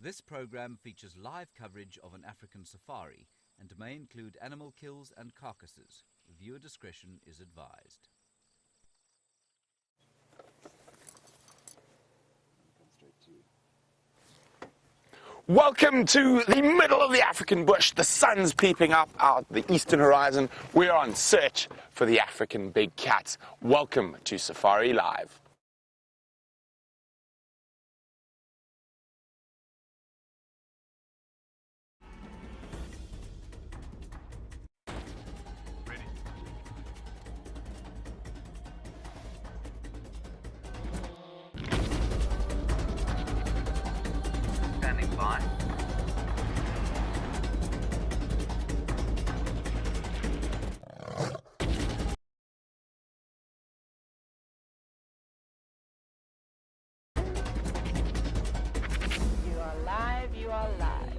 This program features live coverage of an African safari and may include animal kills and carcasses. Viewer discretion is advised. Welcome to the middle of the African bush. The sun's peeping up out the eastern horizon. We're on search for the African big cats. Welcome to Safari Live. Standing by. You are live, you are live.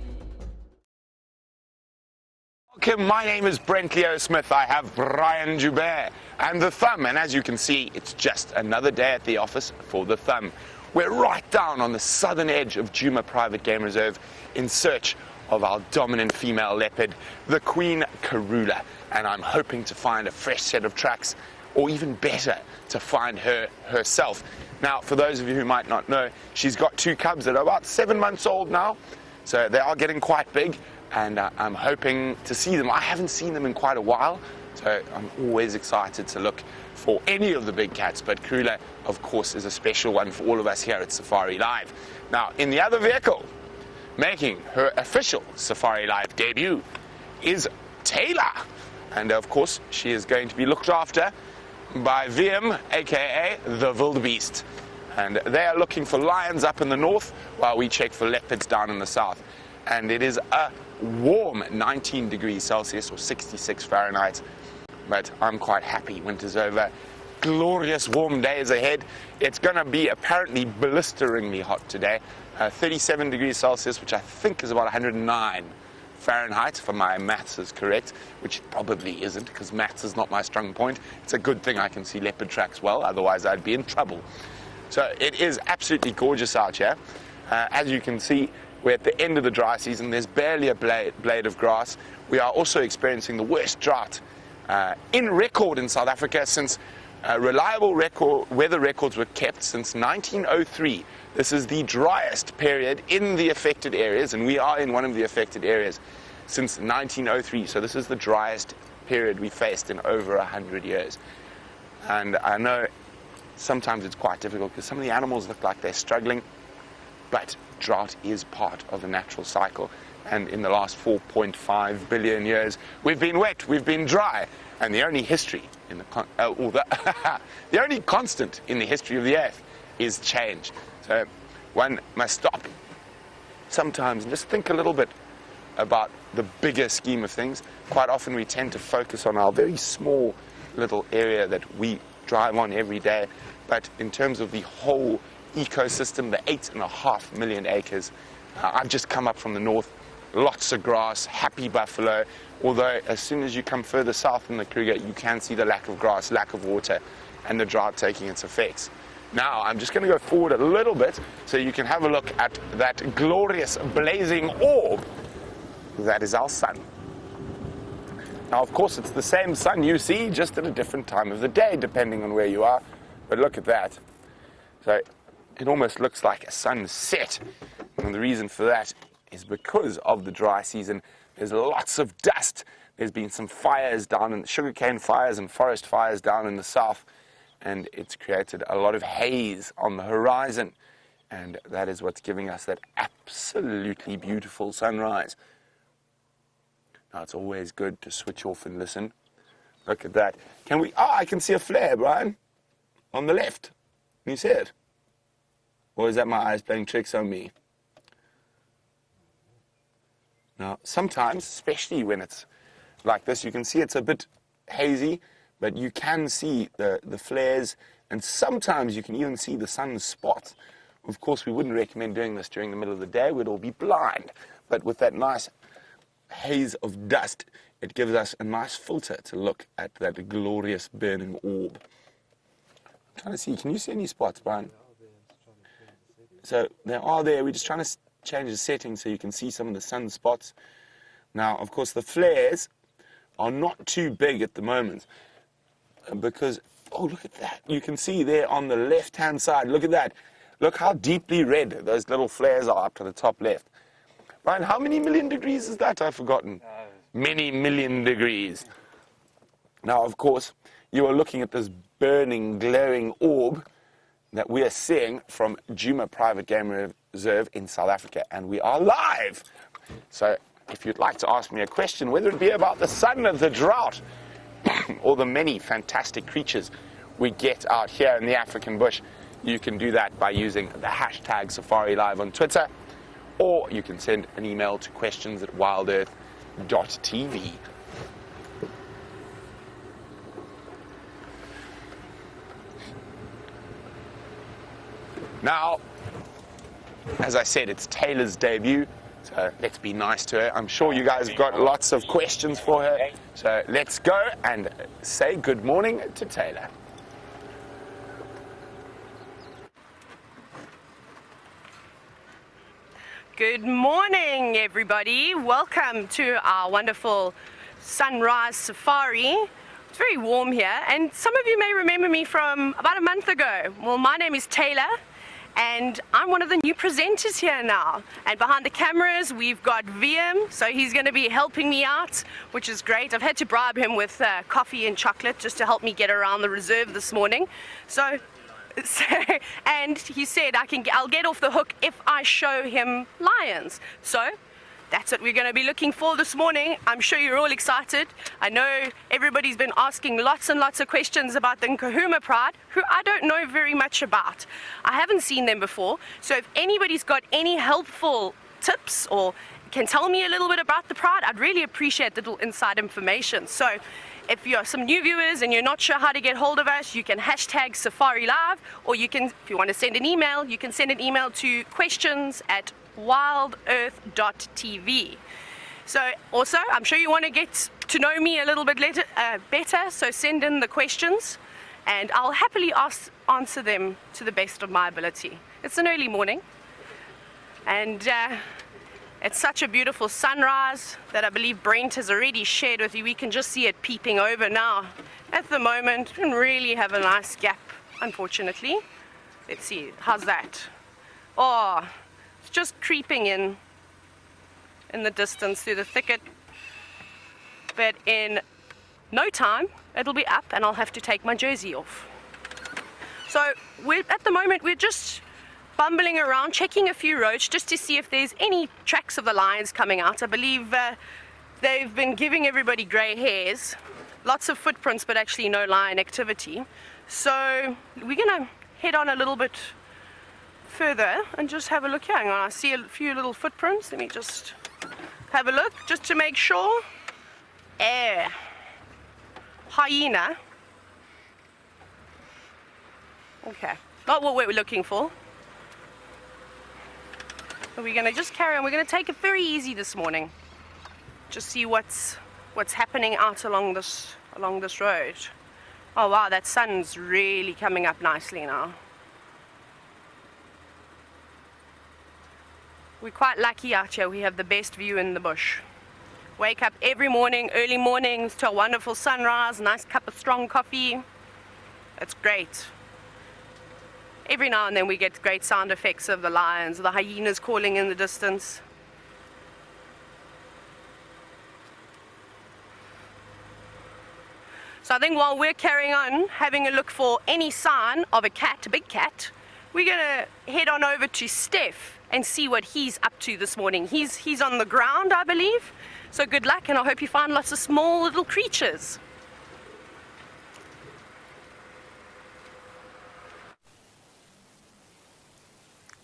Welcome, my name is Brent Leo Smith. I have Brian Joubert and the Thumb, and as you can see, it's just another day at the office for the Thumb. We're right down on the southern edge of Djuma Private Game Reserve in search of our dominant female leopard, the Queen Karula, and I'm hoping to find a fresh set of tracks, or even better, to find her herself. Now, for those of you who might not know, she's got two cubs that are about 7 months old now, so they are getting quite big, and I'm hoping to see them. I haven't seen them in quite a while, so I'm always excited to look for any of the big cats, but Karula, of course, is a special one for all of us here at Safari Live. Now, in the other vehicle, making her official Safari Live debut, is Taylor. And of course, she is going to be looked after by VM, aka the Wildebeest. And they are looking for lions up in the north, while we check for leopards down in the south. And it is a warm 19 degrees Celsius or 66 Fahrenheit. But I'm quite happy. Winter's over. Glorious warm days ahead. It's going to be apparently blisteringly hot today. 37 degrees Celsius, which I think is about 109 Fahrenheit, if my maths is correct, which it probably isn't, because maths is not my strong point. It's a good thing I can see leopard tracks well, otherwise I'd be in trouble. So it is absolutely gorgeous out here. As you can see, we're at the end of the dry season. There's barely a blade of grass. We are also experiencing the worst drought in record in South Africa since reliable weather records were kept since 1903. This is the driest period in the affected areas, and we are in one of the affected areas since 1903. So this is the driest period we faced in over 100 years. And I know sometimes it's quite difficult because some of the animals look like they're struggling, but drought is part of the natural cycle. And in the last 4.5 billion years, we've been wet, we've been dry, and the only history in the only constant in the history of the earth is change. So one must stop sometimes and just think a little bit about the bigger scheme of things. Quite often we tend to focus on our very small little area that we drive on every day, but in terms of the whole ecosystem, the 8.5 million acres, I've just come up from the north. Lots of grass, happy buffalo, although as soon as you come further south in the Kruger, you can see the lack of grass, lack of water, and the drought taking its effects. Now, I'm just going to go forward a little bit so you can have a look at that glorious blazing orb that is our sun. Now, of course, it's the same sun you see, just at a different time of the day, depending on where you are, but look at that. So it almost looks like a sunset, and the reason for that is because of the dry season. There's lots of dust. There's been some fires down in the sugarcane fires and forest fires down in the south, and it's created a lot of haze on the horizon, and that is what's giving us that absolutely beautiful sunrise. Now, it's always good to switch off and listen. Look at that. Can we? I can see a flare, Brian, on the left. Can you see it? Or is that my eyes playing tricks on me? Now, sometimes, especially when it's like this, you can see it's a bit hazy, but you can see the flares, and sometimes you can even see the sun's spots. Of course, we wouldn't recommend doing this during the middle of the day. We'd all be blind. But with that nice haze of dust, it gives us a nice filter to look at that glorious burning orb. I'm trying to see. Can you see any spots, Brian? So they are there. We're just trying to change the settings so you can see some of the sunspots. Now, of course, the flares are not too big at the moment because, oh, look at that. You can see there on the left-hand side, look at that. Look how deeply red those little flares are up to the top left. Ryan, how many million degrees is that? I've forgotten. Many million degrees. Now, of course, you are looking at this burning, glowing orb that we are seeing from Djuma Private Game Reserve in South Africa, and we are live. So if you'd like to ask me a question, whether it be about the sun or the drought, or the many fantastic creatures we get out here in the African bush, you can do that by using the hashtag Safari Live on Twitter, or you can send an email to questions@wildearth.tv. Now, as I said, it's Taylor's debut, so let's be nice to her. I'm sure you guys have got lots of questions for her, so let's go and say good morning to Taylor. Good morning, everybody. Welcome to our wonderful sunrise safari. It's very warm here, and some of you may remember me from about a month ago. Well, my name is Taylor, and I'm one of the new presenters here now. And behind the cameras, we've got VM, so he's going to be helping me out, which is great. I've had to bribe him with coffee and chocolate just to help me get around the reserve this morning. And he said I'll get off the hook if I show him lions. So that's what we're going to be looking for this morning. I'm sure you're all excited. I know everybody's been asking lots and lots of questions about the Nkuhuma Pride, who I don't know very much about. I haven't seen them before, so if anybody's got any helpful tips or can tell me a little bit about the Pride, I'd really appreciate little inside information. So if you're some new viewers and you're not sure how to get hold of us, you can hashtag Safari Live, or you can, if you want to send an email, you can send an email to questions@wildearth.tv. So also, I'm sure you want to get to know me a little bit better, so send in the questions and I'll happily answer them to the best of my ability. It's an early morning, and it's such a beautiful sunrise that I believe Brent has already shared with you. We can just see it peeping over now. At the moment, we don't really have a nice gap, unfortunately. Let's see, how's that? Oh, it's just creeping in the distance through the thicket. But in no time, it'll be up and I'll have to take my jersey off. So at the moment, we're just bumbling around, checking a few roads just to see if there's any tracks of the lions coming out. I believe they've been giving everybody grey hairs, lots of footprints, but actually no lion activity. So we're gonna head on a little bit further and just have a look here. Hang on, I see a few little footprints. Let me just have a look, just to make sure. Hyena. Okay, not what we're looking for. We're going to just carry on. We're going to take it very easy this morning. Just see what's happening out along this road. Oh wow, that sun's really coming up nicely now. We're quite lucky out here. We have the best view in the bush. Wake up every morning, early mornings, to a wonderful sunrise, nice cup of strong coffee. It's great. Every now and then we get great sound effects of the lions, the hyenas calling in the distance. So I think while we're carrying on, having a look for any sign of a cat, a big cat, we're going to head on over to Steph and see what he's up to this morning. He's on the ground, I believe. So good luck, and I hope you find lots of small little creatures.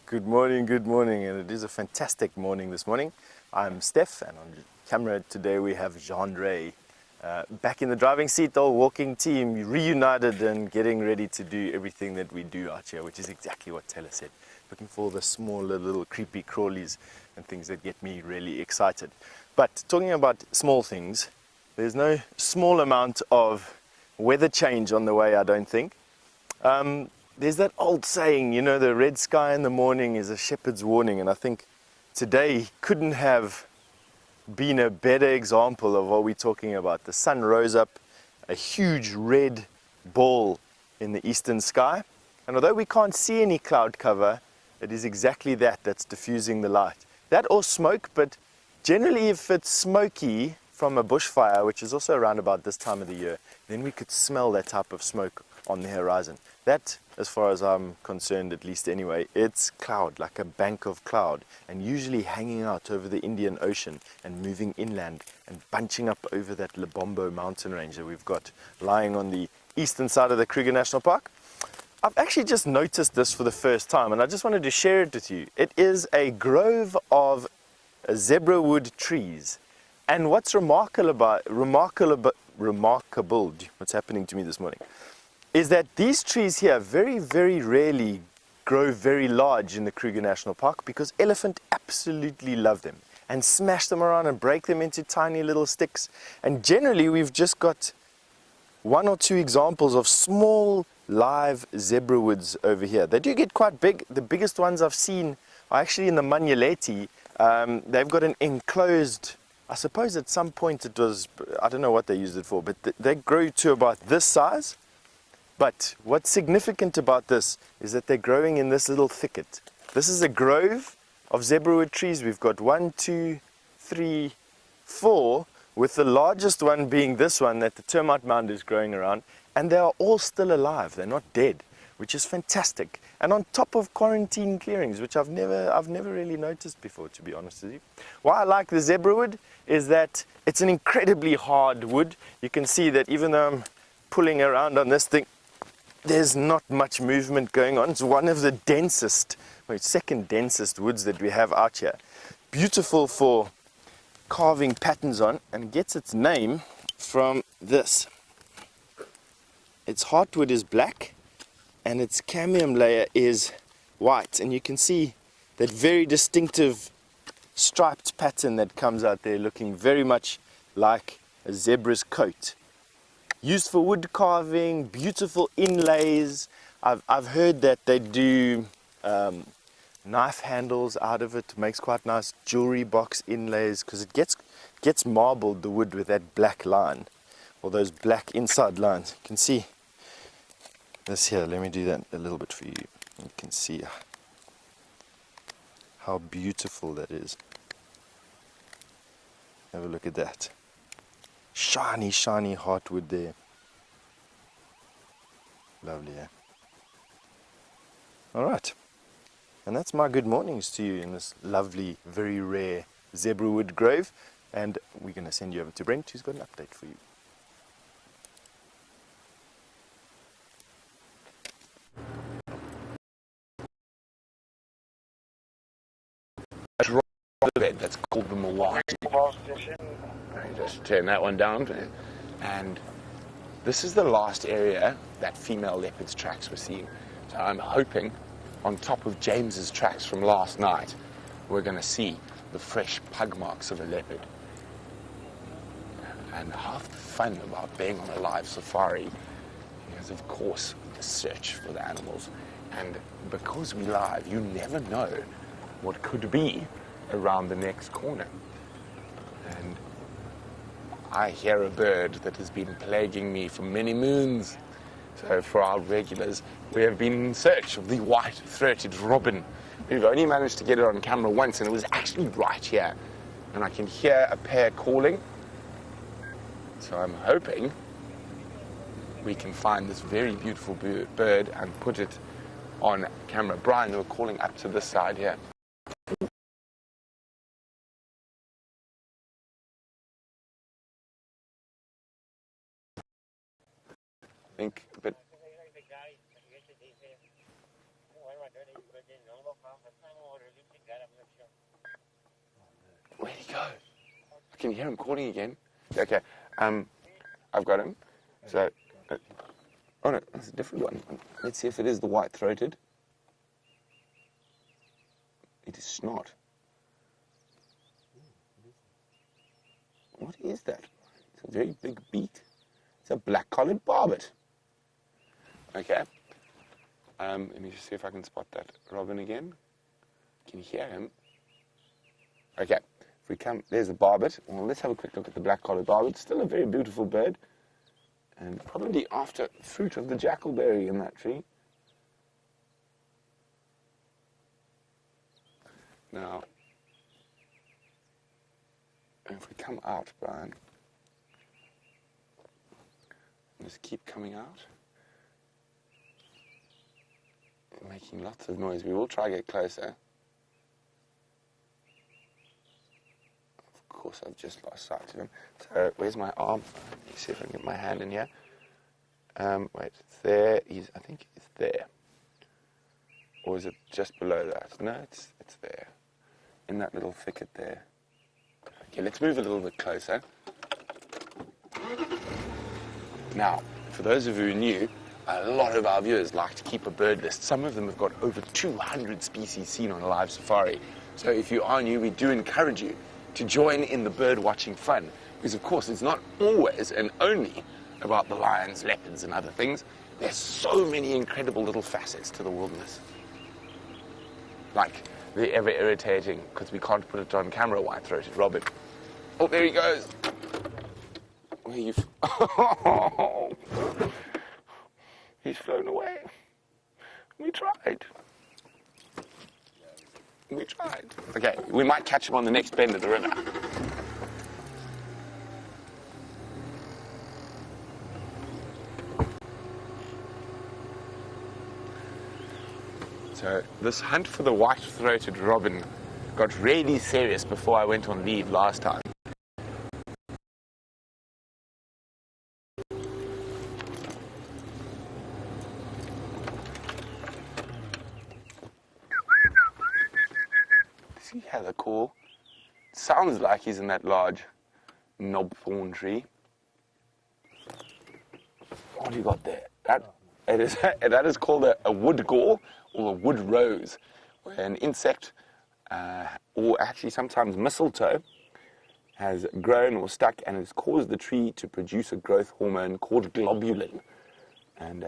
Good morning, and it is a fantastic morning this morning. I'm Steph, and on camera today we have Jean-Ray back in the driving seat, the whole walking team reunited and getting ready to do everything that we do out here, which is exactly what Taylor said. Looking for the smaller little creepy crawlies and things that get me really excited. But talking about small things, there's no small amount of weather change on the way, I don't think. There's that old saying, you know, the red sky in the morning is a shepherd's warning, and I think today couldn't have been a better example of what we're talking about. The sun rose up, a huge red ball in the eastern sky, and although we can't see any cloud cover, it is exactly that's diffusing the light. That or smoke, but generally if it's smoky from a bushfire, which is also around about this time of the year, then we could smell that type of smoke on the horizon. That, as far as I'm concerned, at least anyway, it's cloud, like a bank of cloud, and usually hanging out over the Indian Ocean and moving inland and bunching up over that Lebombo mountain range that we've got lying on the eastern side of the Kruger National Park. I've actually just noticed this for the first time, and I just wanted to share it with you. It is a grove of zebra wood trees, and what's remarkable, what's happening to me this morning, is that these trees here very, very rarely grow very large in the Kruger National Park because elephant absolutely love them and smash them around and break them into tiny little sticks. And generally we've just got one or two examples of small live zebra woods over here. They do get quite big. The biggest ones I've seen are actually in the Manyeleti. They've got an enclosed, I suppose at some point it was, I don't know what they used it for, but they grow to about this size. But what's significant about this is that they're growing in this little thicket. This is a grove of zebrawood trees. We've got 1, 2, 3, 4, with the largest one being this one that the termite mound is growing around. And they are all still alive. They're not dead, which is fantastic. And on top of quarantine clearings, which I've never really noticed before, to be honest with you. Why I like the zebrawood is that it's an incredibly hard wood. You can see that even though I'm pulling around on this thing, there's not much movement going on. It's one of the densest, second densest woods that we have out here. Beautiful for carving patterns on, and gets its name from this. Its heartwood is black and its cambium layer is white, and you can see that very distinctive striped pattern that comes out there, looking very much like a zebra's coat. Used for wood carving, beautiful inlays. I've heard that they do knife handles out of it. Makes quite nice jewelry box inlays because it gets marbled, the wood, with that black line, or those black inside lines. You can see this here. Let me do that a little bit for you. You can see how beautiful that is. Have a look at that. Shiny, shiny heartwood there. Lovely, eh? Alright. And that's my good mornings to you in this lovely, very rare zebrawood grove. And we're going to send you over to Brent, who's got an update for you. That's called the Milwaukee. Just turn that one down, and this is the last area that female leopard's tracks were seen. So I'm hoping, on top of James's tracks from last night, we're going to see the fresh pug marks of a leopard. And half the fun about being on a live safari is, of course, the search for the animals. And because we're live, you never know what could be around the next corner. And I hear a bird that has been plaguing me for many moons. So for our regulars, we have been in search of the white-throated robin. We've only managed to get it on camera once, and it was actually right here. And I can hear a pair calling. So I'm hoping we can find this very beautiful bird and put it on camera. Brian, we're calling up to this side here. But where'd he go? I can hear him calling again. Okay, I've got him. So, oh no, that's a different one. Let's see if it is the white-throated. It is snot. What is that? It's a very big beak. It's a black-collared barbet. Okay. Let me just see if I can spot that robin again. Can you hear him? Okay, if we come, there's the barbet. Well, let's have a quick look at the black-collared barbet. Still a very beautiful bird, and probably after fruit of the jackalberry in that tree. Now, if we come out, Brian, just keep coming out, making lots of noise. We will try to get closer. Of course, I've just lost sight of him. So, where's my arm? Let me see if I can get my hand in here. Wait, it's there. I think it's there. Or is it just below that? No, it's there. In that little thicket there. Okay, let's move a little bit closer. Now, for those of you who are new, a lot of our viewers like to keep a bird list. Some of them have got over 200 species seen on a live safari. So if you are new, we do encourage you to join in the bird watching fun. Because of course, it's not always and only about the lions, leopards and other things. There's so many incredible little facets to the wilderness. Like the ever irritating, because we can't put it on camera, white-throated robin. Oh, there he goes. Where you? Oh, he's flown away. We tried. We tried. Okay, we might catch him on the next bend of the river. So this hunt for the white-throated robin got really serious before I went on leave last time. Does he have a call? Sounds like he's in that large knobthorn tree. What do you got there? That is called a wood gall or a wood rose, where an insect, or actually sometimes mistletoe, has grown or stuck and has caused the tree to produce a growth hormone called globulin. And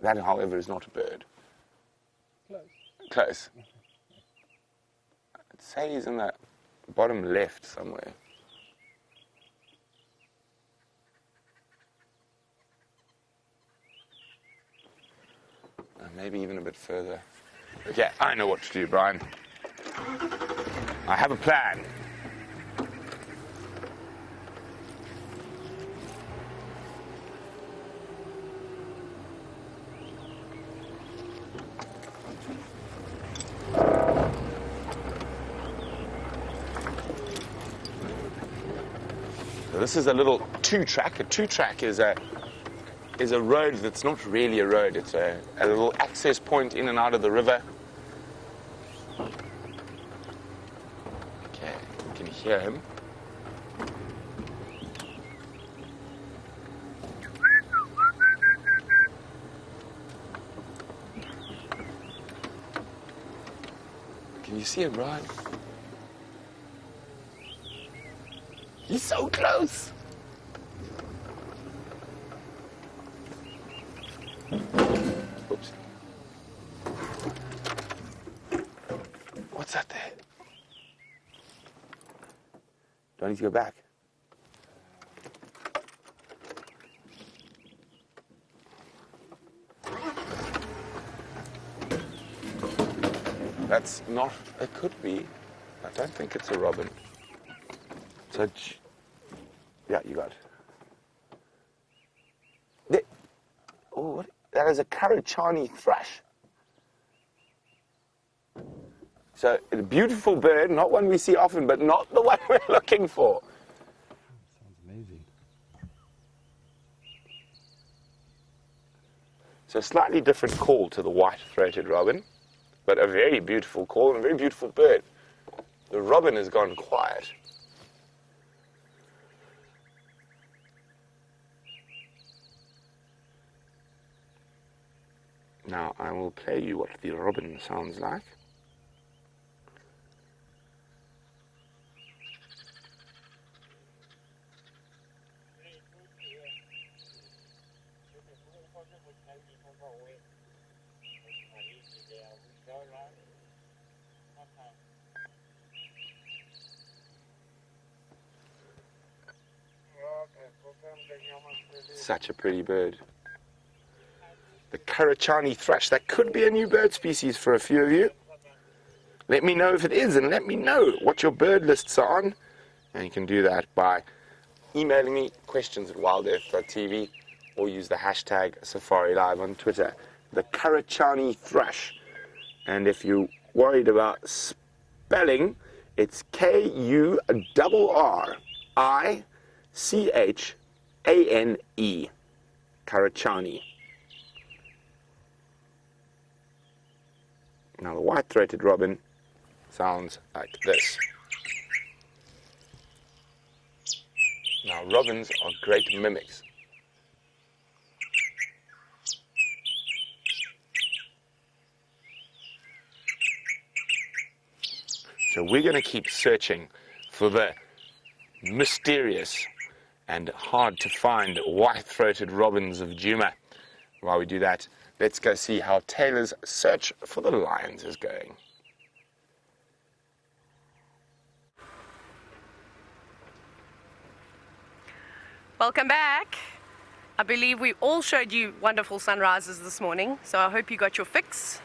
that, however, is not a bird. Close. I'd say he's in the bottom left somewhere. Maybe even a bit further. Okay, I know what to do, Brian. I have a plan. So this is a little two-track. A two-track is a road that's not really a road. It's a little access point in and out of the river. Okay, you can hear him. Can you see him, Ryan? He's so close. Oops. What's that there? Do I need to go back? That's not, it could be. I don't think it's a robin. So, yeah, you got it. Oh, what? That is a Karachani thrush. So, a beautiful bird, not one we see often, but not the one we're looking for. Sounds amazing. So, a slightly different call to the white-throated robin, but a very beautiful call and a very beautiful bird. The robin has gone quiet. Now I will play you what the robin sounds like. Such a pretty bird. The Karachani thrush. That could be a new bird species for a few of you. Let me know if it is, and let me know what your bird lists are on. And you can do that by emailing me questions at wildearth.tv or use the hashtag SafariLive on Twitter. The Karachani thrush. And if you're worried about spelling, it's Kurricane. Karachani. Now the white-throated robin sounds like this. Now robins are great mimics. So we're going to keep searching for the mysterious and hard to find white-throated robins of Djuma. While we do that, let's go see how Taylor's search for the lions is going. Welcome back. I believe we all showed you wonderful sunrises this morning, so I hope you got your fix.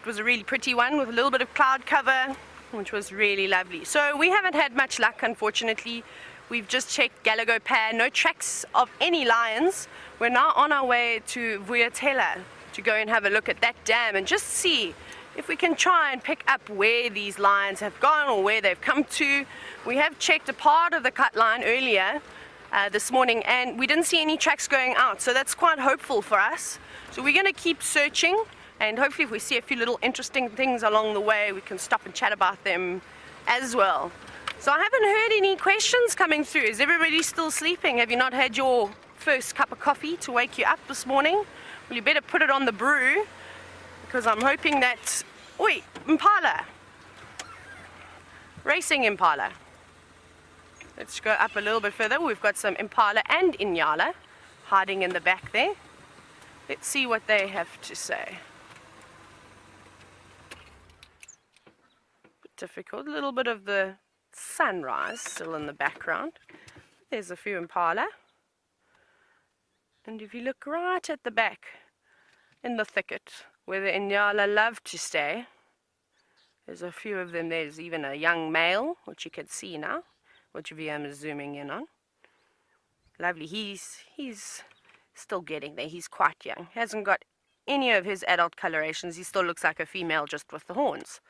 It was a really pretty one with a little bit of cloud cover, which was really lovely. So we haven't had much luck, unfortunately. We've just checked Galago Pair, no tracks of any lions. We're now on our way to Vuyatela to go and have a look at that dam and just see if we can try and pick up where these lions have gone or where they've come to. We have checked a part of the cut line earlier this morning and we didn't see any tracks going out, so that's quite hopeful for us. So we're going to keep searching, and hopefully if we see a few little interesting things along the way, we can stop and chat about them as well. So I haven't heard any questions coming through. Is everybody still sleeping? Have you not had your first cup of coffee to wake you up this morning? Well, you better put it on the brew, because I'm hoping that... Oi, impala. Racing impala. Let's go up a little bit further. We've got some impala and inyala hiding in the back there. Let's see what they have to say. Bit difficult. A little bit of the sunrise still in the background. There's a few impala. And if you look right at the back in the thicket where the inyala love to stay, there's a few of them. There's even a young male, which you can see now, which VM is zooming in on. Lovely. He's still getting there. He's quite young. Hasn't got any of his adult colorations. He still looks like a female just with the horns.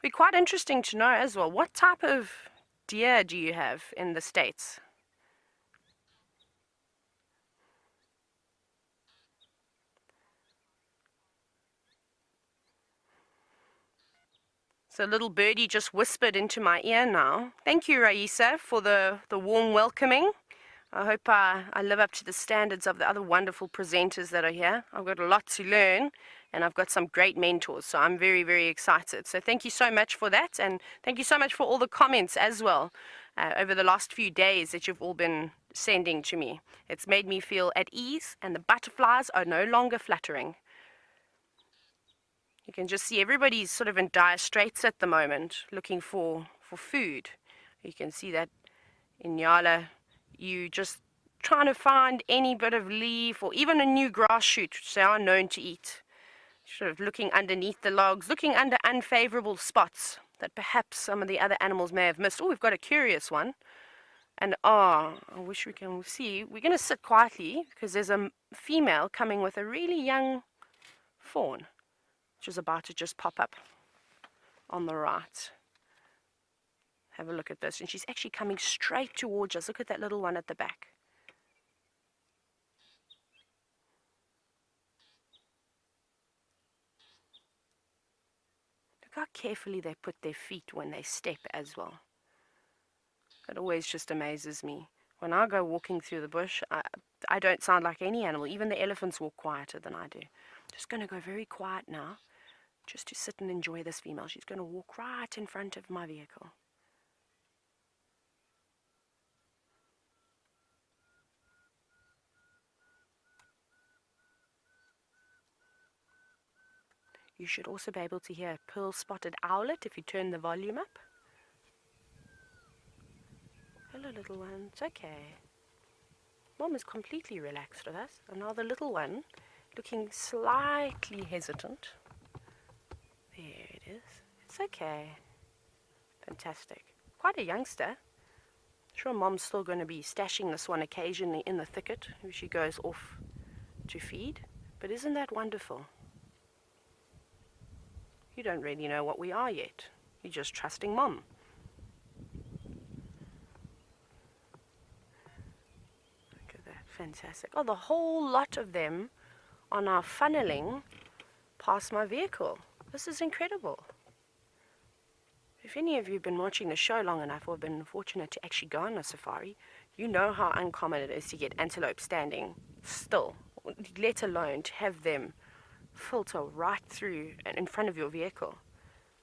Be quite interesting to know as well, what type of deer do you have in the States? So a little birdie just whispered into my ear now. Thank you, Raisa, for the warm welcoming. I hope I live up to the standards of the other wonderful presenters that are here. I've got a lot to learn, and I've got some great mentors, so I'm very, very excited. So thank you so much for that, and thank you so much for all the comments as well over the last few days that you've all been sending to me. It's made me feel at ease, and the butterflies are no longer fluttering. You can just see everybody's sort of in dire straits at the moment, looking for food. You can see that in Nyala, you just trying to find any bit of leaf or even a new grass shoot, which they are known to eat. Sort of looking underneath the logs, looking under unfavorable spots that perhaps some of the other animals may have missed. Oh, we've got a curious one. And I wish we can see. We're going to sit quietly because there's a female coming with a really young fawn, which is about to just pop up on the right. Have a look at this. And she's actually coming straight towards us. Look at that little one at the back. Look how carefully they put their feet when they step as well. It always just amazes me. When I go walking through the bush, I don't sound like any animal. Even the elephants walk quieter than I do. I'm just going to go very quiet now, just to sit and enjoy this female. She's going to walk right in front of my vehicle. You should also be able to hear a pearl-spotted owlet if you turn the volume up. Hello, Hello, little one. It's okay. Mom is completely relaxed with us. And now the little one, looking slightly hesitant. There it is. It's okay. Fantastic. Quite a youngster. Sure, Mom's still going to be stashing this one occasionally in the thicket if she goes off to feed. But isn't that wonderful? You don't really know what we are yet. You're just trusting Mom. Look at that. Fantastic. Oh, the whole lot of them are now funneling past my vehicle. This is incredible. If any of you have been watching the show long enough or been fortunate to actually go on a safari, you know how uncommon it is to get antelope standing still, let alone to have them filter right through and in front of your vehicle.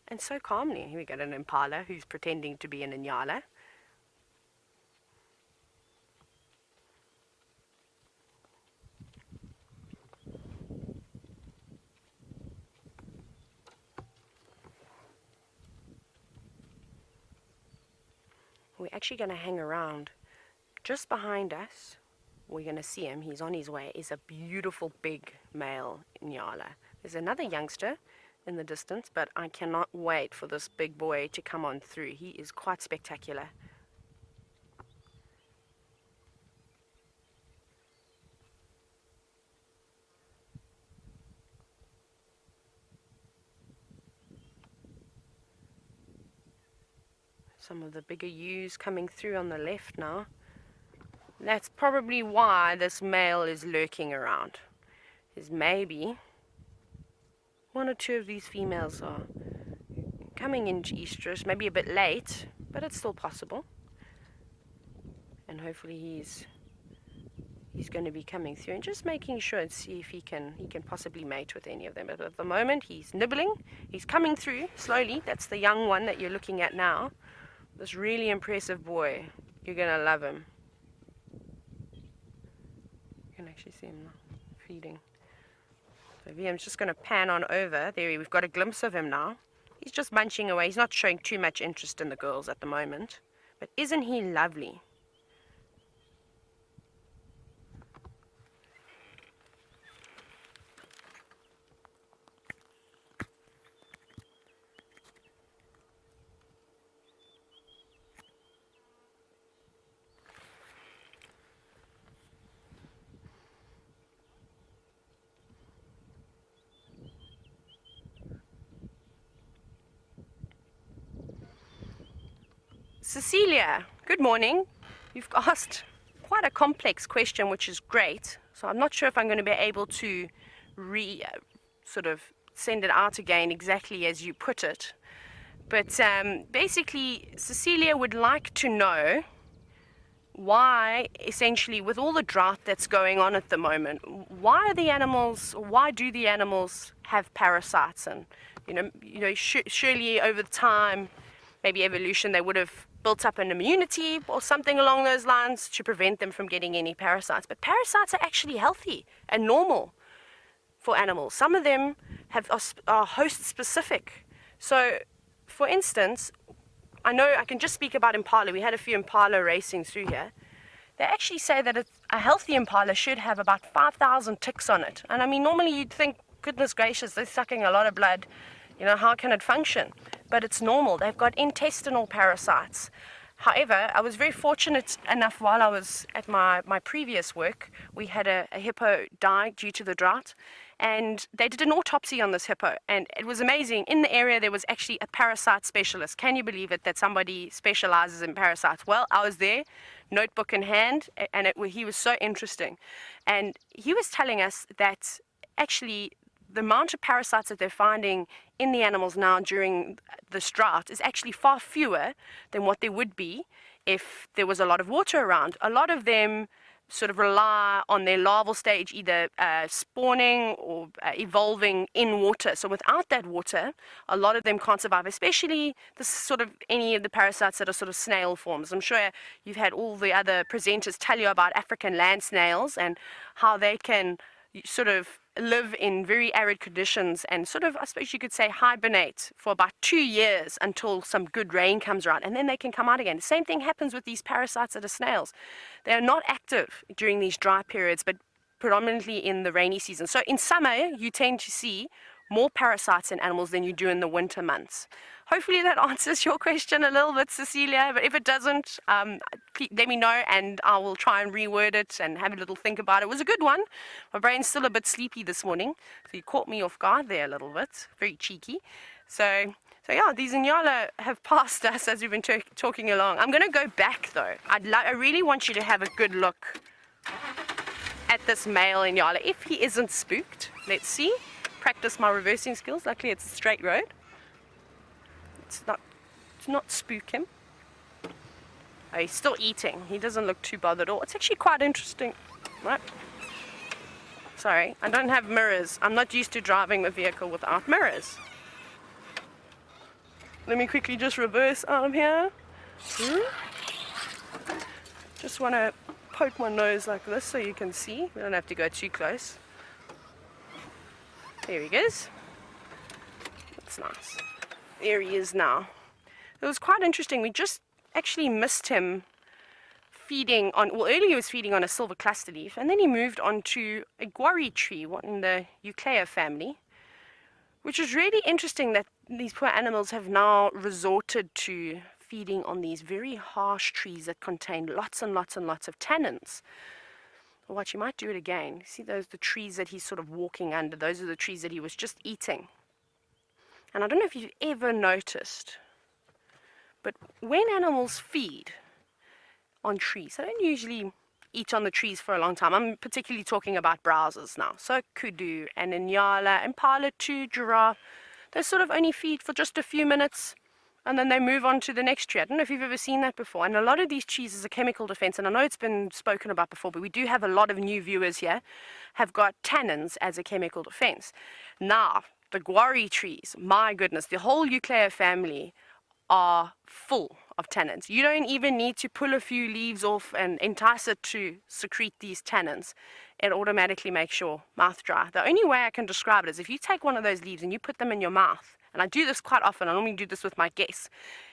And so calmly. Here we got an impala who's pretending to be an inyala. We're actually going to hang around just behind us. We're going to see him. He's on his way. Is a beautiful big male Nyala. There's another youngster in the distance, but I cannot wait for this big boy to come on through. He is quite spectacular. Some of the bigger ewes coming through on the left now. That's probably why this male is lurking around. Is maybe one or two of these females are coming into estrus, maybe a bit late, but it's still possible. And hopefully he's going to be coming through and just making sure and see if he can possibly mate with any of them. But at the moment he's nibbling, he's coming through slowly. That's the young one that you're looking at now. This really impressive boy. You're going to love him. You can actually see him now, feeding. So VM's just going to pan on over. There, we've got a glimpse of him now. He's just munching away. He's not showing too much interest in the girls at the moment. But isn't he lovely? Cecilia, good morning. You've asked quite a complex question, which is great. So I'm not sure if I'm going to be able to sort of send it out again exactly as you put it. But basically, Cecilia would like to know why, essentially, with all the drought that's going on at the moment, why do the animals have parasites? And surely over time, maybe evolution, they would have built up an immunity or something along those lines to prevent them from getting any parasites. But parasites are actually healthy and normal for animals. Some of them are host specific. So, for instance, I know I can just speak about impala. We had a few impala racing through here. They actually say that a healthy impala should have about 5,000 ticks on it. And I mean, normally you'd think, goodness gracious, they're sucking a lot of blood. How can it function? But it's normal. They've got intestinal parasites. However, I was very fortunate enough while I was at my previous work, we had a hippo die due to the drought. And they did an autopsy on this hippo. And it was amazing. In the area, there was actually a parasite specialist. Can you believe it, that somebody specializes in parasites? Well, I was there, notebook in hand, and he was so interesting. And he was telling us that actually the amount of parasites that they're finding in the animals now during this drought is actually far fewer than what there would be if there was a lot of water around. A lot of them sort of rely on their larval stage, either spawning or evolving in water. So without that water, a lot of them can't survive, especially any of the parasites that are sort of snail forms. I'm sure you've had all the other presenters tell you about African land snails and how they can sort of live in very arid conditions and sort of, I suppose you could say, hibernate for about 2 years until some good rain comes around, and then they can come out again. The same thing happens with these parasites that are snails. They are not active during these dry periods, but predominantly in the rainy season. So in summer, you tend to see more parasites in animals than you do in the winter months. Hopefully that answers your question a little bit, Cecilia, but if it doesn't, let me know and I will try and reword it and have a little think about it. It was a good one. My brain's still a bit sleepy this morning, so you caught me off guard there a little bit. Very cheeky. So yeah, these Inyala have passed us as we've been talking along. I'm going to go back though. I really want you to have a good look at this male Inyala. If he isn't spooked, let's see. Practice my reversing skills. Luckily it's a straight road. Let's not spook him. Oh, he's still eating. He doesn't look too bothered at all. It's actually quite interesting. Right. Sorry, I don't have mirrors. I'm not used to driving a vehicle without mirrors. Let me quickly just reverse arm here. Just want to poke my nose like this so you can see. We don't have to go too close. There he goes. That's nice. There he is now. It was quite interesting. We just actually missed him feeding on, well, earlier he was feeding on a silver cluster leaf, and then he moved on to a guarri tree in the Euclea family, which is really interesting that these poor animals have now resorted to feeding on these very harsh trees that contain lots and lots and lots of tannins. Watch, you might do it again. See the trees that he's sort of walking under? Those are the trees that he was just eating. And I don't know if you've ever noticed, but when animals feed on trees, they don't usually eat on the trees for a long time. I'm particularly talking about browsers now. So kudu and Inyala, impala too, giraffe, they sort of only feed for just a few minutes and then they move on to the next tree. I don't know if you've ever seen that before. And a lot of these trees is a chemical defense, and I know it's been spoken about before, but we do have a lot of new viewers here have got tannins as a chemical defense. Now, the guarri trees, my goodness, the whole Euclea family are full of tannins. You don't even need to pull a few leaves off and entice it to secrete these tannins. It automatically makes your mouth dry. The only way I can describe it is if you take one of those leaves and you put them in your mouth, and I do this quite often, I normally do this with my guests,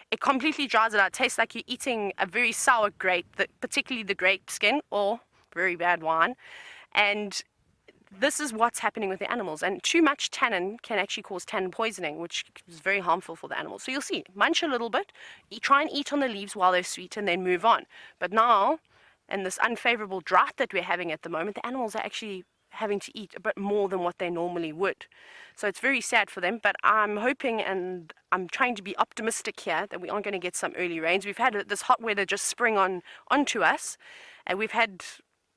it completely dries it out. It tastes like you're eating a very sour grape, particularly the grape skin, or very bad wine. And this is what's happening with the animals, and too much tannin can actually cause tannin poisoning, which is very harmful for the animals. So you'll see, munch a little bit, try and eat on the leaves while they're sweet, and then move on. But now, in this unfavorable drought that we're having at the moment, the animals are actually having to eat a bit more than what they normally would. So it's very sad for them, but I'm hoping and I'm trying to be optimistic here that we aren't going to get some early rains. We've had this hot weather just spring onto us, and we've had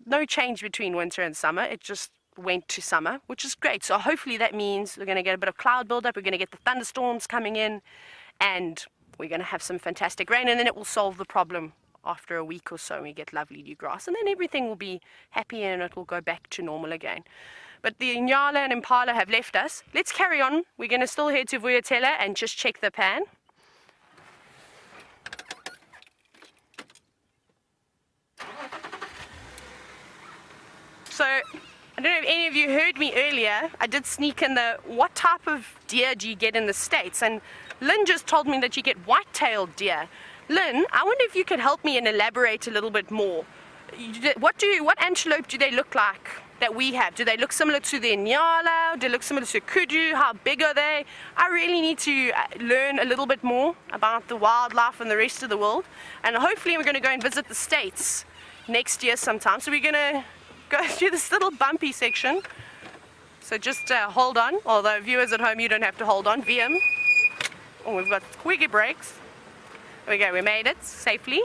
no change between winter and summer. It just went to summer, which is great. So hopefully that means we're going to get a bit of cloud buildup, we're going to get the thunderstorms coming in, and we're going to have some fantastic rain, and then it will solve the problem after a week or so, and we get lovely new grass, and then everything will be happy and it will go back to normal again. But the Inyala and Impala have left us. Let's carry on. We're going to still head to Vuyatela and just check the pan. So I don't know if any of you heard me earlier. I did sneak in what type of deer do you get in the States? And Lynn just told me that you get white-tailed deer. Lynn, I wonder if you could help me and elaborate a little bit more. What antelope do they look like that we have? Do they look similar to the Inyala? Do they look similar to kudu? How big are they? I really need to learn a little bit more about the wildlife and the rest of the world. And hopefully we're going to go and visit the States next year sometime. So we're going to go through this little bumpy section. So just hold on. Although viewers at home, you don't have to hold on. VM. Oh, we've got squeaky brakes. There we go, we made it safely.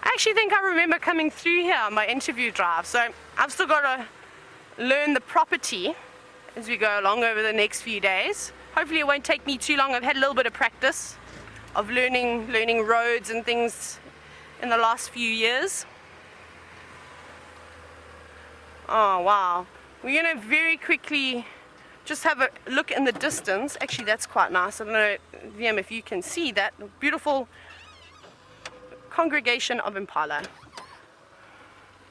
I actually think I remember coming through here on my interview drive, so I've still got to learn the property as we go along over the next few days. Hopefully it won't take me too long. I've had a little bit of practice of learning roads and things in the last few years. Oh wow, we're going to very quickly just have a look in the distance. Actually, that's quite nice. I don't know, VM, if you can see that beautiful congregation of impala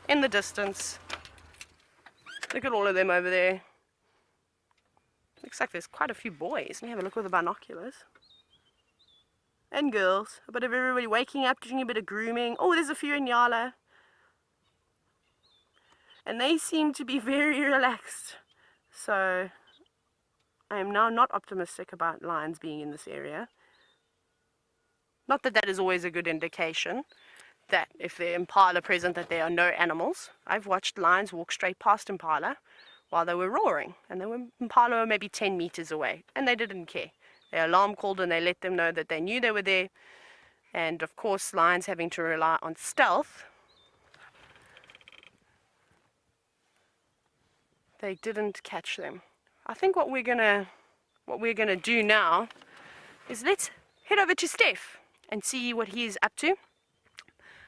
in the distance. Look at all of them over there. Looks like there's quite a few boys. Let me have a look with the binoculars. And girls. A bit of everybody waking up, doing a bit of grooming. Oh, there's a few in Yala. And they seem to be very relaxed. So I am now not optimistic about lions being in this area. Not that that is always a good indication that if there are impala present that there are no animals. I've watched lions walk straight past impala while they were roaring, and impala were maybe 10 meters away, and they didn't care. Their alarm called and they let them know that they knew they were there. And of course, lions having to rely on stealth, they didn't catch them. I think what we're gonna do now is let's head over to Steph and see what he's up to.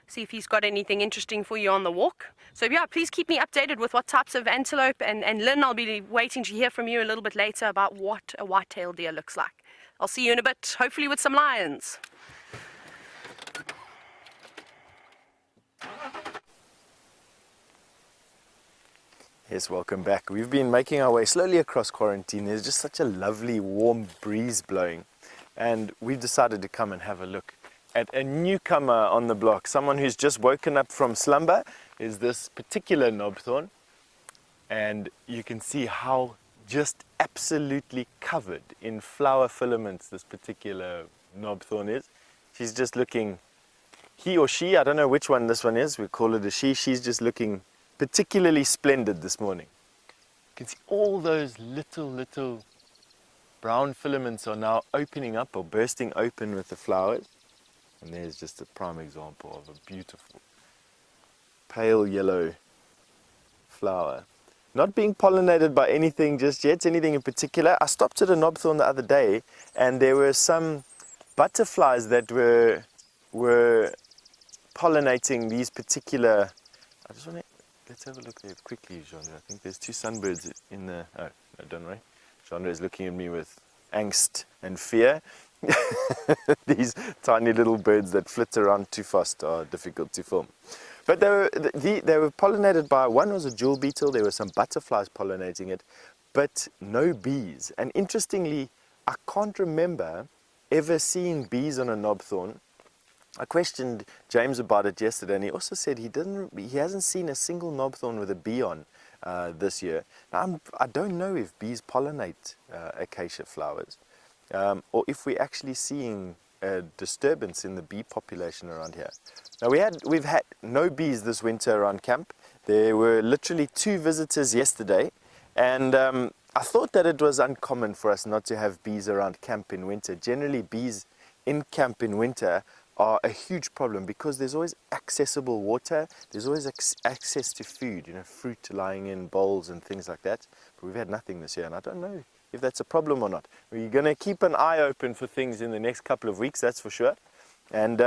See if he's got anything interesting for you on the walk. So yeah, please keep me updated with what types of antelope, and Lynn, I'll be waiting to hear from you a little bit later about what a white-tailed deer looks like. I'll see you in a bit, hopefully with some lions. Yes, welcome back. We've been making our way slowly across quarantine. There's just such a lovely warm breeze blowing, and we've decided to come and have a look at a newcomer on the block. Someone who's just woken up from slumber is this particular knobthorn, and you can see how just absolutely covered in flower filaments this particular knobthorn is. She's just looking, he or she, I don't know which one this one is, we call it a she, she's just looking particularly splendid this morning. You can see all those little brown filaments are now opening up or bursting open with the flowers. And there's just a prime example of a beautiful pale yellow flower. Not being pollinated by anything just yet, anything in particular. I stopped at a knobthorn the other day and there were some butterflies that were pollinating these particular, let's have a look there quickly, Jean. I think there's two sunbirds in the, oh, no, don't worry. Jean is looking at me with angst and fear. These tiny little birds that flit around too fast are difficult to film. But they were pollinated by, one was a jewel beetle, there were some butterflies pollinating it, but no bees. And interestingly, I can't remember ever seeing bees on a knobthorn. I questioned James about it yesterday, and he also said he hasn't seen a single knobthorn with a bee on this year. Now, I don't know if bees pollinate acacia flowers, or if we're actually seeing a disturbance in the bee population around here. Now we've had no bees this winter around camp. There were literally 2 visitors yesterday, and I thought that it was uncommon for us not to have bees around camp in winter. Generally, bees in camp in winter are a huge problem because there's always accessible water, there's always access to food, fruit lying in bowls and things like that. But we've had nothing this year, and I don't know if that's a problem or not. We're going to keep an eye open for things in the next couple of weeks, that's for sure. And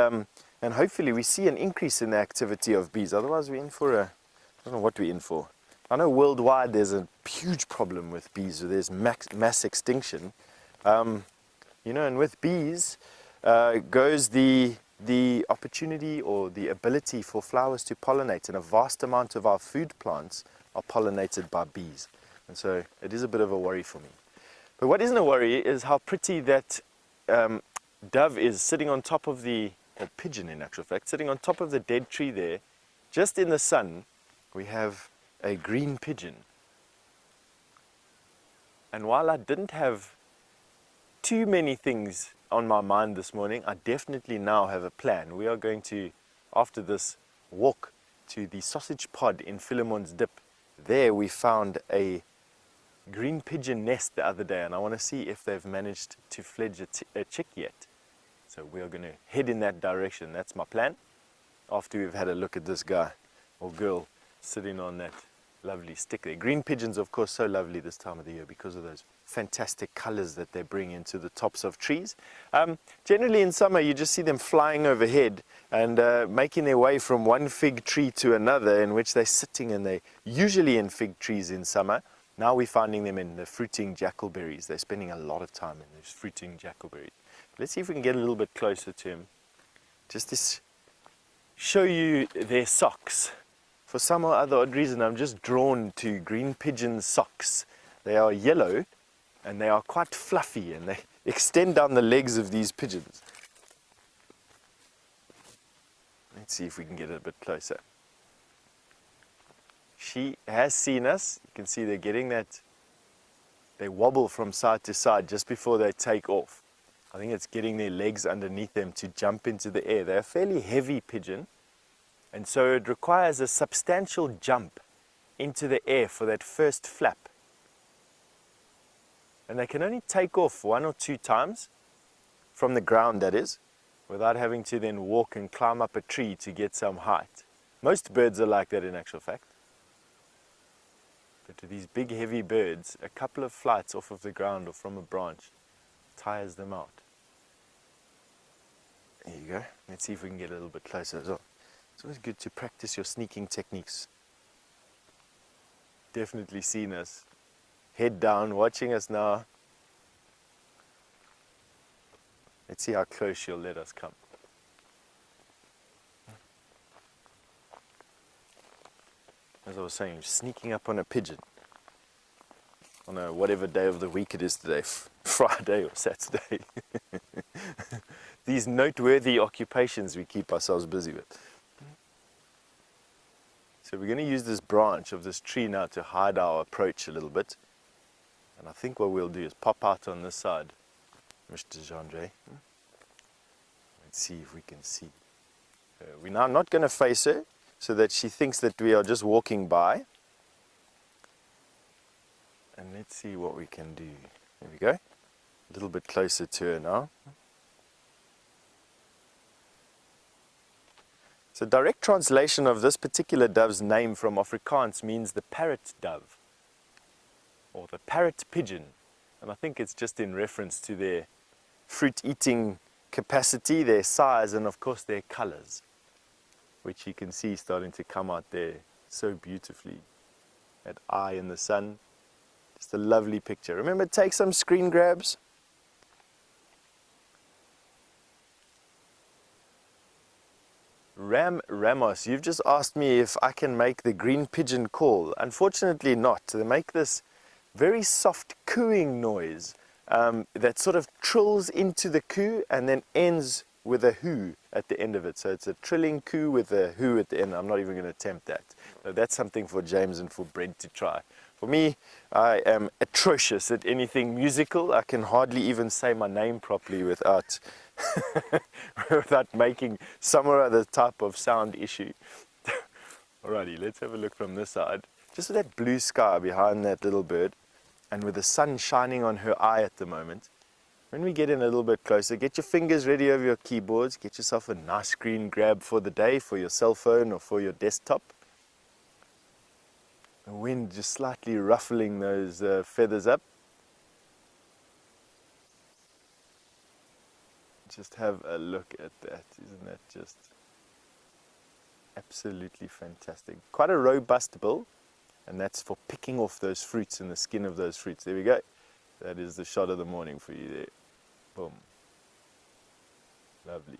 hopefully we see an increase in the activity of bees. Otherwise we're in for I don't know what we're in for. I know worldwide there's a huge problem with bees. There's mass extinction. And with bees goes the opportunity or the ability for flowers to pollinate. And a vast amount of our food plants are pollinated by bees. And so it is a bit of a worry for me. But what isn't a worry is how pretty that dove is sitting on top of or pigeon in actual fact, sitting on top of the dead tree there. Just in the sun, we have a green pigeon. And while I didn't have too many things on my mind this morning, I definitely now have a plan. We are going to, after this, walk to the sausage pod in Philemon's Dip. There we found a green pigeon nest the other day, and I want to see if they've managed to fledge a chick yet. So we are going to head in that direction. That's my plan, after we've had a look at this guy or girl sitting on that lovely stick there. Green pigeons, of course, so lovely this time of the year because of those fantastic colors that they bring into the tops of trees. Generally in summer you just see them flying overhead and making their way from one fig tree to another, in which they're sitting, and they're usually in fig trees in summer. Now we're finding them in the fruiting jackalberries. They're spending a lot of time in those fruiting jackalberries. Let's see if we can get a little bit closer to him. Just to show you their socks. for some or other odd reason, I'm just drawn to green pigeon socks. They are yellow and they are quite fluffy and they extend down the legs of these pigeons. Let's see if we can get it a bit closer. She has seen us. You can see they're getting that, they wobble from side to side just before they take off. I think it's getting their legs underneath them to jump into the air. They're a fairly heavy pigeon, and so it requires a substantial jump into the air for that first flap. And they can only take off 1 or 2 times from the ground, that is, without having to then walk and climb up a tree to get some height. Most birds are like that in actual fact. But to these big heavy birds, a couple of flights off of the ground or from a branch tires them out. There you go. Let's see if we can get a little bit closer as well. It's always good to practice your sneaking techniques. Definitely seen us. Head down, watching us now. Let's see how close she'll let us come. As I was saying, sneaking up on a pigeon on a whatever day of the week it is today, Friday or Saturday. These noteworthy occupations we keep ourselves busy with. So we're going to use this branch of this tree now to hide our approach a little bit. And I think what we'll do is pop out on this side, Mr. Jean-Jay. Let's see if we can see. We're now not going to face her so that she thinks that we are just walking by. And let's see what we can do. There we go. A little bit closer to her now. So direct translation of this particular dove's name from Afrikaans means the parrot dove, or the parrot pigeon. And I think it's just in reference to their fruit-eating capacity, their size, and of course their colors, which you can see starting to come out there so beautifully. That eye in the sun, just a lovely picture. Remember, take some screen grabs. Ramos, you've just asked me if I can make the green pigeon call. Unfortunately not. They make this very soft cooing noise that sort of trills into the coo and then ends with a hoo at the end of it. So it's a trilling coo with a hoo at the end. I'm not even going to attempt that. So that's something for James and for Brent to try. For me, I am atrocious at anything musical. I can hardly even say my name properly without without making some or other type of sound issue. Alrighty, let's have a look from this side. Just with that blue sky behind that little bird, and with the sun shining on her eye at the moment. When we get in a little bit closer, get your fingers ready over your keyboards, get yourself a nice screen grab for the day, for your cell phone or for your desktop. The wind just slightly ruffling those feathers up. Just have a look at that. Isn't that just absolutely fantastic? Quite a robust bill, and that's for picking off those fruits and the skin of those fruits. There we go. That is the shot of the morning for you there. Boom. Lovely.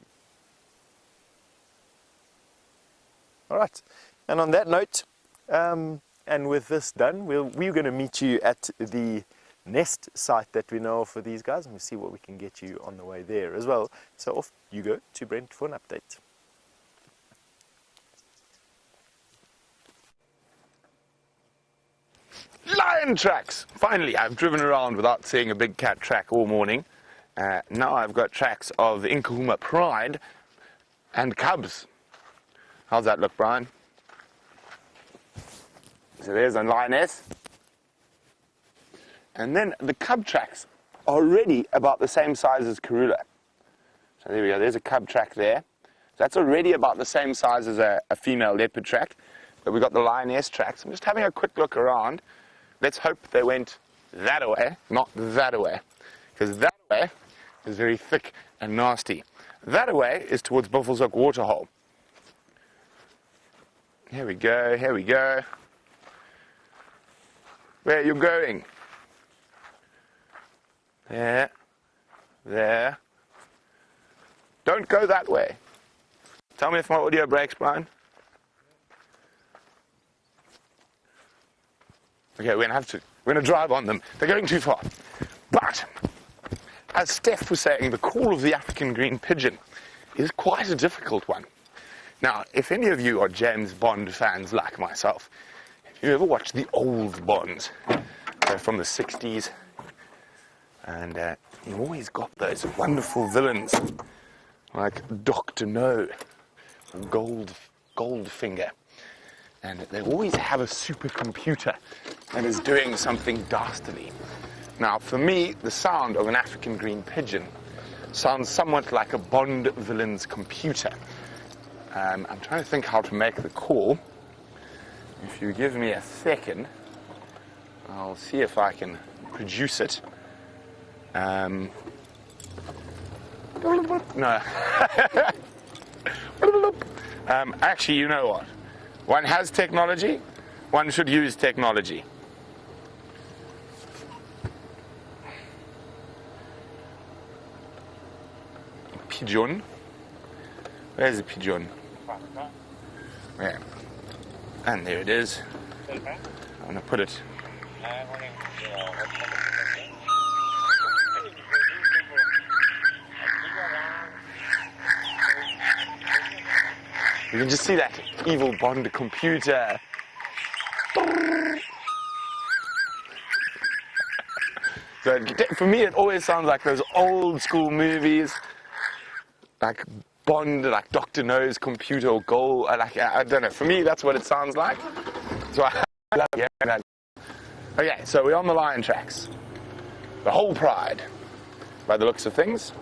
All right. And on that note, and with this done, we're going to meet you at the nest site that we know of for these guys, and we'll see what we can get you on the way there as well. So off you go to Brent for an update. Lion tracks! Finally, I've driven around without seeing a big cat track all morning. Now I've got tracks of Inkahuma Pride and cubs. How's that look, Brian? So there's a lioness. And then the cub tracks are already about the same size as Karula. So there we go, there's a cub track there. So that's already about the same size as a female leopard track. But we've got the lioness tracks. I'm just having a quick look around. Let's hope they went that way, not that way. Because that way is very thick and nasty. That way is towards Buffelshoek Waterhole. Here we go, here we go. Where are you going? There, there. Don't go that way. Tell me if my audio breaks, Brian. Okay, we're gonna drive on them. They're going too far. But as Steph was saying, the call of the African green pigeon is quite a difficult one. Now, if any of you are James Bond fans like myself, if you ever watched the old Bonds, they're from the 60s, and you always got those wonderful villains like Dr. No, Goldfinger, and they always have a supercomputer that is doing something dastardly. Now, for me, the sound of an African green pigeon sounds somewhat like a Bond villain's computer. I'm trying to think how to make the call. If you give me a second, I'll see if I can produce it. No. Actually, you know what? One has technology, one should use technology. Pigeon. Where's the pigeon? There. And there it is. I'm going to put it. You can just see that evil Bond computer. So for me, it always sounds like those old school movies, like Bond, like Dr. No's computer or Gold. Like, I don't know. For me, that's what it sounds like. So I love hearing that. Okay, so we're on the lion tracks. The whole pride, by the looks of things.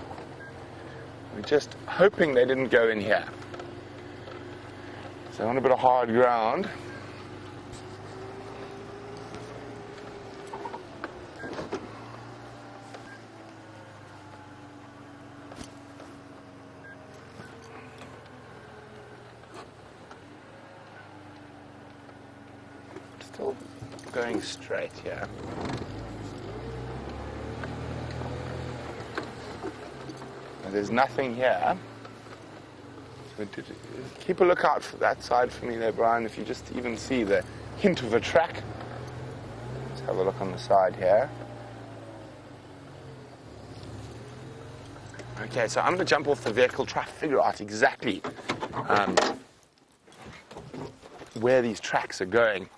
We're just hoping they didn't go in here. So on a bit of hard ground. Still going straight here. There's nothing here. So keep a lookout for that side for me there, Brian, if you just even see the hint of a track. Let's have a look on the side here. Okay, so I'm going to jump off the vehicle, try to figure out exactly where these tracks are going.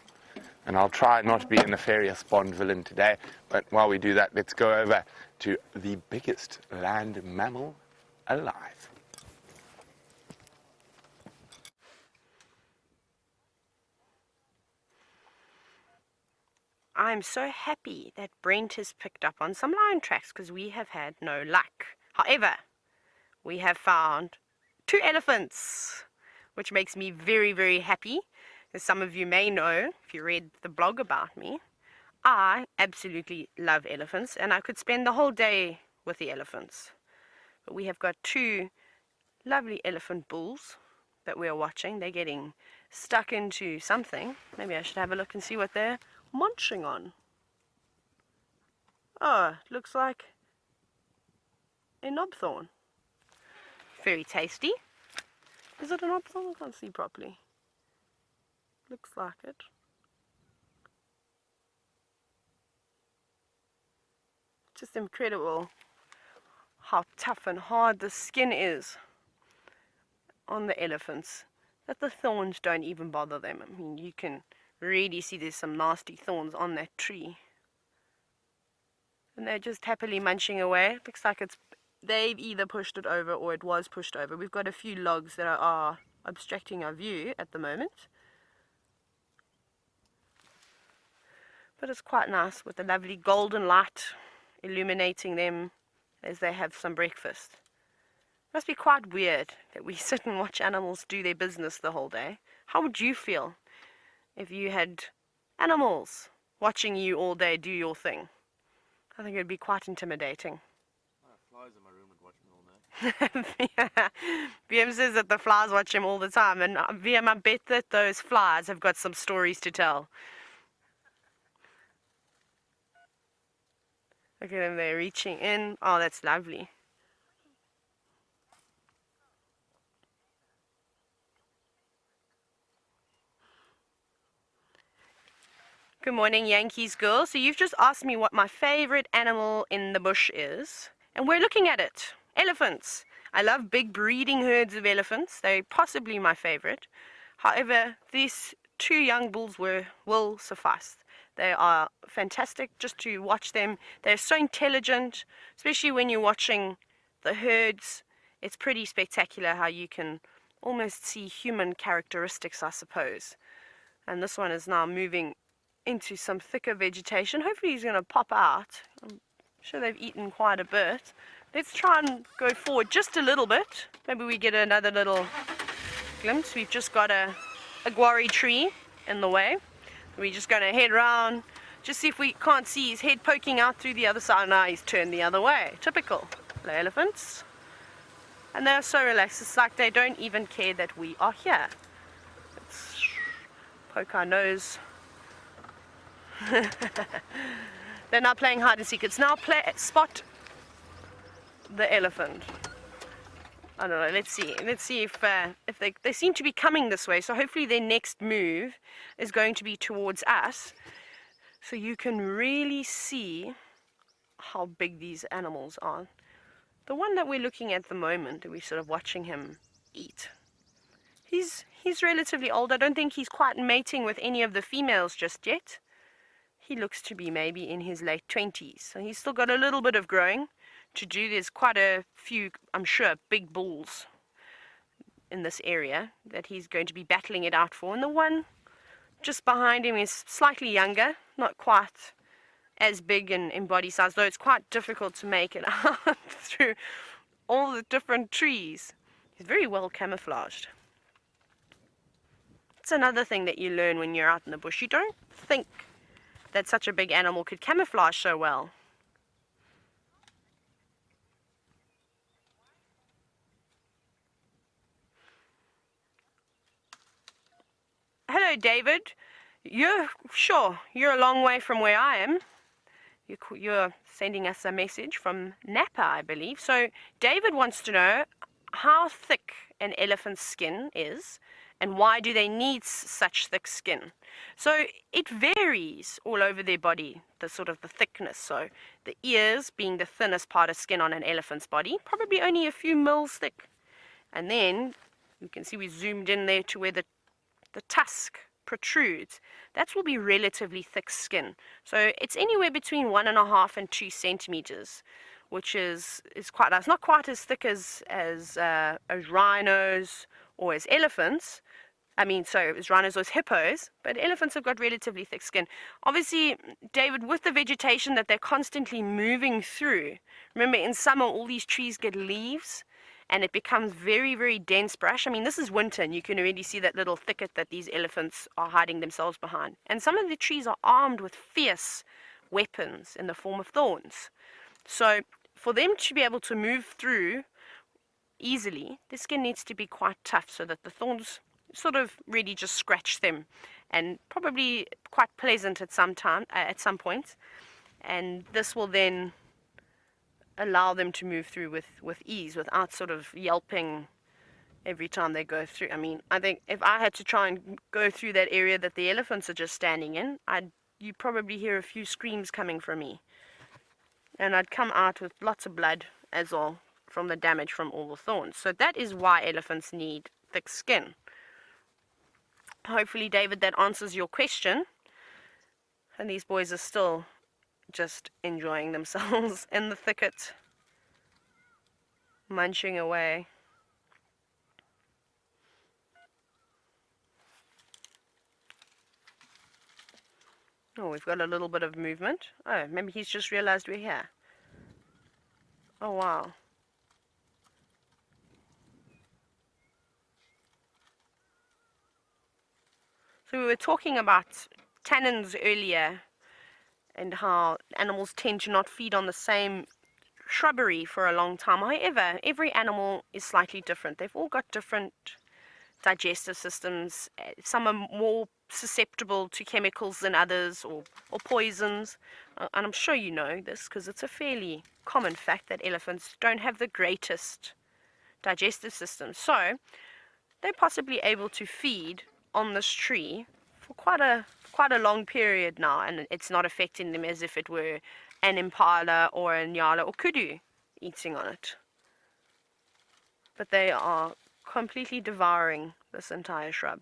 And I'll try not to be a nefarious Bond villain today, but while we do that, let's go over to the biggest land mammal alive. I'm so happy that Brent has picked up on some lion tracks because we have had no luck. However, we have found 2 elephants, which makes me very, very happy. As some of you may know, if you read the blog about me, I absolutely love elephants and I could spend the whole day with the elephants. But we have got 2 lovely elephant bulls that we're watching. They're getting stuck into something. Maybe I should have a look and see what they're munching on. Oh, it looks like a knobthorn. Very tasty. Is it a knobthorn? I can't see properly. Looks like it. Just incredible how tough and hard the skin is on the elephants, that the thorns don't even bother them. I mean, you can really see there's some nasty thorns on that tree. And they're just happily munching away. It looks like they've either pushed it over or it was pushed over. We've got a few logs that are obstructing our view at the moment. But it's quite nice with the lovely golden light illuminating them as they have some breakfast. It must be quite weird that we sit and watch animals do their business the whole day. How would you feel if you had animals watching you all day do your thing? I think it would be quite intimidating. Flies in my room would watch me all night. VM says that the flies watch him all the time, and VM, I bet that those flies have got some stories to tell. Look at them, they're reaching in. Oh, that's lovely. Good morning, Yankees girl. So you've just asked me what my favorite animal in the bush is, and we're looking at it. Elephants. I love big breeding herds of elephants. They're possibly my favorite. However, these 2 young bulls will suffice. They are fantastic just to watch them. They're so intelligent, especially when you're watching the herds. It's pretty spectacular how you can almost see human characteristics, I suppose. And this one is now moving into some thicker vegetation. Hopefully he's going to pop out. I'm sure they've eaten quite a bit. Let's try and go forward just a little bit. Maybe we get another little glimpse. We've just got a guarri tree in the way. We're just going to head round, just see if we can't see his head poking out through the other side. Now he's turned the other way. Typical the elephants. And they're so relaxed. It's like they don't even care that we are here. Let's poke our nose. They're now playing hide and seek. It's now spot the elephant. I don't know. Let's see. Let's see if they seem to be coming this way. So hopefully their next move is going to be towards us. So you can really see how big these animals are. The one that we're looking at the moment, we're sort of watching him eat. He's relatively old. I don't think he's quite mating with any of the females just yet. He looks to be maybe in his late 20s. So he's still got a little bit of growing to do. There's quite a few, I'm sure, big bulls in this area that he's going to be battling it out for. And the one just behind him is slightly younger, not quite as big in body size, though it's quite difficult to make it out through all the different trees. He's very well camouflaged. It's another thing that you learn when you're out in the bush. You don't think that such a big animal could camouflage so well. Hello, David. You're a long way from where I am. You're sending us a message from Napa, I believe. So David wants to know how thick an elephant's skin is and why do they need such thick skin. So it varies all over their body, the thickness. So the ears being the thinnest part of skin on an elephant's body, probably only a few mils thick. And then you can see we zoomed in there to where the tusk protrudes. That will be relatively thick skin. So it's anywhere between 1.5 and 2 centimeters, which is quite nice. Not quite as thick as rhinos or as elephants. As rhinos or as hippos, but elephants have got relatively thick skin. Obviously, David, with the vegetation that they're constantly moving through, remember in summer all these trees get leaves, and it becomes very, very dense brush. This is winter, and you can already see that little thicket that these elephants are hiding themselves behind. And some of the trees are armed with fierce weapons in the form of thorns. So for them to be able to move through easily, the skin needs to be quite tough so that the thorns sort of really just scratch them, and probably quite pleasant at some point. And this will then allow them to move through with ease without sort of yelping every time they go through. I think if I had to try and go through that area that the elephants are just standing in, you'd probably hear a few screams coming from me. And I'd come out with lots of blood as well from the damage from all the thorns. So that is why elephants need thick skin. Hopefully, David, that answers your question. And these boys are still just enjoying themselves in the thicket, munching away. Oh, we've got a little bit of movement. Oh, maybe he's just realized we're here. Oh, wow. So we were talking about tannins earlier, and how animals tend to not feed on the same shrubbery for a long time. However, every animal is slightly different. They've all got different digestive systems. Some are more susceptible to chemicals than others, or poisons. And I'm sure you know this because it's a fairly common fact that elephants don't have the greatest digestive system. So they're possibly able to feed on this tree for quite a long period now, and it's not affecting them as if it were an impala or a nyala or kudu eating on it. But they are completely devouring this entire shrub.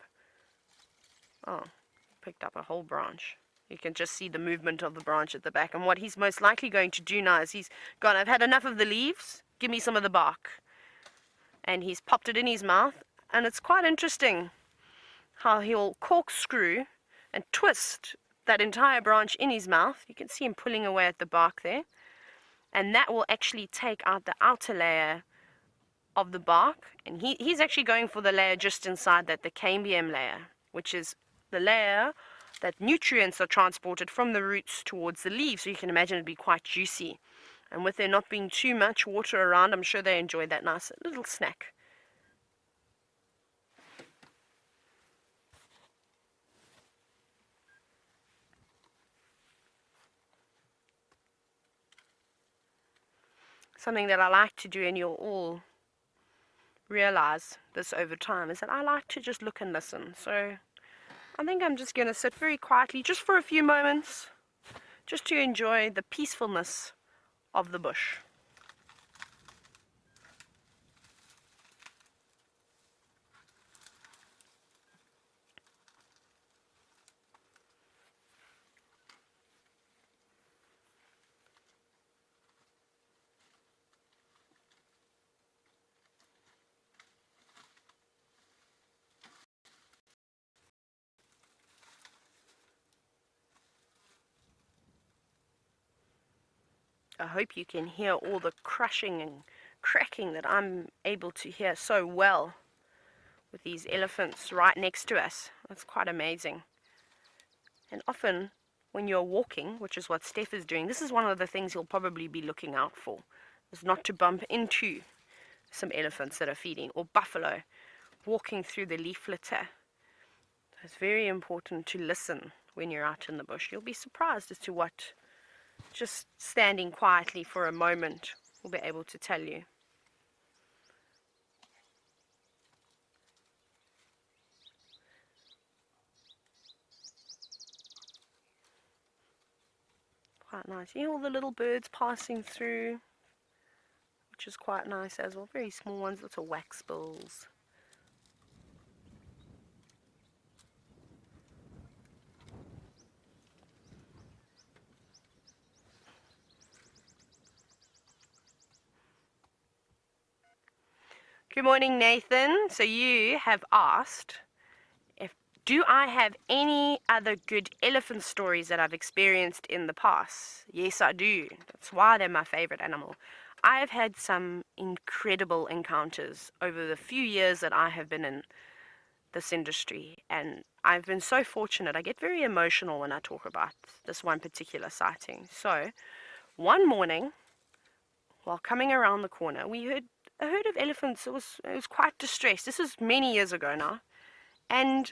Oh, picked up a whole branch. You can just see the movement of the branch at the back. And what he's most likely going to do now is he's gone, I've had enough of the leaves, give me some of the bark. And he's popped it in his mouth. And it's quite interesting how he'll corkscrew and twist that entire branch in his mouth. You can see him pulling away at the bark there. And that will actually take out the outer layer of the bark. And he's actually going for the layer just inside that, the cambium layer, which is the layer that nutrients are transported from the roots towards the leaves. So you can imagine it'd be quite juicy. And with there not being too much water around, I'm sure they enjoy that nice little snack. Something that I like to do, and you'll all realize this over time, is that I like to just look and listen. So I think I'm just going to sit very quietly just for a few moments, just to enjoy the peacefulness of the bush. I hope you can hear all the crushing and cracking that I'm able to hear so well with these elephants right next to us. That's quite amazing. And often when you're walking, which is what Steph is doing, this is one of the things you'll probably be looking out for, is not to bump into some elephants that are feeding, or buffalo walking through the leaf litter. It's very important to listen when you're out in the bush. You'll be surprised as to what just standing quietly for a moment will be able to tell you. Quite nice. You hear all the little birds passing through, which is quite nice as well. Very small ones, little wax bills. Good morning, Nathan. So you have asked, do I have any other good elephant stories that I've experienced in the past? Yes, I do. That's why they're my favorite animal. I have had some incredible encounters over the few years that I have been in this industry, and I've been so fortunate. I get very emotional when I talk about this one particular sighting. So one morning, while coming around the corner, we heard a herd of elephants. It was quite distressed. This was many years ago now. And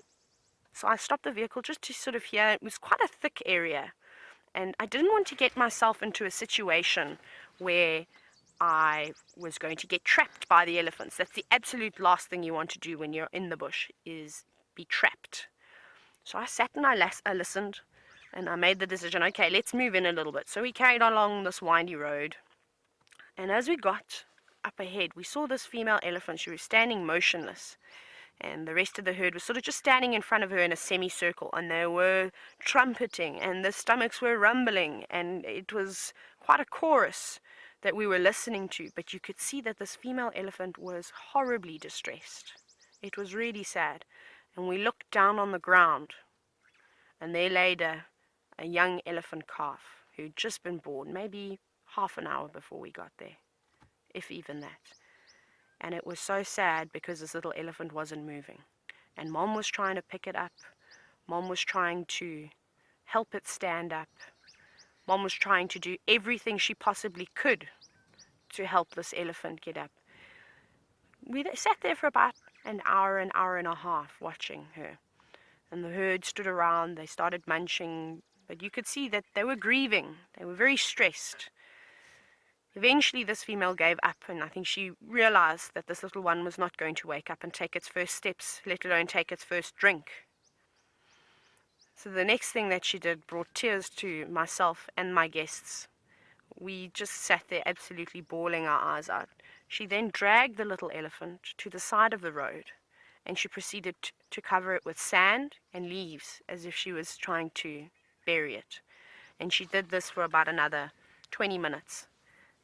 so I stopped the vehicle just to sort of hear. It was quite a thick area. And I didn't want to get myself into a situation where I was going to get trapped by the elephants. That's the absolute last thing you want to do when you're in the bush, is be trapped. So I sat and I listened, and I made the decision, okay, let's move in a little bit. So we carried on along this windy road. And as we got up ahead, we saw this female elephant. She was standing motionless, and the rest of the herd was sort of just standing in front of her in a semicircle, and they were trumpeting, and their stomachs were rumbling, and it was quite a chorus that we were listening to. But you could see that this female elephant was horribly distressed. It was really sad. And we looked down on the ground, and there laid a young elephant calf who'd just been born, maybe half an hour before we got there, if even that. And it was so sad because this little elephant wasn't moving. And Mom was trying to pick it up. Mom was trying to help it stand up. Mom was trying to do everything she possibly could to help this elephant get up. We sat there for about an hour and a half watching her. And the herd stood around. They started munching. But you could see that they were grieving. They were very stressed. Eventually this female gave up, and I think she realized that this little one was not going to wake up and take its first steps, let alone take its first drink. So the next thing that she did brought tears to myself and my guests. We just sat there absolutely bawling our eyes out. She then dragged the little elephant to the side of the road, and she proceeded to cover it with sand and leaves as if she was trying to bury it. And she did this for about another 20 minutes,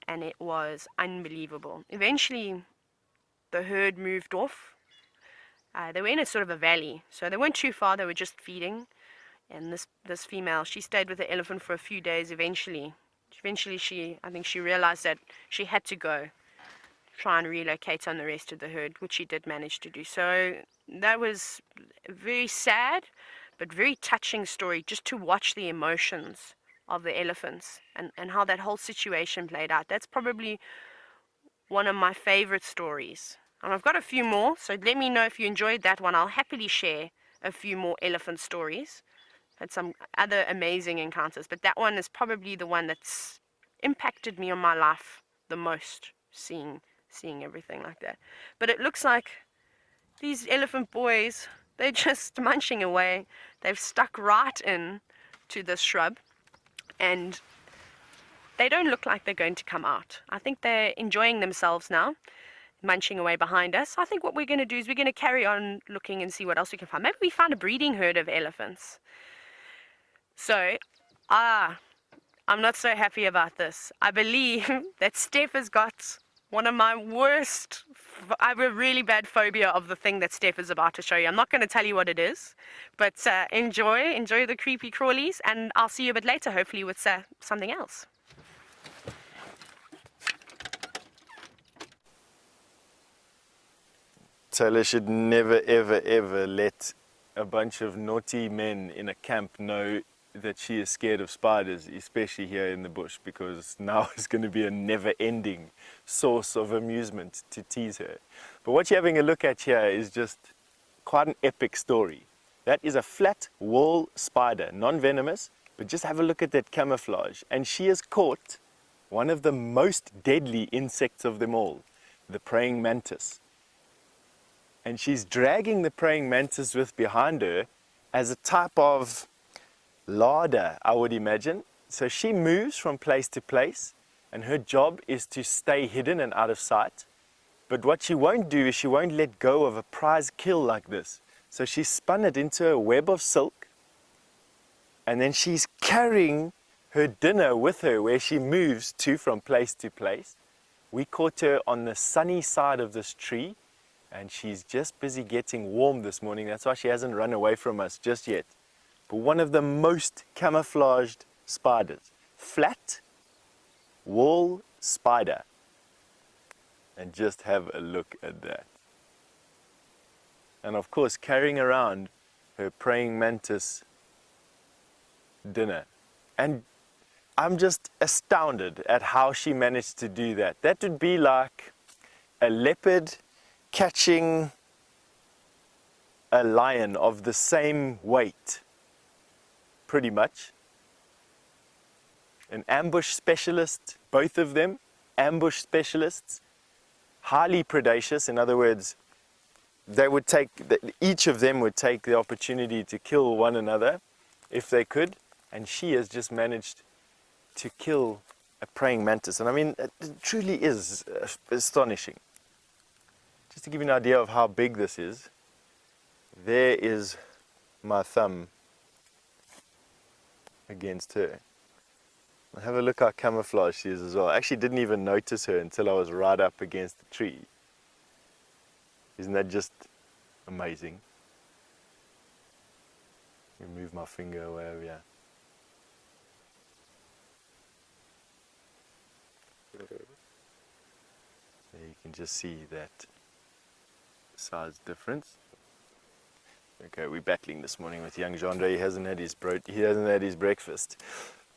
and it was unbelievable. Eventually, the herd moved off. They were in a sort of a valley, so they weren't too far, they were just feeding. And this female, she stayed with the elephant for a few days. Eventually I think she realized that she had to go try and relocate on the rest of the herd, which she did manage to do. So that was a very sad but very touching story, just to watch the emotions of the elephants and how that whole situation played out. That's probably one of my favorite stories. And I've got a few more, so let me know if you enjoyed that one. I'll happily share a few more elephant stories. Had some other amazing encounters, but that one is probably the one that's impacted me on my life the most, seeing everything like that. But it looks like these elephant boys, they're just munching away. They've stuck right in to this shrub, and they don't look like they're going to come out. I think they're enjoying themselves now, munching away behind us. I think what we're going to do is we're going to carry on looking and see what else we can find. Maybe we find a breeding herd of elephants. So, I'm not so happy about this. I believe that Steph has got one of my worst, I have a really bad phobia of the thing that Steph is about to show you. I'm not going to tell you what it is, but enjoy the creepy crawlies, and I'll see you a bit later, hopefully with something else. Taylor should never, ever, ever let a bunch of naughty men in a camp know that she is scared of spiders, especially here in the bush, because now is going to be a never-ending source of amusement to tease her. But what you're having a look at here is just quite an epic story. That is a flat wall spider, non-venomous, but just have a look at that camouflage. And she has caught one of the most deadly insects of them all, the praying mantis. And she's dragging the praying mantis with behind her as a type of larder, I would imagine. So she moves from place to place, and her job is to stay hidden and out of sight. But what she won't do is she won't let go of a prize kill like this. So she spun it into a web of silk, and then she's carrying her dinner with her where she moves to from place to place. We caught her on the sunny side of this tree, and she's just busy getting warm this morning. That's why she hasn't run away from us just yet. But one of the most camouflaged spiders, flat wall spider. And just have a look at that. And of course, carrying around her praying mantis dinner. And I'm just astounded at how she managed to do that. That would be like a leopard catching a lion of the same weight. Pretty much. An ambush specialist, both of them, ambush specialists, highly predacious. In other words, they would each of them would take the opportunity to kill one another if they could, and she has just managed to kill a praying mantis. And I mean, it truly is astonishing. Just to give you an idea of how big this is, there is my thumb against her. Have a look how camouflaged she is as well. I actually didn't even notice her until I was right up against the tree. Isn't that just amazing? Let me move my finger away over here. There you can just see that size difference. Okay, we're battling this morning with young Jean-Ray. He hasn't had his breakfast.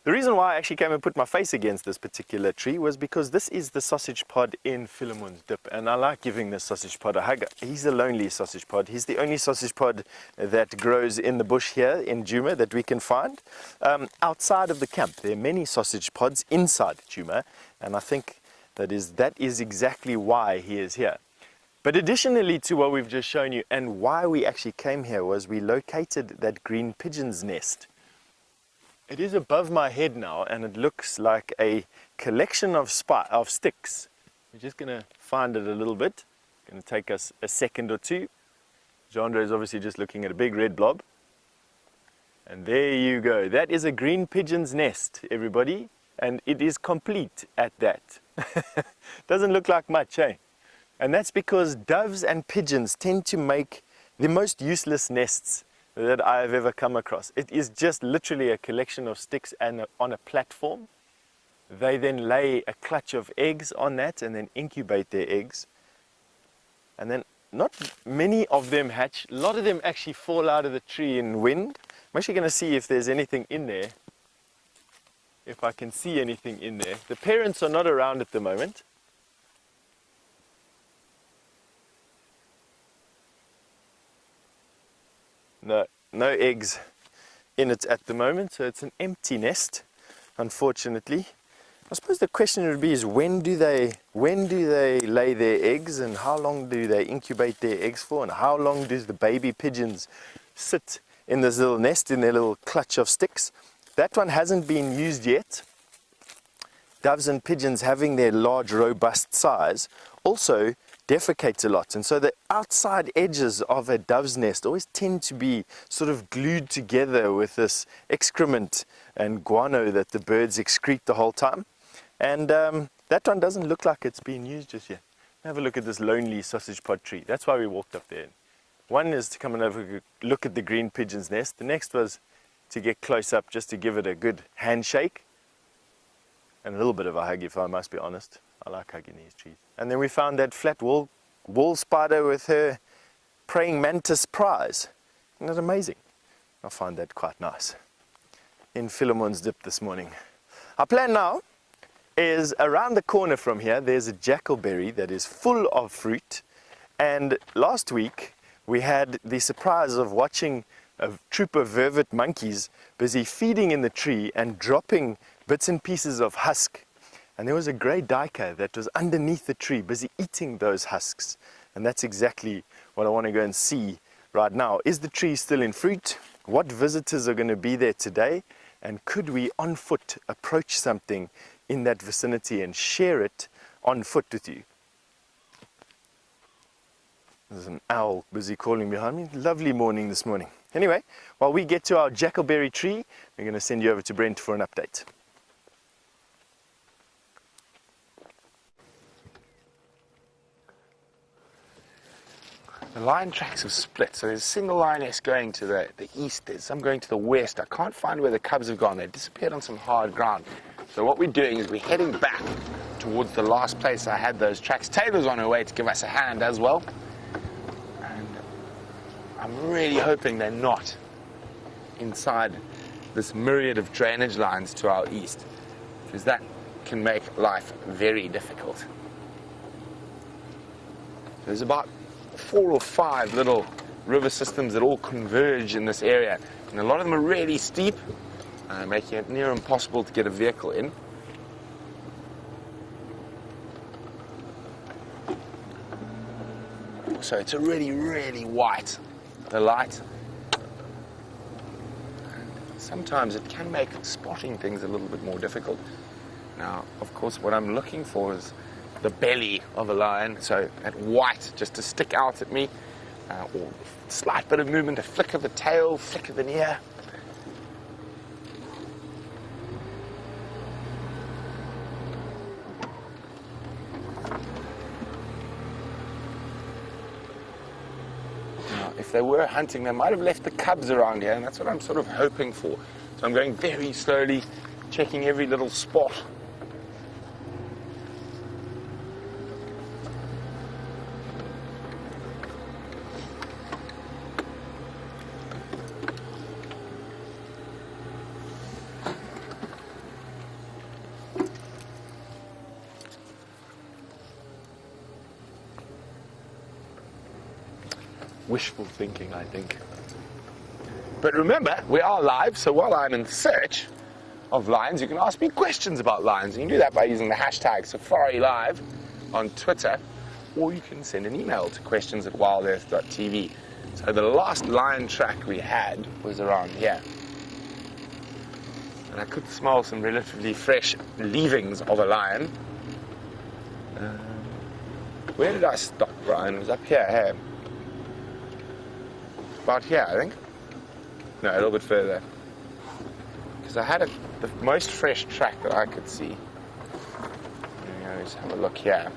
The reason why I actually came and put my face against this particular tree was because this is the sausage pod in Philemon's Dip, and I like giving this sausage pod a hug. He's a lonely sausage pod. He's the only sausage pod that grows in the bush here in Djuma that we can find. Outside of the camp, there are many sausage pods inside Djuma, and I think that is exactly why he is here. But additionally to what we've just shown you, and why we actually came here, was we located that green pigeon's nest. It is above my head now, and it looks like a collection of sticks. We're just going to find it a little bit. It's going to take us a second or two. Jean-Andre is obviously just looking at a big red blob. And there you go. That is a green pigeon's nest, everybody. And it is complete at that. Doesn't look like much, eh? And that's because doves and pigeons tend to make the most useless nests that I have ever come across. It is just literally a collection of sticks and on a platform. They then lay a clutch of eggs on that and then incubate their eggs. And then not many of them hatch. A lot of them actually fall out of the tree in wind. I'm actually going to see if there's anything in there. If I can see anything in there. The parents are not around at the moment. No eggs in it at the moment, so it's an empty nest, unfortunately. I suppose the question would be is when do they lay their eggs, and how long do they incubate their eggs for, and how long do the baby pigeons sit in this little nest in their little clutch of sticks? That one hasn't been used yet. Doves and pigeons, having their large robust size, also defecates a lot, and so the outside edges of a dove's nest always tend to be sort of glued together with this excrement and guano that the birds excrete the whole time. And that one doesn't look like it's been used just yet. Have a look at this lonely sausage pod tree. That's why we walked up there. One is to come and have a look at the green pigeon's nest. The next was to get close up just to give it a good handshake and a little bit of a hug, if I must be honest. I like hugging these trees. And then we found that flat wall spider with her praying mantis prize. Isn't that amazing? I find that quite nice. In Philemon's dip this morning. Our plan now is around the corner from here, there's a jackalberry that is full of fruit. And last week we had the surprise of watching a troop of vervet monkeys busy feeding in the tree and dropping bits and pieces of husk. And there was a grey duiker that was underneath the tree busy eating those husks. And that's exactly what I want to go and see right now. Is the tree still in fruit? What visitors are going to be there today? And could we on foot approach something in that vicinity and share it on foot with you? There's an owl busy calling behind me. Lovely morning this morning. Anyway, while we get to our jackalberry tree, we're going to send you over to Brent for an update. The line tracks have split, so there's a single lioness going to the east, there's some going to the west. I can't find where the cubs have gone. They disappeared on some hard ground. So what we're doing is we're heading back towards the last place I had those tracks. Taylor's on her way to give us a hand as well. And I'm really hoping they're not inside this myriad of drainage lines to our east, because that can make life very difficult. There's about 4 or 5 little river systems that all converge in this area, and a lot of them are really steep, making it near impossible to get a vehicle in. So it's a really white, the light, and sometimes it can make spotting things a little bit more difficult. Now, of course, what I'm looking for is the belly of a lion, so that white just to stick out at me, or a slight bit of movement, a flick of the tail, flick of an ear. Now, if they were hunting, they might have left the cubs around here, and that's what I'm sort of hoping for. So I'm going very slowly, checking every little spot. Wishful thinking, I think. But remember, we are live, so while I'm in search of lions, you can ask me questions about lions. You can do that by using the hashtag SafariLive on Twitter. or you can send an email to questions@wildearth.tv. So the last lion track we had was around here. And I could smell some relatively fresh leavings of a lion. Where did I stop, Brian? It was up here, hey? About here, I think. No, a little bit further. Because I had the most fresh track that I could see. Let's have a look here.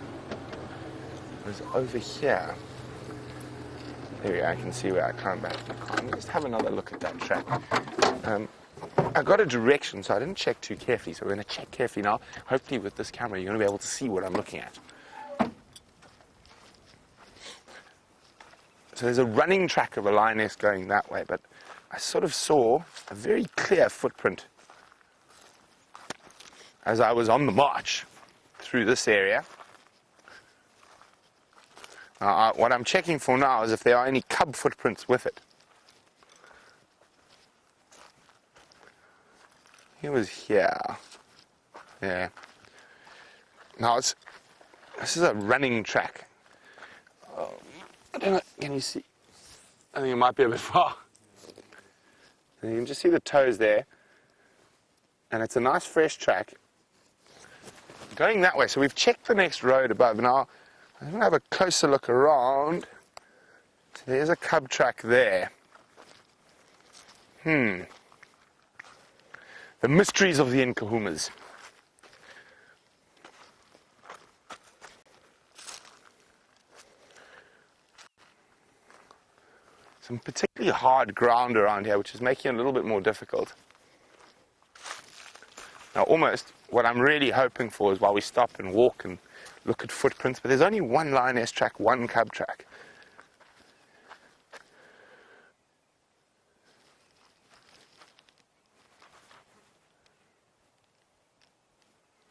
It was over here. There we go, I can see where I climbed back to the car. Let's just have another look at that track. I got a direction, so I didn't check too carefully. So we're going to check carefully now. Hopefully with this camera, you're going to be able to see what I'm looking at. So there's a running track of a lioness going that way, but I sort of saw a very clear footprint as I was on the march through this area. What I'm checking for now is if there are any cub footprints with it. He was here. Yeah. Now this is a running track. I don't know, can you see? I think it might be a bit far. And you can just see the toes there. And it's a nice fresh track. Going that way, so we've checked the next road above. Now, I'm going to have a closer look around. So there's a cub track there. The mysteries of the Nkahumas. Some particularly hard ground around here, which is making it a little bit more difficult. Now, almost what I'm really hoping for is while we stop and walk and look at footprints, but there's only one lioness track, one cub track.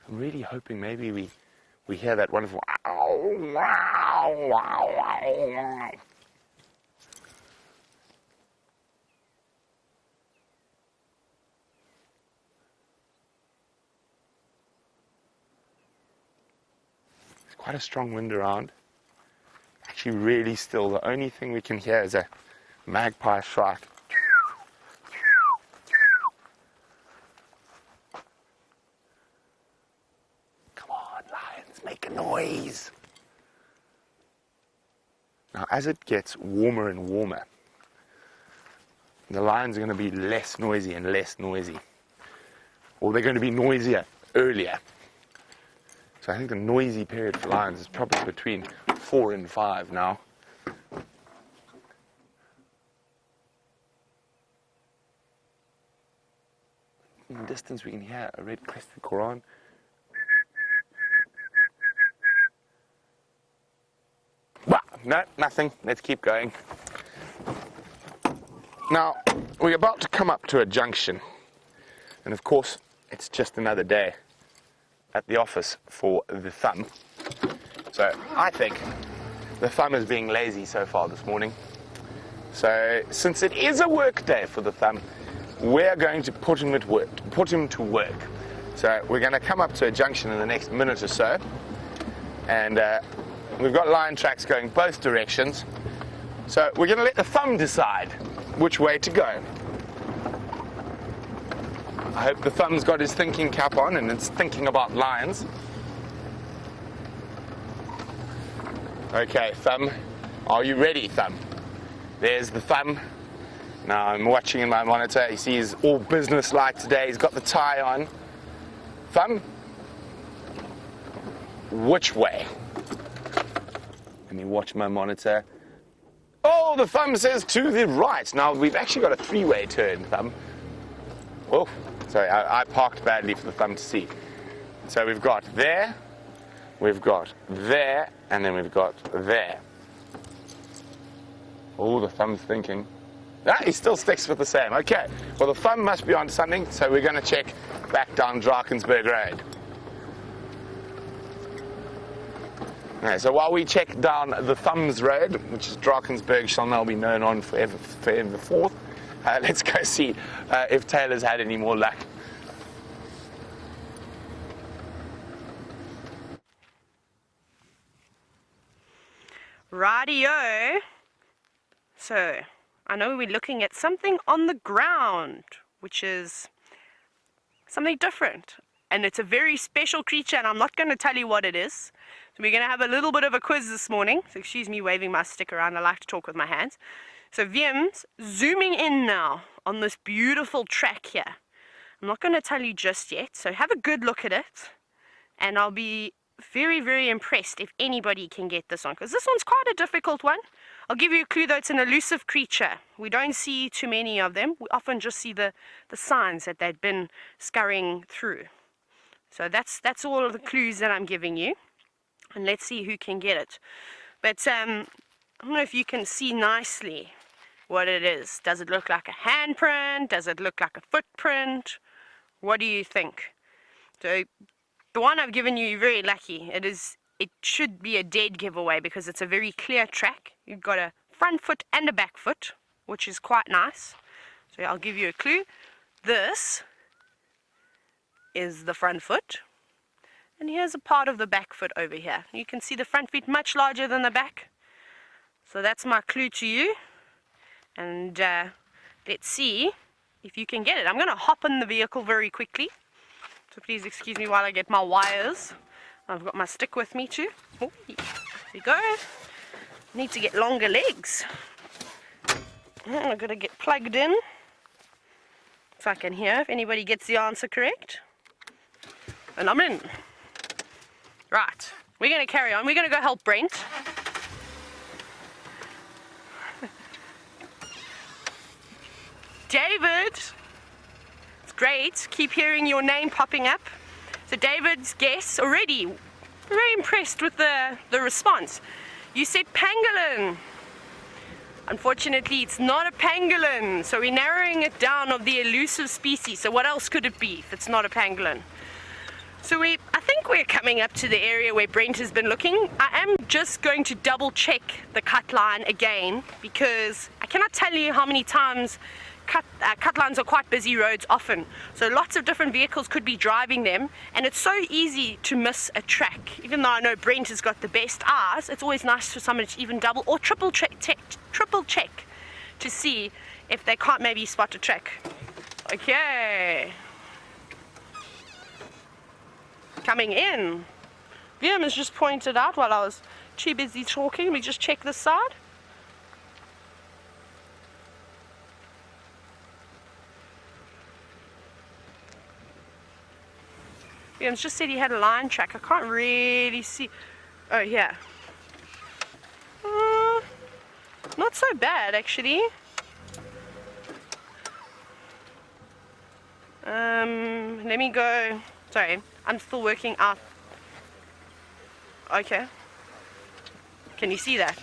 I'm really hoping maybe we hear that wonderful wow, wow, wow, wow. Quite a strong wind around. Actually really still. The only thing we can hear is a magpie shrike. Come on, lions, make a noise. Now, as it gets warmer and warmer, the lions are going to be less noisy and less noisy. Or they're going to be noisier earlier. So I think the noisy period for lions is probably between 4 and 5 now. In the distance we can hear a red-crested koran. Well, no, nothing. Let's keep going. Now, we're about to come up to a junction. And of course, it's just another day at the office for the thumb. So I think the thumb is being lazy so far this morning. So since it is a work day for the thumb, we're going to put him to work. So we're going to come up to a junction in the next minute or so, and we've got lion tracks going both directions. So we're going to let the thumb decide which way to go. I hope the thumb's got his thinking cap on and it's thinking about lions. Okay, thumb, are you ready, thumb? There's the thumb. Now I'm watching in my monitor. You see he's all business-like today. He's got the tie on. Thumb, which way? Let me watch my monitor. Oh, the thumb says to the right. Now we've actually got a three-way turn, thumb. Oh. Sorry, I parked badly for the thumb to see. So we've got there, we've got there, and then we've got there. Oh, the thumb's thinking. Ah, he still sticks with the same. Okay, well the thumb must be on something, so we're going to check back down Drakensberg Road. Okay, so while we check down the thumb's road, which is Drakensberg shall now be known on forever forth, let's go see if Taylor's had any more luck. Radio. So, I know we're looking at something on the ground, which is something different. And it's a very special creature, and I'm not going to tell you what it is. So we're going to have a little bit of a quiz this morning. So excuse me waving my stick around. I like to talk with my hands. So Viem's zooming in now on this beautiful track here. I'm not going to tell you just yet, so have a good look at it. And I'll be very, very impressed if anybody can get this one, because this one's quite a difficult one. I'll give you a clue though, it's an elusive creature. We don't see too many of them. We often just see the signs that they've been scurrying through. So that's all of the clues that I'm giving you. And let's see who can get it. But I don't know if you can see nicely what it is. Does it look like a handprint? Does it look like a footprint? What do you think? So the one I've given you, you're very lucky. It should be a dead giveaway because it's a very clear track. You've got a front foot and a back foot, which is quite nice. So I'll give you a clue. This is the front foot. And here's a part of the back foot over here. You can see the front feet much larger than the back. So that's my clue to you. And let's see if you can get it. I'm going to hop in the vehicle very quickly. So please excuse me while I get my wires. I've got my stick with me too. Oh, there we go. Need to get longer legs. I've got to get plugged in. So I can hear if anybody gets the answer correct. And I'm in. Right, we're going to carry on. We're going to go help Brent. David, it's great. Keep hearing your name popping up. So David's guess already, very impressed with the response. You said pangolin. Unfortunately, it's not a pangolin. So we're narrowing it down of the elusive species. So what else could it be if it's not a pangolin? So I think we're coming up to the area where Brent has been looking. I am just going to double check the cut line again because I cannot tell you how many times cut lines are quite busy roads often. So lots of different vehicles could be driving them, and it's so easy to miss a track. Even though I know Brent has got the best eyes, it's always nice for someone to even double or triple check to see if they can't maybe spot a track. Okay. Coming in. Liam has just pointed out while I was too busy talking. Let me just check this side. Liam's just said he had a line track. I can't really see. Oh, yeah. Not so bad, actually. Let me go. Sorry, I'm still working out. Okay. Can you see that?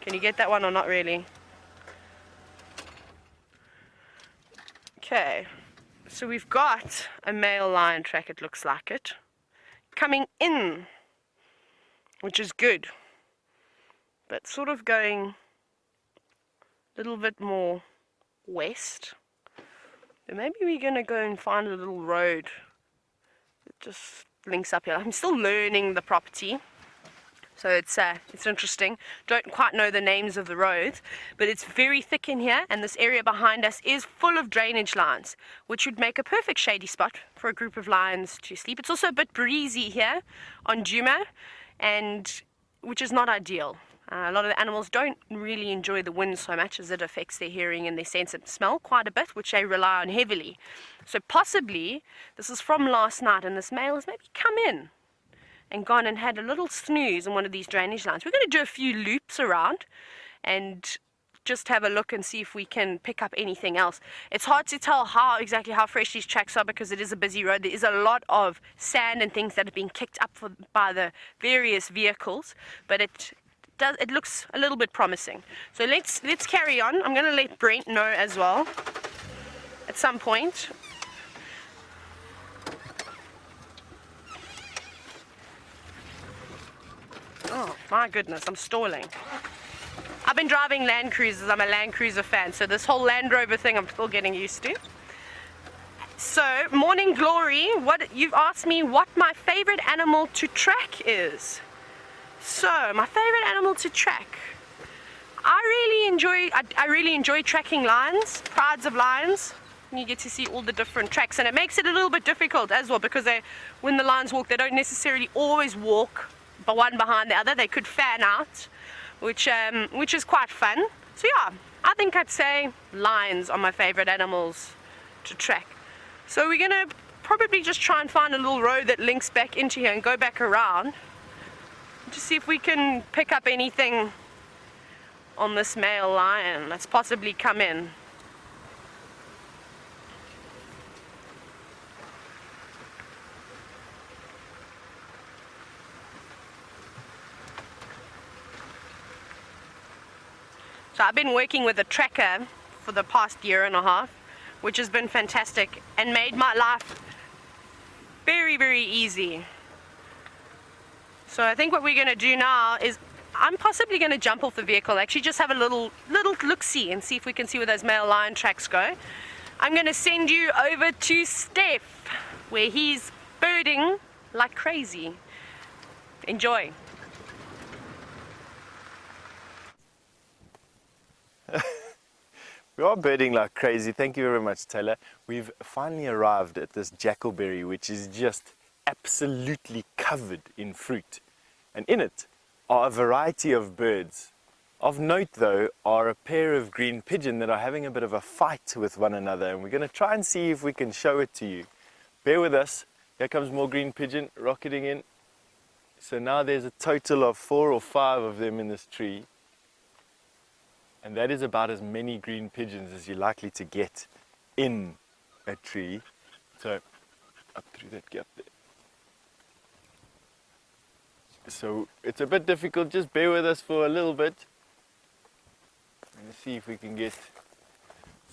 Can you get that one or not really? Okay. So we've got a male lion track, it looks like it, coming in, which is good, but sort of going a little bit more west. So maybe we're going to go and find a little road that just links up here. I'm still learning the property. So it's interesting. Don't quite know the names of the roads, but it's very thick in here, and this area behind us is full of drainage lines, which would make a perfect shady spot for a group of lions to sleep. It's also a bit breezy here on Djuma, and which is not ideal. A lot of the animals don't really enjoy the wind so much as it affects their hearing and their sense of smell quite a bit, which they rely on heavily. So possibly this is from last night, and this male has maybe come in and gone and had a little snooze on one of these drainage lines. We're going to do a few loops around and just have a look and see if we can pick up anything else. It's hard to tell exactly how fresh these tracks are because it is a busy road. There is a lot of sand and things that have been kicked up by the various vehicles, but it looks a little bit promising. So let's carry on. I'm going to let Brent know as well at some point. Oh my goodness, I'm stalling. I've been driving Land Cruisers. I'm a Land Cruiser fan, so this whole Land Rover thing I'm still getting used to. So, Morning Glory, you've asked me what my favorite animal to track is. So, my favorite animal to track. I really enjoy tracking lions, prides of lions. You get to see all the different tracks, and it makes it a little bit difficult as well, because when the lions walk, they don't necessarily always walk one behind the other. They could fan out, which is quite fun. So yeah, I think I'd say lions are my favorite animals to track. So we're gonna probably just try and find a little road that links back into here and go back around to see if we can pick up anything on this male lion that's possibly come in. So I've been working with a tracker for the past year and a half, which has been fantastic and made my life very, very easy. So I think what we're going to do now is I'm possibly going to jump off the vehicle, actually just have a little look-see and see if we can see where those male lion tracks go. I'm going to send you over to Steph, where he's birding like crazy. Enjoy. We are birding like crazy. Thank you very much, Taylor. We've finally arrived at this jackalberry, which is just absolutely covered in fruit. And in it are a variety of birds. Of note, though, are a pair of green pigeon that are having a bit of a fight with one another. And we're going to try and see if we can show it to you. Bear with us. Here comes more green pigeon rocketing in. So now there's a total of 4 or 5 of them in this tree. And that is about as many green pigeons as you're likely to get in a tree. So, up through that gap there. So, it's a bit difficult, just bear with us for a little bit. Let's see if we can get...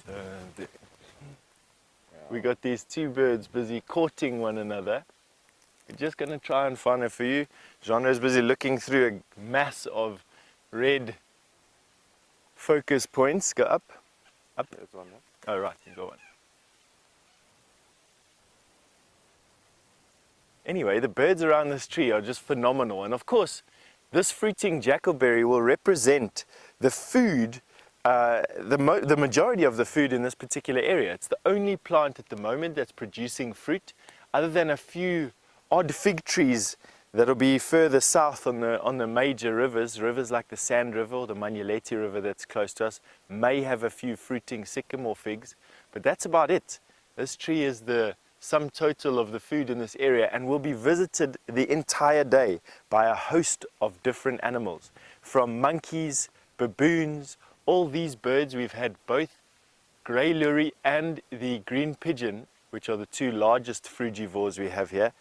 So, there. We got these 2 birds busy courting one another. We're just going to try and find it for you. Genre is busy looking through a mass of red focus points. Go up. Up. There's one there. Oh, right, you got one. Anyway, the birds around this tree are just phenomenal. And of course, this fruiting jackalberry will represent the food, the majority of the food in this particular area. It's the only plant at the moment that's producing fruit, other than a few odd fig trees that'll be further south on the major rivers like the Sand River or the Manyeleti River that's close to us, may have a few fruiting sycamore figs, but that's about it. This tree is the sum total of the food in this area and will be visited the entire day by a host of different animals, from monkeys, baboons, all these birds. We've had both grey lory and the green pigeon, which are the 2 largest frugivores we have here,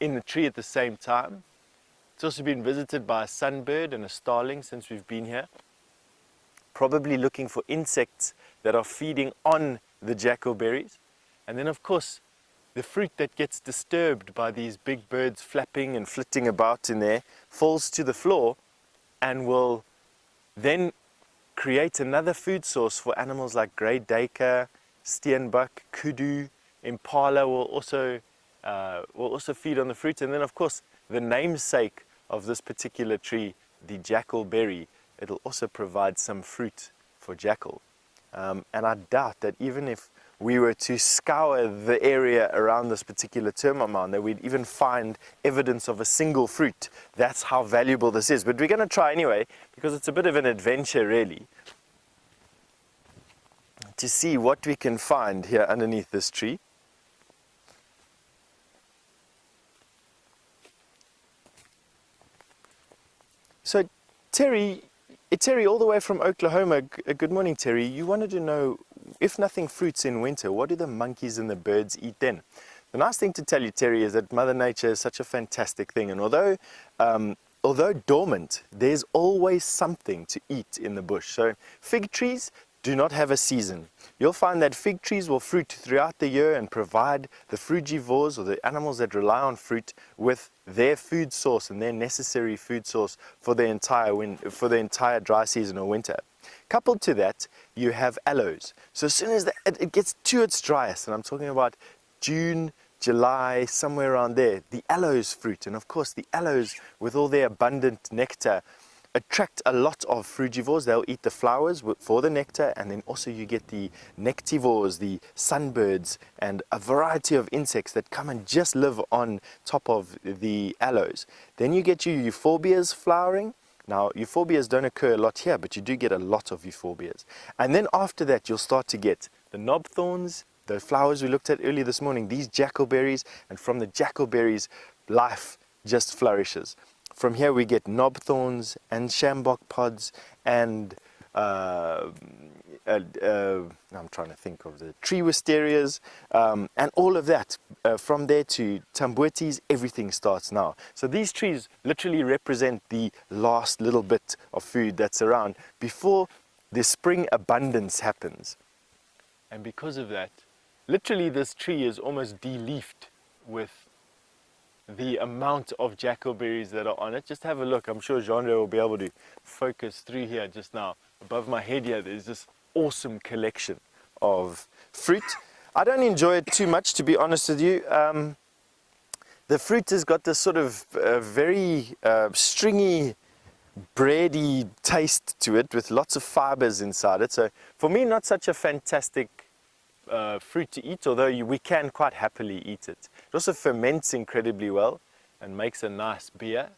in the tree at the same time. It's also been visited by a sunbird and a starling since we've been here, probably looking for insects that are feeding on the jackalberries. And then of course the fruit that gets disturbed by these big birds flapping and flitting about in there falls to the floor and will then create another food source for animals like grey duiker, steenbok, kudu. Impala will also feed on the fruit. And then of course the namesake of this particular tree, the jackalberry, it'll also provide some fruit for jackal. And I doubt that even if we were to scour the area around this particular termite mound, that we'd even find evidence of a single fruit. That's how valuable this is. But we're going to try anyway, because it's a bit of an adventure really, to see what we can find here underneath this tree. So Terry, all the way from Oklahoma, good morning Terry, you wanted to know, if nothing fruits in winter, what do the monkeys and the birds eat then? The nice thing to tell you, Terry, is that Mother Nature is such a fantastic thing, and although dormant, there's always something to eat in the bush. So fig trees do not have a season. You'll find that fig trees will fruit throughout the year and provide the frugivores, or the animals that rely on fruit, with their food source and their necessary food source for the entire dry season or winter. Coupled to that, you have aloes. So as soon as it gets to its driest, and I'm talking about June July, somewhere around there, the aloes fruit. And of course, the aloes, with all their abundant nectar, attract a lot of frugivores. They'll eat the flowers for the nectar, and then also you get the nectivores, the sunbirds, and a variety of insects that come and just live on top of the aloes. Then you get your euphorbias flowering. Now, euphorbias don't occur a lot here, but you do get a lot of euphorbias. And then after that, you'll start to get the knobthorns, the flowers we looked at earlier this morning, these jackalberries, and from the jackalberries, life just flourishes. From here we get knobthorns and shambok pods and I'm trying to think of the tree wisterias, and all of that. From there to tambuetis, everything starts now. So these trees literally represent the last little bit of food that's around before the spring abundance happens. And because of that, literally this tree is almost de-leafed with the amount of jackalberries that are on it. Just have a look. I'm sure Jean will be able to focus through here just now. Above my head here, there's this awesome collection of fruit. I don't enjoy it too much, to be honest with you. The fruit has got this sort of very stringy, bready taste to it with lots of fibers inside it. So for me, not such a fantastic fruit to eat, although we can quite happily eat it. It also ferments incredibly well and makes a nice beer.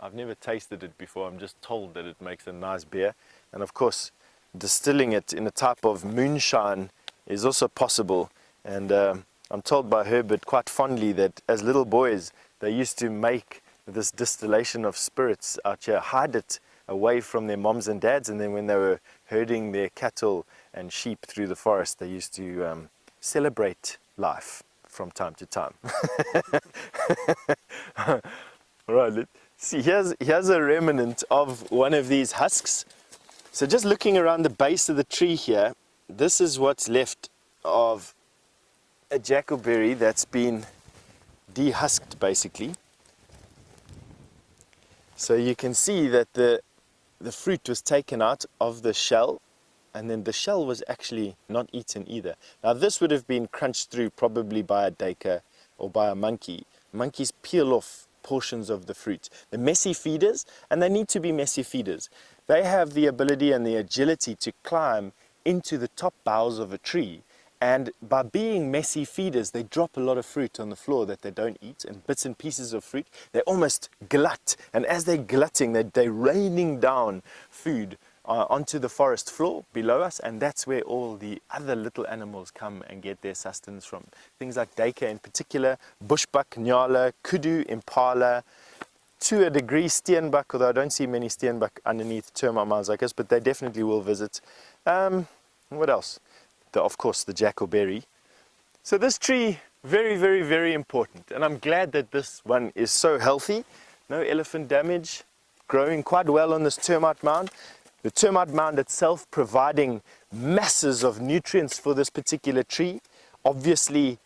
I've never tasted it before, I'm just told that it makes a nice beer. And of course, distilling it in a type of moonshine is also possible. And I'm told by Herbert quite fondly that as little boys, they used to make this distillation of spirits out here, hide it away from their moms and dads, and then when they were herding their cattle and sheep through the forest, they used to celebrate life from time to time. All right, let's see, here's a remnant of one of these husks. So just looking around the base of the tree here, this is what's left of a jackalberry that's been dehusked basically. So you can see that the fruit was taken out of the shell, and then the shell was actually not eaten either. Now this would have been crunched through probably by a duiker or by a monkey. Monkeys peel off portions of the fruit. They're messy feeders, and they need to be messy feeders. They have the ability and the agility to climb into the top boughs of a tree, and by being messy feeders, they drop a lot of fruit on the floor that they don't eat, and bits and pieces of fruit. They almost glut, and as they're glutting, they're raining down food onto the forest floor below us, and that's where all the other little animals come and get their sustenance from. Things like duiker in particular, bushbuck, nyala, kudu, impala, to a degree steenbuck, although I don't see many steenbuck underneath termite mounds like this, but they definitely will visit. What else? Of course, the jackalberry. So this tree, very, very, very important, and I'm glad that this one is so healthy. No elephant damage, growing quite well on this termite mound. The termite mound itself providing masses of nutrients for this particular tree. Obviously,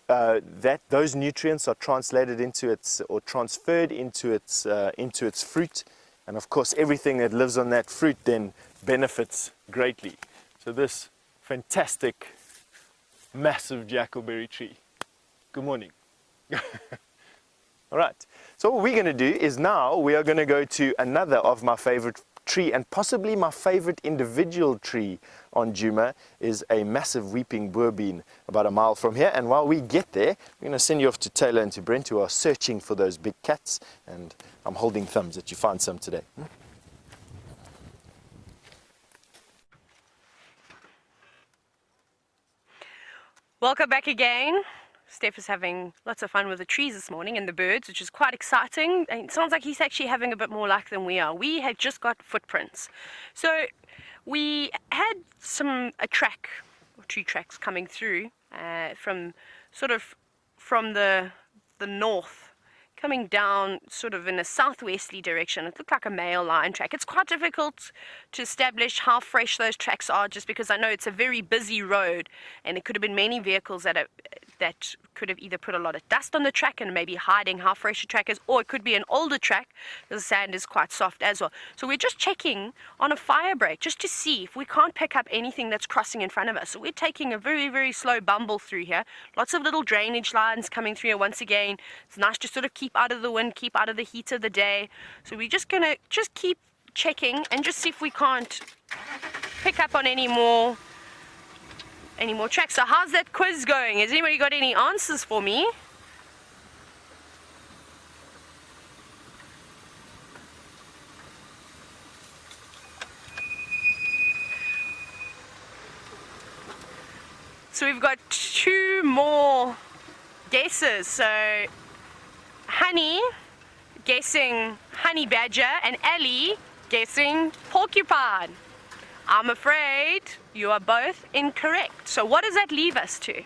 those nutrients are translated into its, or transferred into its fruit, and of course everything that lives on that fruit then benefits greatly. So this fantastic, massive jackalberry tree. Good morning. All right, so what we're going to do is now we are going to go to another of my favorite tree, and possibly my favorite individual tree on Djuma is a massive weeping boerbean about a mile from here. And while we get there, we're going to send you off to Taylor and to Brent, who are searching for those big cats, and I'm holding thumbs that you find some today. Welcome back again. Steph is having lots of fun with the trees this morning and the birds, which is quite exciting. And it sounds like he's actually having a bit more luck than we are. We had just got footprints. So we had a track, or 2 tracks coming through from the north, coming down sort of in a southwesterly direction. It looked like a male lion track. It's quite difficult to establish how fresh those tracks are, just because I know it's a very busy road and it could have been many vehicles that could have either put a lot of dust on the track and maybe hiding how fresh the track is, or it could be an older track because the sand is quite soft as well. So we're just checking on a fire break just to see if we can't pick up anything that's crossing in front of us. So we're taking a very, very slow bumble through here. Lots of little drainage lines coming through here once again. It's nice to sort of keep out of the wind, keep out of the heat of the day. So we're just going to just keep checking and just see if we can't pick up on any more tracks. So how's that quiz going? Has anybody got any answers for me? So we've got 2 more guesses. So Honey guessing honey badger and Ellie guessing porcupine. I'm afraid you are both incorrect. So what does that leave us to?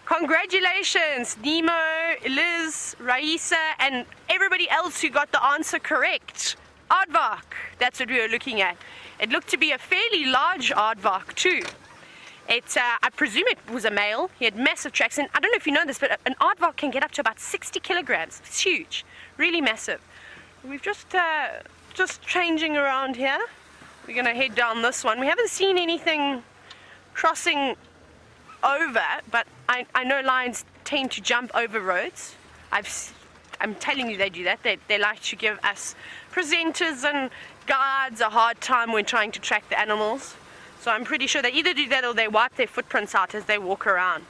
Congratulations, Nemo, Liz, Raisa, and everybody else who got the answer correct. Aardvark, that's what we were looking at. It looked to be a fairly large aardvark too. I presume it was a male. He had massive tracks, and I don't know if you know this, but an aardvark can get up to about 60 kilograms. It's huge, really massive. We've just changing around here. We're gonna head down this one. We haven't seen anything crossing over, but I know lions tend to jump over roads. I'm telling you they do that. They like to give us presenters and guides a hard time when trying to track the animals. So I'm pretty sure they either do that or they wipe their footprints out as they walk around.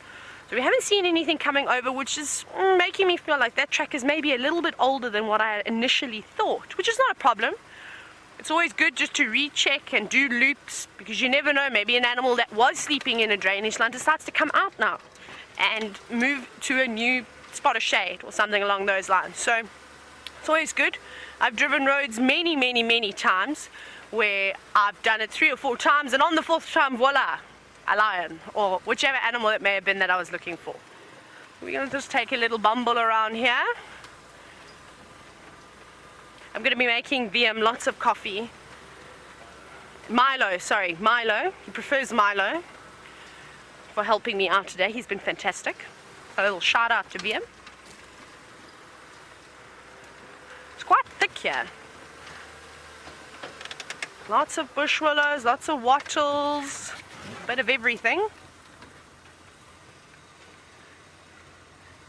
So we haven't seen anything coming over, which is making me feel like that track is maybe a little bit older than what I initially thought, which is not a problem. It's always good just to recheck and do loops, because you never know, maybe an animal that was sleeping in a drainage line decides to come out now and move to a new spot of shade or something along those lines. So it's always good. I've driven roads many times where I've done it 3 or 4 times, and on the 4th time, voila, a lion or whichever animal it may have been that I was looking for. We're going to just take a little bumble around here. I'm going to be making VM lots of coffee. Milo, he prefers Milo, for helping me out today. He's been fantastic. A little shout out to VM. It's quite thick here. Lots of bush willows, lots of wattles, a bit of everything.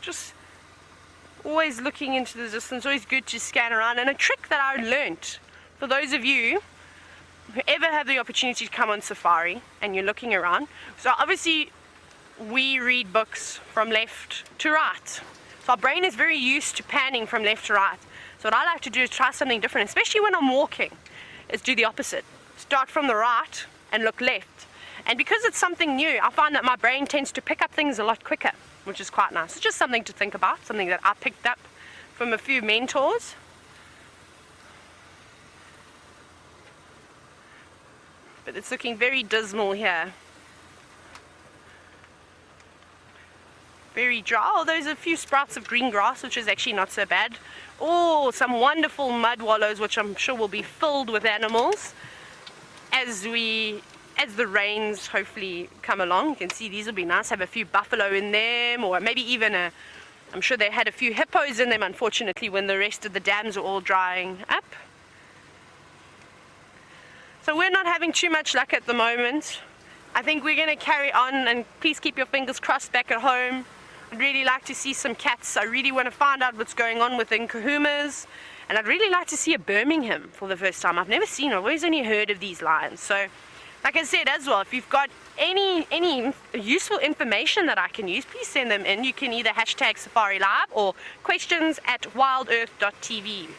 Just always looking into the distance, always good to scan around. And a trick that I learnt, for those of you who ever have the opportunity to come on safari and you're looking around, so obviously we read books from left to right. So our brain is very used to panning from left to right. So what I like to do is try something different, especially when I'm walking, is do the opposite. Start from the right and look left. And because it's something new, I find that my brain tends to pick up things a lot quicker, which is quite nice. It's just something to think about, something that I picked up from a few mentors. But it's looking very dismal here. Very dry. Oh, there's a few sprouts of green grass, which is actually not so bad. Oh, some wonderful mud wallows, which I'm sure will be filled with animals as the rains hopefully come along. You can see these will be nice. Have a few buffalo in them, or maybe even I'm sure they had a few hippos in them, unfortunately, when the rest of the dams are all drying up. So we're not having too much luck at the moment. I think we're going to carry on, and please keep your fingers crossed back at home. I'd really like to see some cats. I really want to find out what's going on within Kahumas, and I'd really like to see a Birmingham for the first time. I've never seen it. I've always only heard of these lions. So like I said as well, if you've got any useful information that I can use, please send them in. You can either hashtag Safari Live or questions@wildearth.tv.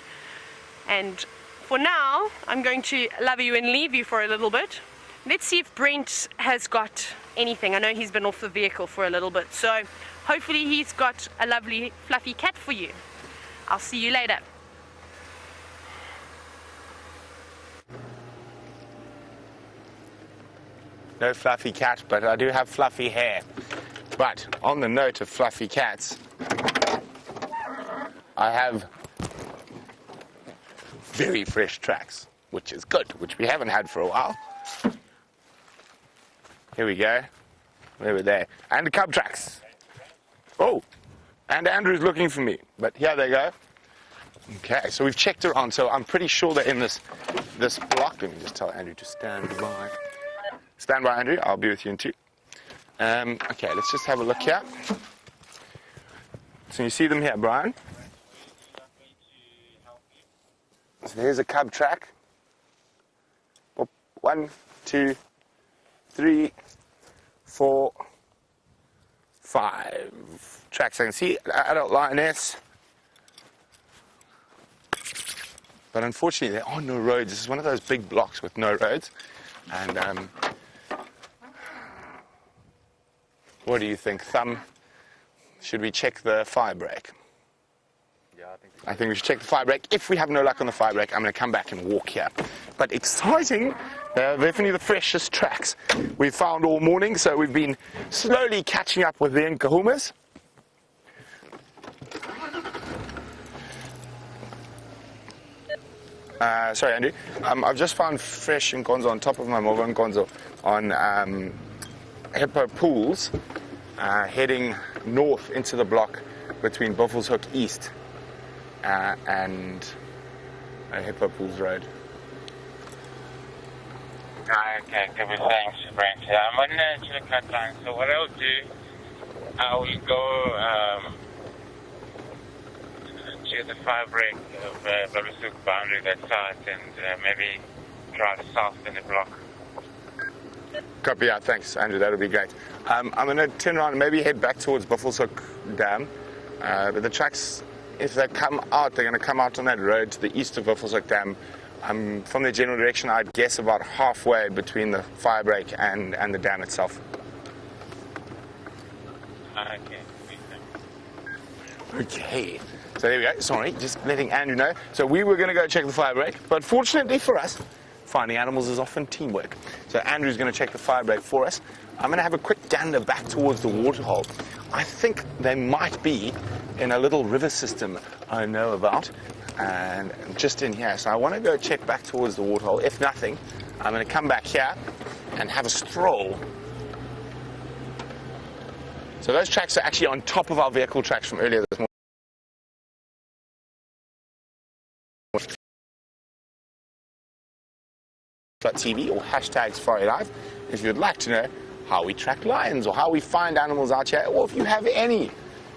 And for now, I'm going to love you and leave you for a little bit. Let's see if Brent has got anything. I know he's been off the vehicle for a little bit, so hopefully he's got a lovely fluffy cat for you. I'll see you later. No fluffy cat, but I do have fluffy hair. But on the note of fluffy cats, I have very fresh tracks, which is good, which we haven't had for a while. Here we go. Where were they? And the cub tracks. Oh, and Andrew's looking for me, but here they go. Okay, so we've checked around, so I'm pretty sure they're in this block. Let me just tell Andrew to stand by. Stand by, Andrew. I'll be with you in 2. Okay, let's just have a look here. So you see them here, Brian? So there's a cub track. 1, 2, 3, 4, 5 tracks. I can see adult lioness. But unfortunately, there are no roads. This is one of those big blocks with no roads. And what do you think, Thumb? Should we check the fire brake? Yeah, I think we should check the fire brake. If we have no luck on the fire brake, I'm going to come back and walk here. But exciting, definitely the freshest tracks we've found all morning. So we've been slowly catching up with the Nkahumas. Sorry, Andrew. I've just found fresh nkonzo on top of my mobile nkonzo on Hippo Pools, heading north into the block between Buffelshoek East and Hippo Pools Road. Okay, thanks, Brent. I'm on the cut line, so what I'll do, I will go to the fire break of Buffelshoek boundary that south and maybe drive south in the block. Copy out, thanks, Andrew. That'll be great. I'm going to turn around and maybe head back towards Buffelshoek Dam. But the tracks, if they come out, they're going to come out on that road to the east of Buffelshoek Dam. From the general direction, I'd guess about halfway between the fire break and the dam itself. Okay. Okay. So there we go. Sorry, just letting Andrew know. So we were going to go check the fire break, but fortunately for us, finding animals is often teamwork. So Andrew's going to check the fire break for us. I'm going to have a quick gander back towards the waterhole. I think they might be in a little river system I know about, and just in here. So I want to go check back towards the waterhole. If nothing, I'm going to come back here and have a stroll. So those tracks are actually on top of our vehicle tracks from earlier this morning. TV or hashtag Safari Live if you'd like to know how we track lions or how we find animals out here, or if you have any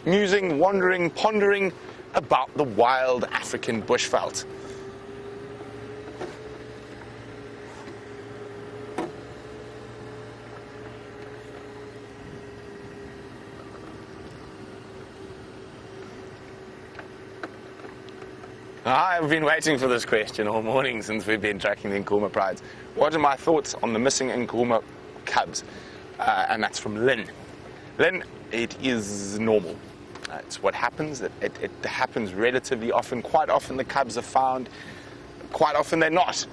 musing, wandering, pondering about the wild African bushveld. I've been waiting for this question all morning since we've been tracking the Nkuhuma prides. What are my thoughts on the missing Nkuhuma cubs? And that's from Lynn. Lynn, it is normal. It's what happens. It happens relatively often. Quite often the cubs are found. Quite often they're not.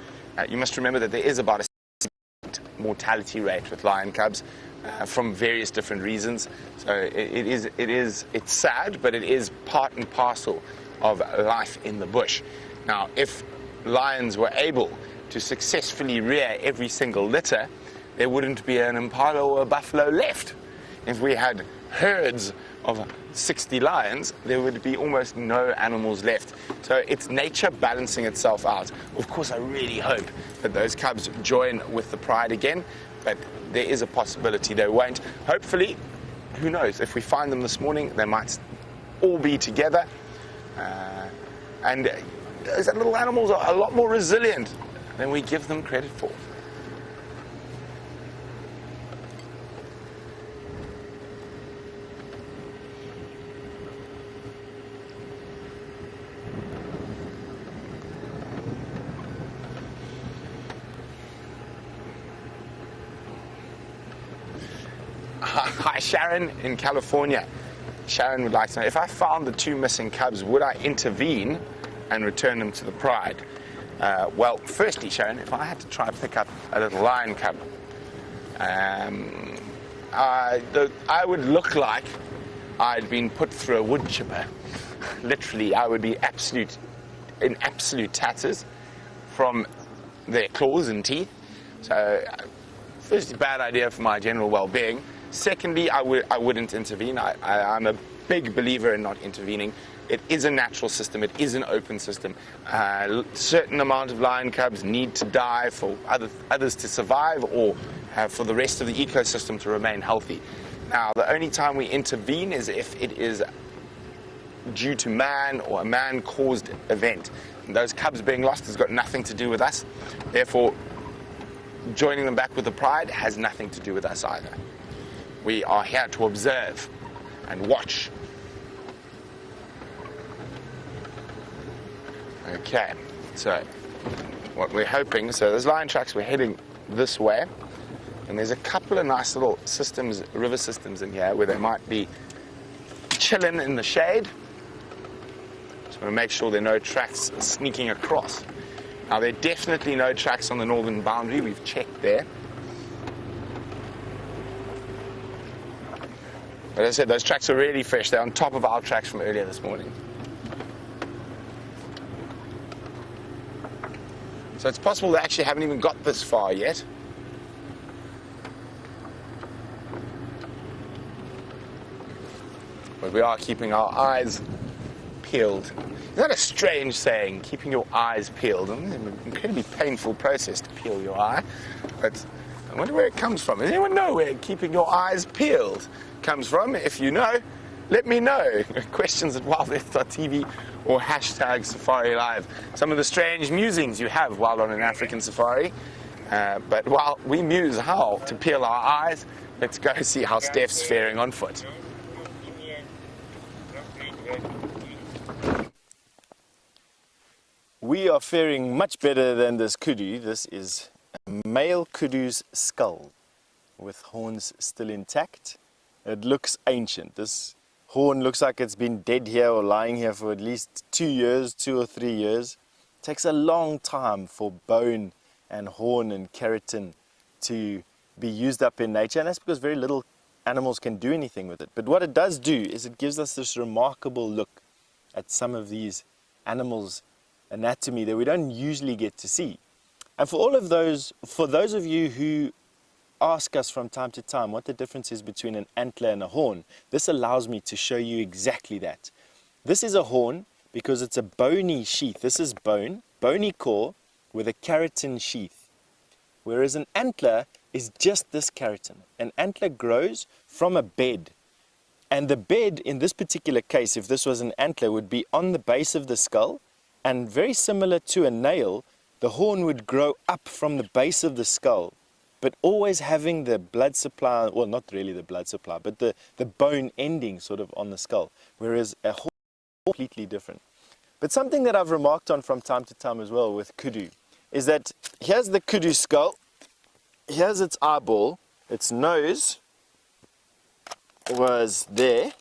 You must remember that there is about a 6% mortality rate with lion cubs from various different reasons. So it's sad, but it is part and parcel of life in the bush. Now, if lions were able to successfully rear every single litter, there wouldn't be an impala or a buffalo left. If we had herds of 60 lions, there would be almost no animals left. So it's nature balancing itself out. Of course, I really hope that those cubs join with the pride again, but there is a possibility they won't. Hopefully, who knows, if we find them this morning, they might all be together. And those little animals are a lot more resilient than we give them credit for. Hi, Sharon in California. Sharon would like to know, if I found the 2 missing cubs, would I intervene and return them to the pride? Well, firstly, Sharon, if I had to try and pick up a little lion cub, I would look like I'd been put through a wood chipper. literally, I would be in absolute tatters from their claws and teeth. So, firstly, bad idea for my general well-being. Secondly, I wouldn't intervene. I'm a big believer in not intervening. It is a natural system. It is an open system. Certain amount of lion cubs need to die for others to survive, or for the rest of the ecosystem to remain healthy. Now, the only time we intervene is if it is due to man or a man-caused event. And those cubs being lost has got nothing to do with us. Therefore, joining them back with the pride has nothing to do with us either. We are here to observe and watch. Okay, so what we're hoping, so there's lion tracks, we're heading this way, and there's a couple of nice little systems, river systems in here where they might be chilling in the shade. So we'll make sure there are no tracks sneaking across. Now, there are definitely no tracks on the northern boundary. We've checked there. But as I said, those tracks are really fresh. They're on top of our tracks from earlier this morning. So it's possible they actually haven't even got this far yet. But we are keeping our eyes peeled. Isn't that a strange saying, keeping your eyes peeled? It's an incredibly painful process to peel your eye. But I wonder where it comes from. Does anyone know where keeping your eyes peeled comes from? If you know, let me know. Questions at wildlife.tv or hashtag Safari Live. Some of the strange musings you have while on an African safari. But while we muse how to peel our eyes, let's go see how Steph's faring on foot. We are faring much better than this kudu. This is a male kudu's skull with horns still intact. It looks ancient. This horn looks like it's been dead here or lying here for at least 2 years, 2 or 3 years. It takes a long time for bone and horn and keratin to be used up in nature, and that's because very little animals can do anything with it. But what it does do is it gives us this remarkable look at some of these animals' anatomy that we don't usually get to see. And for those of you who ask us from time to time what the difference is between an antler and a horn, this allows me to show you exactly that. This is a horn because it's a bony sheath. This is bony core with a keratin sheath. Whereas an antler is just this keratin. An antler grows from a bed. And the bed, in this particular case, if this was an antler, would be on the base of the skull. And very similar to a nail, the horn would grow up from the base of the skull, but always having the blood supply, well, not really the blood supply, but the bone ending sort of on the skull, whereas a horn is completely different. But something that I've remarked on from time to time as well with kudu is that here's the kudu skull, here's its eyeball, its nose was there.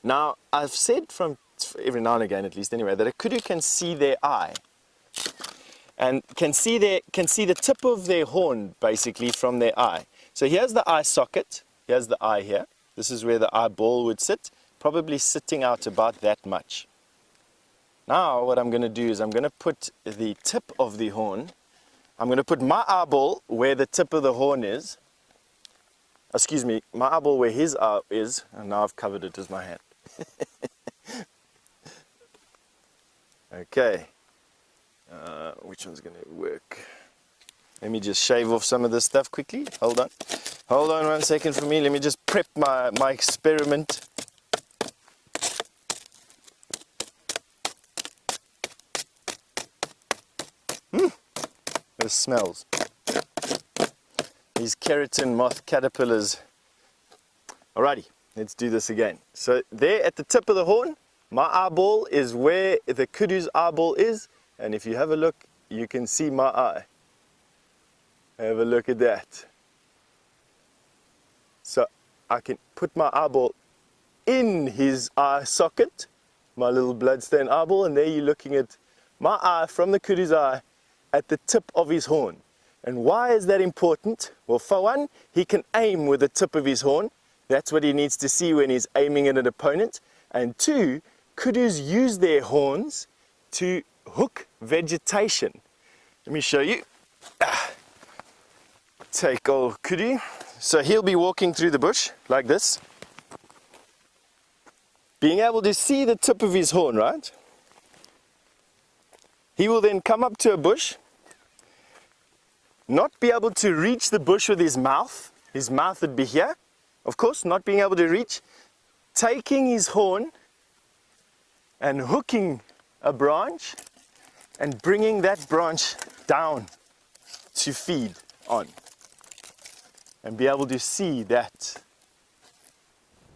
Now, I've said from every now and again, at least anyway, that a kudu can see their eye and can see the tip of their horn basically from their eye. So here's the eye socket, here's the eye here. This is where the eyeball would sit, probably sitting out about that much. Now what I'm going to do is I'm going to put the tip of the horn, I'm going to put my eyeball where the tip of the horn is, excuse me, my eyeball where his eye is, and now I've covered it with my hand. Okay, which one's going to work? Let me just shave off some of this stuff quickly. Hold on 1 second for me. Let me just prep my experiment. This smells. These keratin moth caterpillars. Alrighty, let's do this again. So there at the tip of the horn, my eyeball is where the kudu's eyeball is, and if you have a look, you can see my eye. Have a look at that. So I can put my eyeball in his eye socket, my little bloodstained eyeball, and there you're looking at my eye from the kudu's eye at the tip of his horn. And why is that important? Well, for one, he can aim with the tip of his horn. That's what he needs to see when he's aiming at an opponent. And two, kudus use their horns to hook vegetation. Let me show you. Take old kudu. So he'll be walking through the bush like this, being able to see the tip of his horn, right? He will then come up to a bush, not be able to reach the bush with his mouth would be here, of course, not being able to reach, taking his horn and hooking a branch and bringing that branch down to feed on. And be able to see that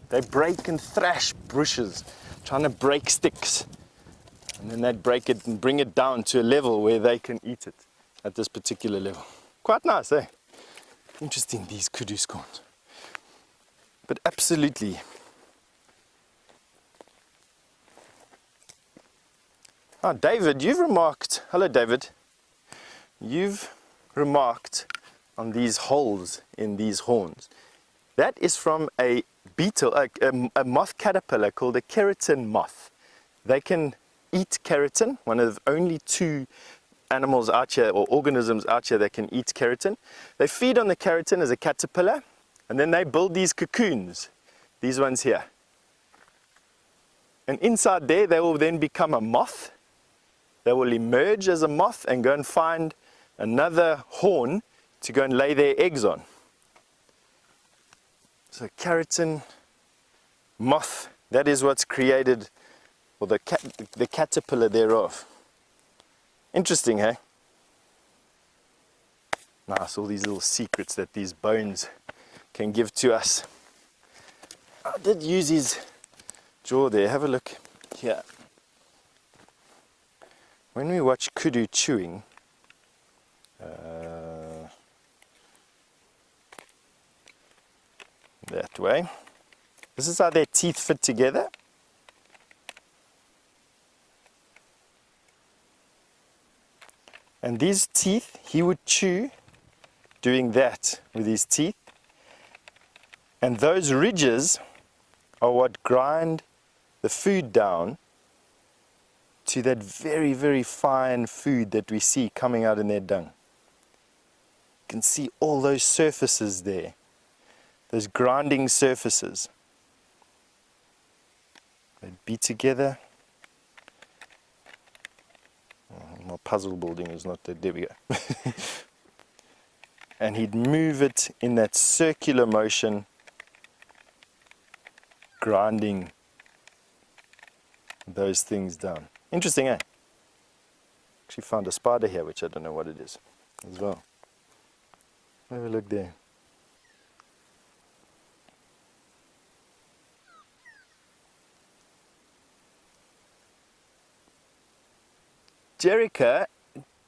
they break and thrash bushes, trying to break sticks. And then they'd break it and bring it down to a level where they can eat it at this particular level. Quite nice, eh? Interesting, these kudu scorns. But absolutely. Oh, David, you've remarked, hello David, you've remarked on these holes in these horns. That is from a beetle, a moth caterpillar called a keratin moth. They can eat keratin, one of only two animals out here or organisms out here that can eat keratin. They feed on the keratin as a caterpillar, and then they build these cocoons, these ones here. And inside there they will then become a moth. They will emerge as a moth and go and find another horn to go and lay their eggs on. So keratin moth, that is what's created, or the caterpillar thereof. Interesting, hey? Nice, all these little secrets that these bones can give to us. I did use his jaw there, have a look here. When we watch kudu chewing, that way. This is how their teeth fit together. And these teeth, he would chew doing that with his teeth. And those ridges are what grind the food down to that very, very fine food that we see coming out in their dung. You can see all those surfaces there. Those grinding surfaces. They'd be together. Oh, my puzzle building is not there. There we go. And he'd move it in that circular motion, grinding those things down. Interesting, eh? Actually found a spider here, which I don't know what it is as well. Have a look there. Jerica,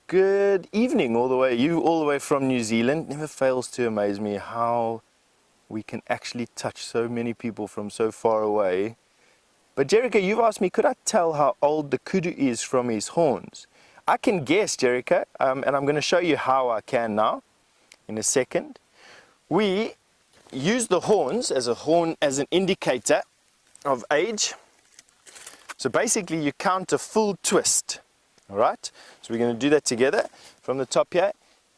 good evening all the way from New Zealand. Never fails to amaze me how we can actually touch so many people from so far away. But Jerica, you've asked me, could I tell how old the kudu is from his horns? I can guess, Jerica, and I'm going to show you how I can now in a second. We use the horns as an indicator of age. So basically you count a full twist. All right, so we're going to do that together. From the top here,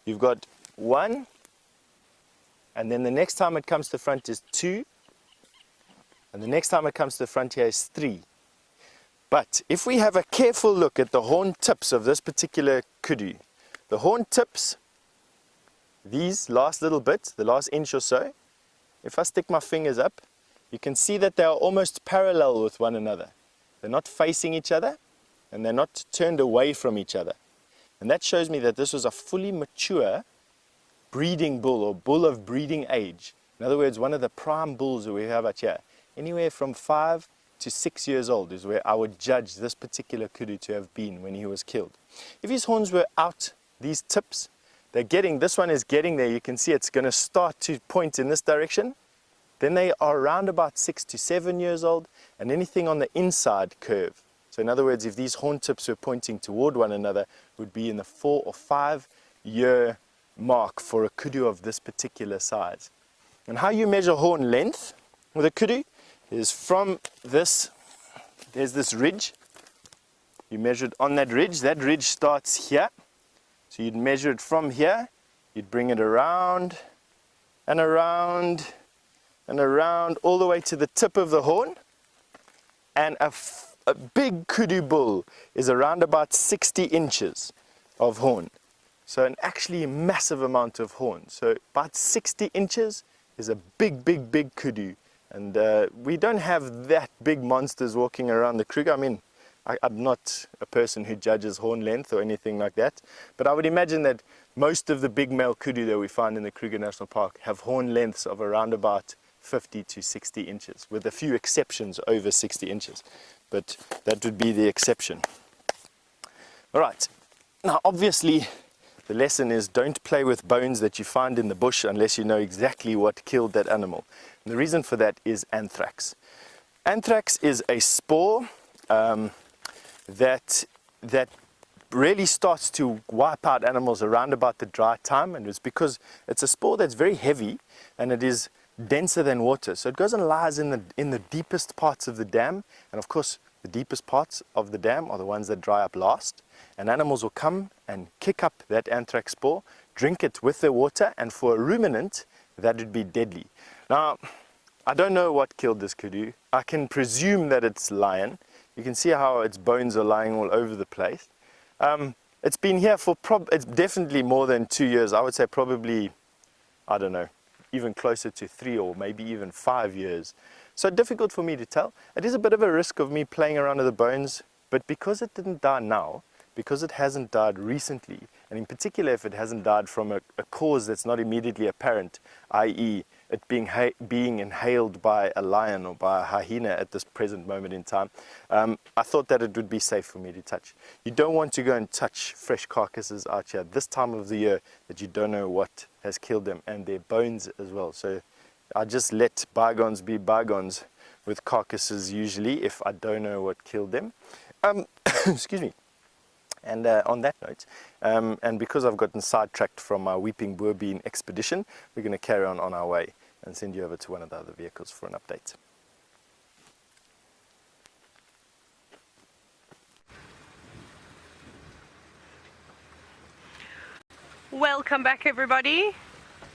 you've got 1, and then the next time it comes to the front is 2, and the next time it comes to the front here is 3. But if we have a careful look at the horn tips of this particular kudu, the horn tips, these last little bit, the last inch or so, if I stick my fingers up, you can see that they are almost parallel with one another. They're not facing each other, and they're not turned away from each other. And that shows me that this was a fully mature breeding bull, or bull of breeding age. In other words, one of the prime bulls that we have out here, anywhere from 5 to 6 years old is where I would judge this particular kudu to have been when he was killed. If his horns were out, these tips, this one is getting there, you can see it's going to start to point in this direction. Then they are around about 6 to 7 years old, and anything on the inside curve. So in other words, if these horn tips were pointing toward one another, would be in the 4 or 5 year mark for a kudu of this particular size. And how you measure horn length with a kudu is from this there's this ridge. You measure it on that ridge. That ridge starts here. So you'd measure it from here. You'd bring it around and around and around all the way to the tip of the horn. And a big kudu bull is around about 60 inches of horn. So an actually massive amount of horn. So about 60 inches is a big kudu. And we don't have that big monsters walking around the Kruger. I mean, I'm not a person who judges horn length or anything like that, but I would imagine that most of the big male kudu that we find in the Kruger National Park have horn lengths of around about 50 to 60 inches, with a few exceptions over 60 inches. But that would be the exception. All right. Now, obviously, the lesson is don't play with bones that you find in the bush unless you know exactly what killed that animal. And the reason for that is anthrax. Anthrax is a spore that really starts to wipe out animals around about the dry time, and it's because it's a spore that's very heavy and it is denser than water. So it goes and lies in the deepest parts of the dam, and of course the deepest parts of the dam are the ones that dry up last, and animals will come and kick up that anthrax spore, drink it with the water, and for a ruminant that would be deadly. Now, I don't know what killed this kudu. I can presume that it's lion. You can see how its bones are lying all over the place. It's been here for it's definitely more than 2 years. I would say probably, I don't know, even closer to 3 or maybe even 5 years. So difficult for me to tell. It is a bit of a risk of me playing around with the bones, but because it didn't die now, because it hasn't died recently, and in particular if it hasn't died from a cause that's not immediately apparent, i.e. it being inhaled by a lion or by a hyena at this present moment in time, I thought that it would be safe for me to touch. You don't want to go and touch fresh carcasses out here this time of the year that you don't know what has killed them, and their bones as well. So I just let bygones be bygones with carcasses usually if I don't know what killed them. Excuse me. And on that note, and because I've gotten sidetracked from my Weeping Boer Bean expedition, we're going to carry on our way and send you over to one of the other vehicles for an update. Welcome back, everybody.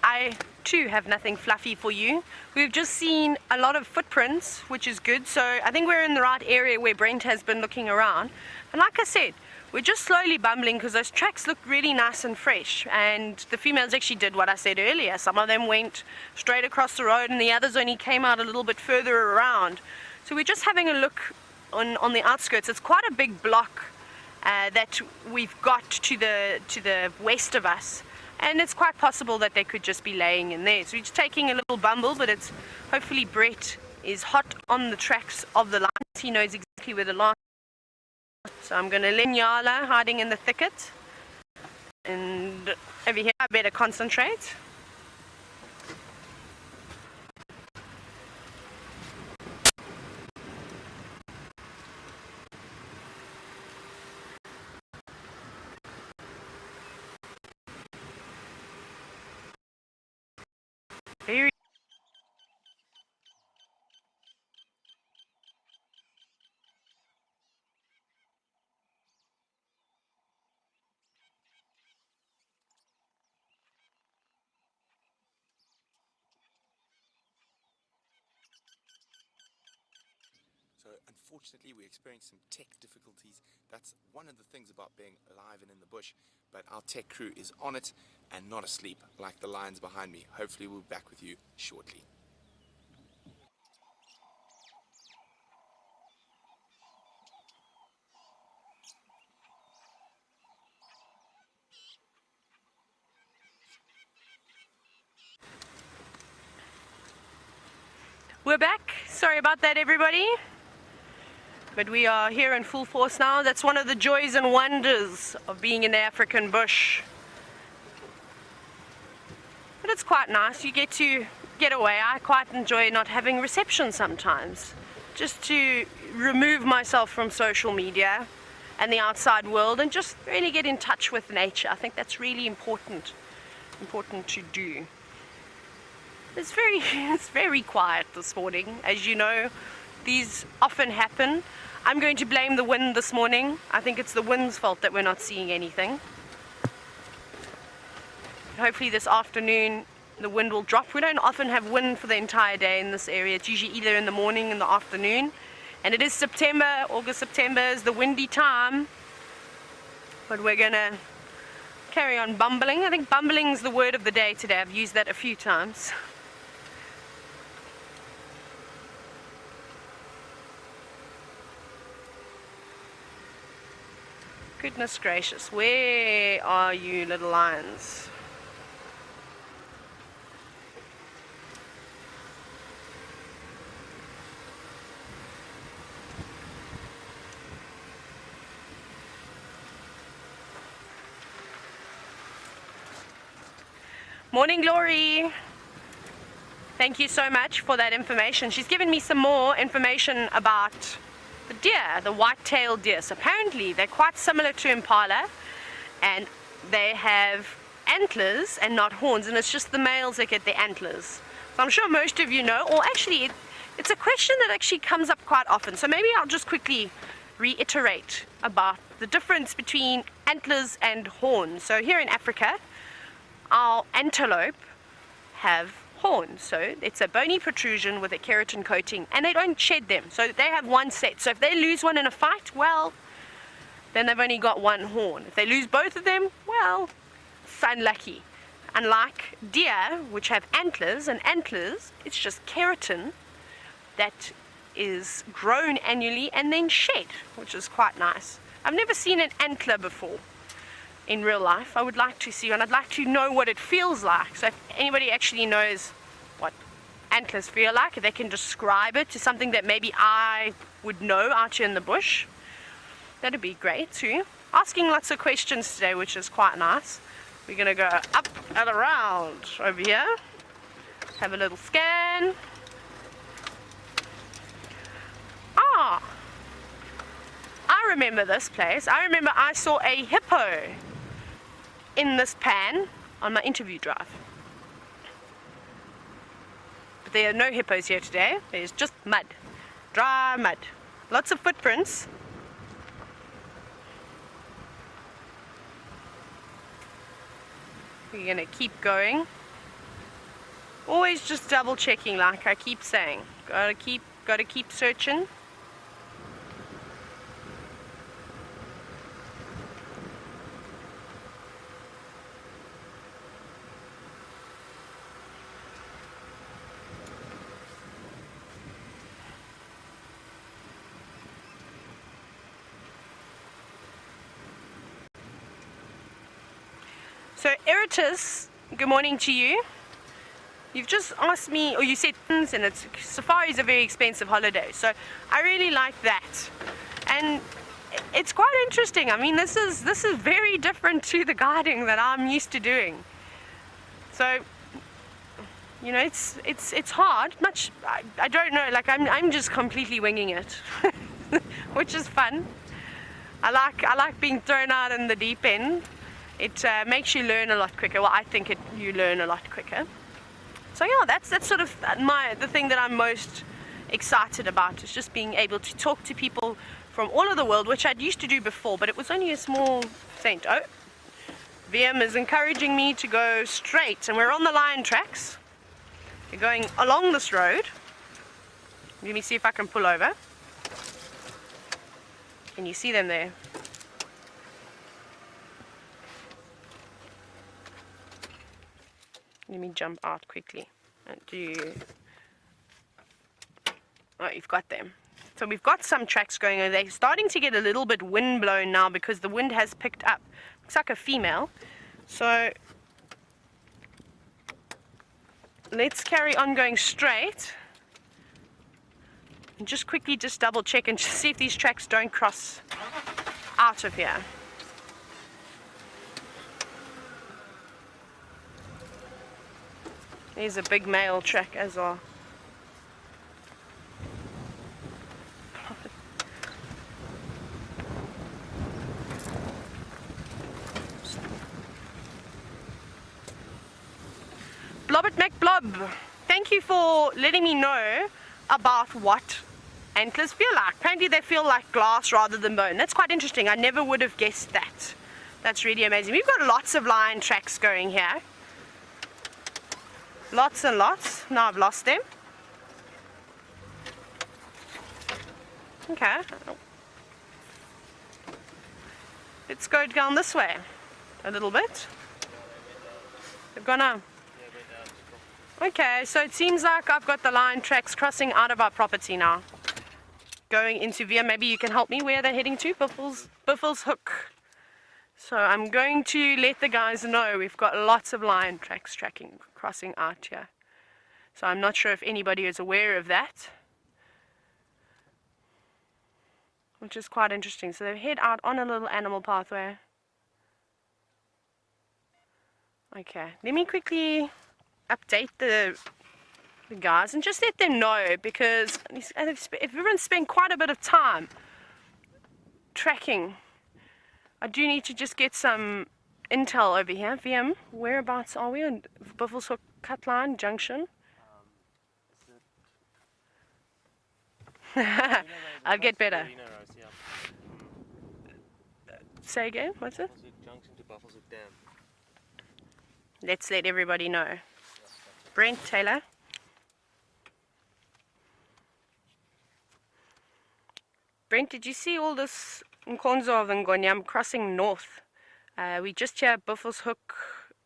I too have nothing fluffy for you. We've just seen a lot of footprints, which is good. So I think we're in the right area where Brent has been looking around. And like I said, we're just slowly bumbling because those tracks look really nice and fresh, and the females actually did what I said earlier. Some of them went straight across the road and the others only came out a little bit further around. So we're just having a look on the outskirts. It's quite a big block that we've got to the west of us, and it's quite possible that they could just be laying in there. So we're just taking a little bumble, but it's hopefully Brett is hot on the tracks of the lines. He knows exactly where the lines. So I'm going to let Nyala hiding in the thicket, and over here I better concentrate. Very So unfortunately we experienced some tech difficulties. That's one of the things about being live and in the bush, but our tech crew is on it and not asleep like the lions behind me. Hopefully we'll be back with you shortly. We're back. Sorry about that, everybody. But we are here in full force now. That's one of the joys and wonders of being in the African bush. But it's quite nice. You get to get away. I quite enjoy not having reception sometimes. Just to remove myself from social media and the outside world and just really get in touch with nature. I think that's really important to do. It's very quiet this morning. As you know, these often happen. I'm going to blame the wind this morning. I think it's the wind's fault that we're not seeing anything. Hopefully this afternoon the wind will drop. We don't often have wind for the entire day in this area. It's usually either in the morning and the afternoon. And it is September. August, September is the windy time. But we're gonna carry on bumbling. I think bumbling is the word of the day today. I've used that a few times. Goodness gracious, where are you, little lions? Morning, Glory. Thank you so much for that information. She's given me some more information about the deer, the white-tailed deer. So apparently they're quite similar to impala, and they have antlers and not horns, and it's just the males that get the antlers. So I'm sure most of you know, or actually it's a question that actually comes up quite often. So maybe I'll just quickly reiterate about the difference between antlers and horns. So here in Africa, our antelope have horns, so it's a bony protrusion with a keratin coating, and they don't shed them, so they have one set. So if they lose one in a fight, well, then they've only got one horn. If they lose both of them, well, it's unlucky. Unlike deer, which have antlers, and antlers, it's just keratin that is grown annually and then shed, which is quite nice. I've never seen an antler before in real life. I would like to see one. I'd like to know what it feels like. So if anybody actually knows what antlers feel like, if they can describe it to something that maybe I would know out here in the bush, that'd be great too. Asking lots of questions today, which is quite nice. We're gonna go up and around over here, have a little scan. I remember this place. I remember I saw a hippo in this pan on my interview drive. But there are no hippos here today. There's just mud, dry mud, lots of footprints. We're gonna keep going. Always just double checking, like I keep saying. Gotta keep searching. So Eritus, good morning to you. You've just asked me, or you said, and it's safari is a very expensive holiday. So I really like that, and it's quite interesting. I mean, this is very different to the guiding that I'm used to doing. So you know, it's hard. I don't know. Like I'm just completely winging it, which is fun. I like being thrown out in the deep end. It makes you learn a lot quicker. Well, I think you learn a lot quicker. So yeah, that's sort of the thing that I'm most excited about, is just being able to talk to people from all over the world, which I'd used to do before, but it was only a small thing. Oh, VM is encouraging me to go straight, and we're on the lion tracks. We're going along this road. Let me see if I can pull over. Can you see them there? Let me jump out quickly and do. Oh, you've got them. So we've got some tracks going on. They're starting to get a little bit wind blown now because the wind has picked up. Looks like a female. So let's carry on going straight and just quickly double check and just see if these tracks don't cross out of here. There's a big male track as well. Blobbit McBlob, thank you for letting me know about what antlers feel like. Apparently they feel like glass rather than bone. That's quite interesting. I never would have guessed that. That's really amazing. We've got lots of lion tracks going here. Lots and lots. Now I've lost them. Okay. Let's go down this way a little bit. They've gone on. Okay, so it seems like I've got the lion tracks crossing out of our property now. Going into Via, maybe you can help me. Where are they heading to? Buffels Hook. So I'm going to let the guys know we've got lots of lion tracks crossing out here. So I'm not sure if anybody is aware of that, which is quite interesting. So they head out on a little animal pathway. Okay, let me quickly update the guys and just let them know, because everyone's spent quite a bit of time tracking. I do need to just get some intel over here. VM, whereabouts are we on Buffels Hook Cutline Junction? I'll get better. Say again, what's it? Let's let everybody know. Brent, Taylor. Brent, did you see all this Nkonzo of Ngonyam crossing north? We just here at Buffels Hook,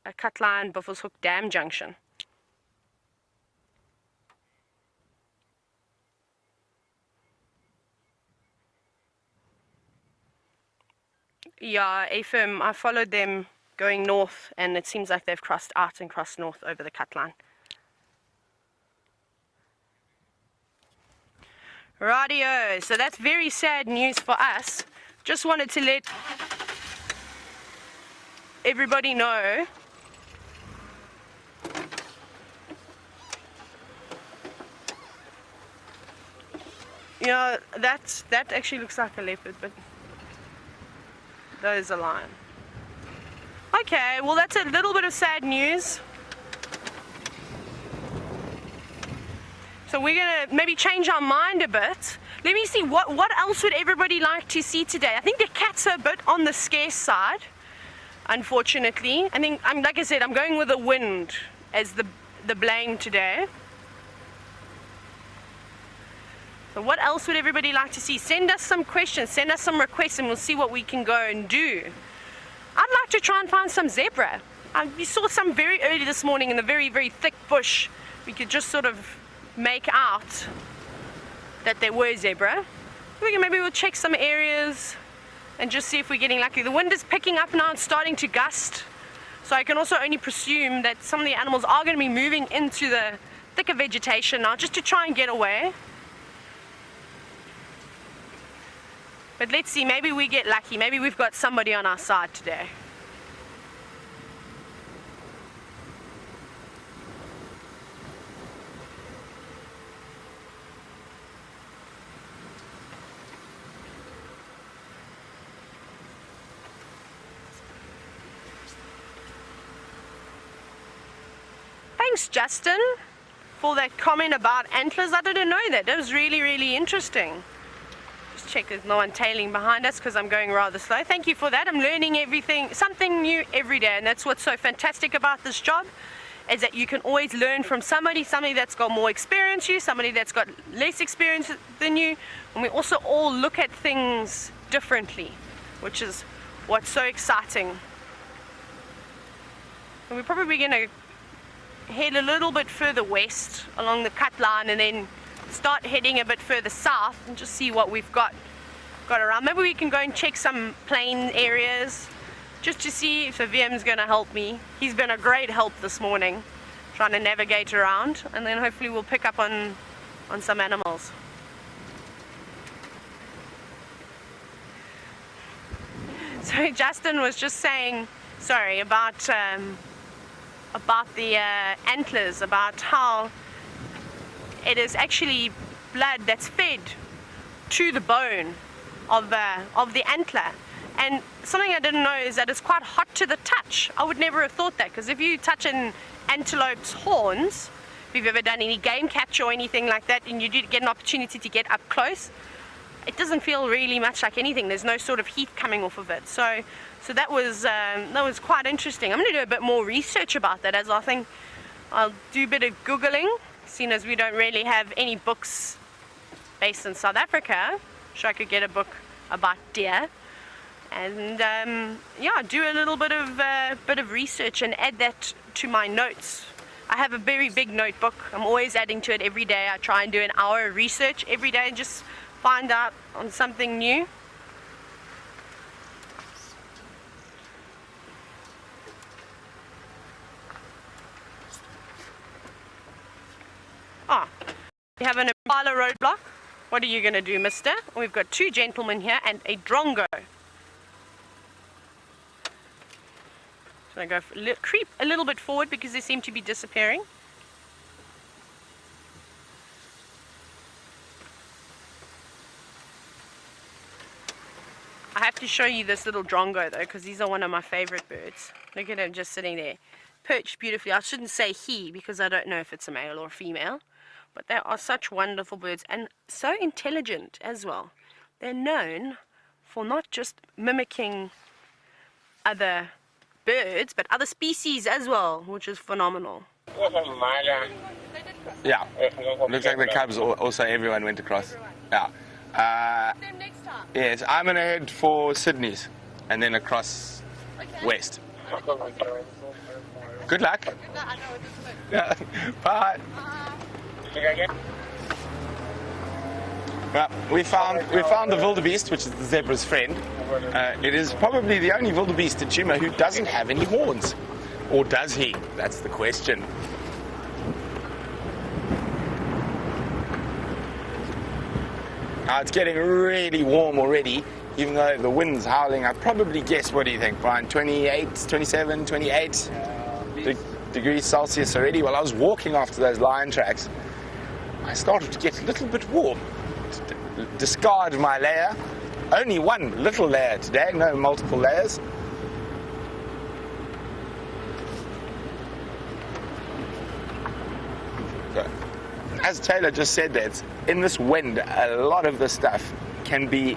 Cutline, Buffels Hook Dam Junction. Yeah, AFIM, I followed them going north, and it seems like they've crossed out and crossed north over the Cutline. Rightio, so that's very sad news for us. Just wanted to let everybody know you know, that actually looks like a leopard, but that is a lion. Okay, well that's a little bit of sad news. So we're gonna maybe change our mind a bit. Let me see what else would everybody like to see today. I think the cats are a bit on the scarce side, unfortunately. I think like I said, I'm going with the wind as the blame today. So what else would everybody like to see? Send us some questions, send us some requests, and we'll see what we can go and do. I'd like to try and find some zebra. We saw some very early this morning in the very, very thick bush. We could just sort of make out that there were zebra. Maybe we'll check some areas and just see if we're getting lucky. The wind is picking up now, it's starting to gust. So I can also only presume that some of the animals are going to be moving into the thicker vegetation now just to try and get away. But let's see, maybe we get lucky. Maybe we've got somebody on our side today. Thanks, Justin, for that comment about antlers. I didn't know that. That was really, really interesting. Just check there's no one tailing behind us because I'm going rather slow. Thank you for that. I'm learning everything, something new every day, and that's what's so fantastic about this job, is that you can always learn from somebody that's got more experience than you, somebody that's got less experience than you, and we also all look at things differently, which is what's so exciting. And we're probably going to head a little bit further west along the cut line and then start heading a bit further south and just see what we've got around. Maybe we can go and check some plain areas just to see if the VM's going to help me. He's been a great help this morning trying to navigate around, and then hopefully we'll pick up on some animals. So Justin was just saying, sorry, about the antlers, about how it is actually blood that's fed to the bone of the antler. And something I didn't know is that it's quite hot to the touch. I would never have thought that, because if you touch an antelope's horns, you've ever done any game capture or anything like that, and you do get an opportunity to get up close, it doesn't feel really much like anything. There's no sort of heat coming off of it. So that was quite interesting. I'm going to do a bit more research about that, as I think I'll do a bit of Googling, seeing as we don't really have any books based in South Africa. Sure, I could get a book about deer, and yeah, do a little bit of research and add that to my notes. I have a very big notebook. I'm always adding to it every day. I try and do an hour of research every day and just find out on something new. Ah, we have an Impala roadblock. What are you going to do, mister? We've got two gentlemen here and a drongo. So I'm going to go creep a little bit forward because they seem to be disappearing. I have to show you this little drongo though, because these are one of my favorite birds. Look at him just sitting there, perched beautifully. I shouldn't say he because I don't know if it's a male or female, but they are such wonderful birds and so intelligent as well. They're known for not just mimicking other birds, but other species as well, which is phenomenal. Yeah, looks like the Cubs also everyone went across. Yeah. Yes, I'm gonna head for Sydney's and then across west. Good luck. Yeah. Bye. Well, we found the wildebeest, which is the zebra's friend. It is probably the only wildebeest in Djuma who doesn't have any horns, or does he? That's the question. It's getting really warm already, even though the wind's howling. I'd probably guess, what do you think, Brian? 28, 27, 28 degrees Celsius already. Well, I was walking after those lion tracks. I started to get a little bit warm. Discard my layer. Only one little layer today, no multiple layers. So, as Taylor just said, that in this wind, a lot of the stuff can be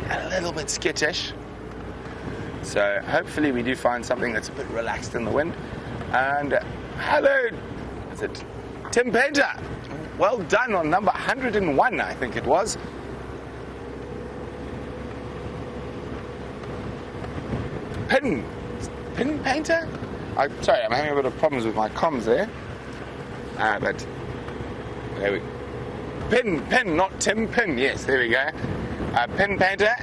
a little bit skittish. So hopefully we do find something that's a bit relaxed in the wind. And hello, is it Tim Painter? Well done on number 101, I think it was. Pin Painter? I'm sorry, I'm having a bit of problems with my comms there. But there we Pin, not Tim Pin. Yes, there we go. Pin Painter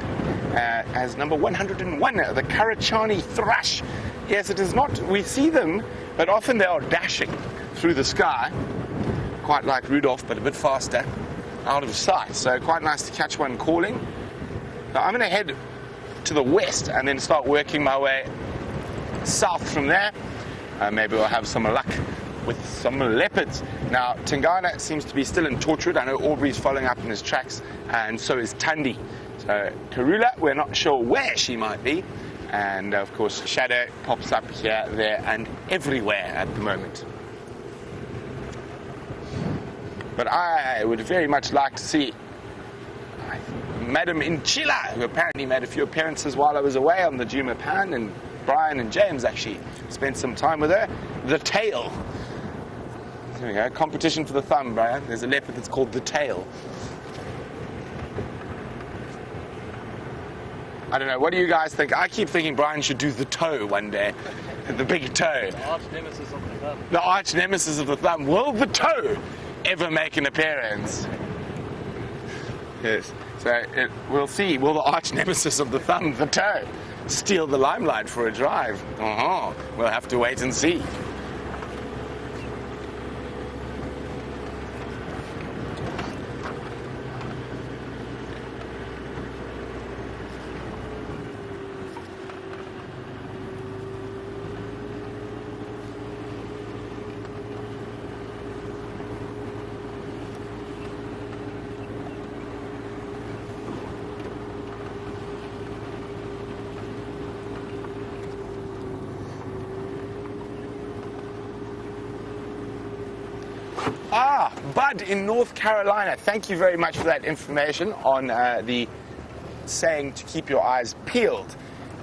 as number 101, the Karachani thrush. Yes, it is not. We see them, but often they are dashing through the sky, quite like Rudolph, but a bit faster, out of sight. So quite nice to catch one calling. Now I'm going to head to the west and then start working my way south from there. Maybe we'll have some luck with some leopards. Now, Tingana seems to be still in Torchwood. I know Aubrey's following up in his tracks, and so is Tundi. So, Karula, we're not sure where she might be. And, of course, Shadow pops up here, there, and everywhere at the moment. But I would very much like to see Madam Inchila, who apparently made a few appearances while I was away on the Djuma Pan, and Brian and James actually spent some time with her. The tail. There we go. Competition for the thumb, Brian. There's a leopard that's called the tail. I don't know. What do you guys think? I keep thinking Brian should do the toe one day. The big toe. The arch nemesis of the thumb. The arch nemesis of the thumb. Will the toe ever make an appearance? Yes. So we'll see. Will the arch nemesis of the thumb, the toe, steal the limelight for a drive? We'll have to wait and see. Bud in North Carolina. Thank you very much for that information on the saying to keep your eyes peeled.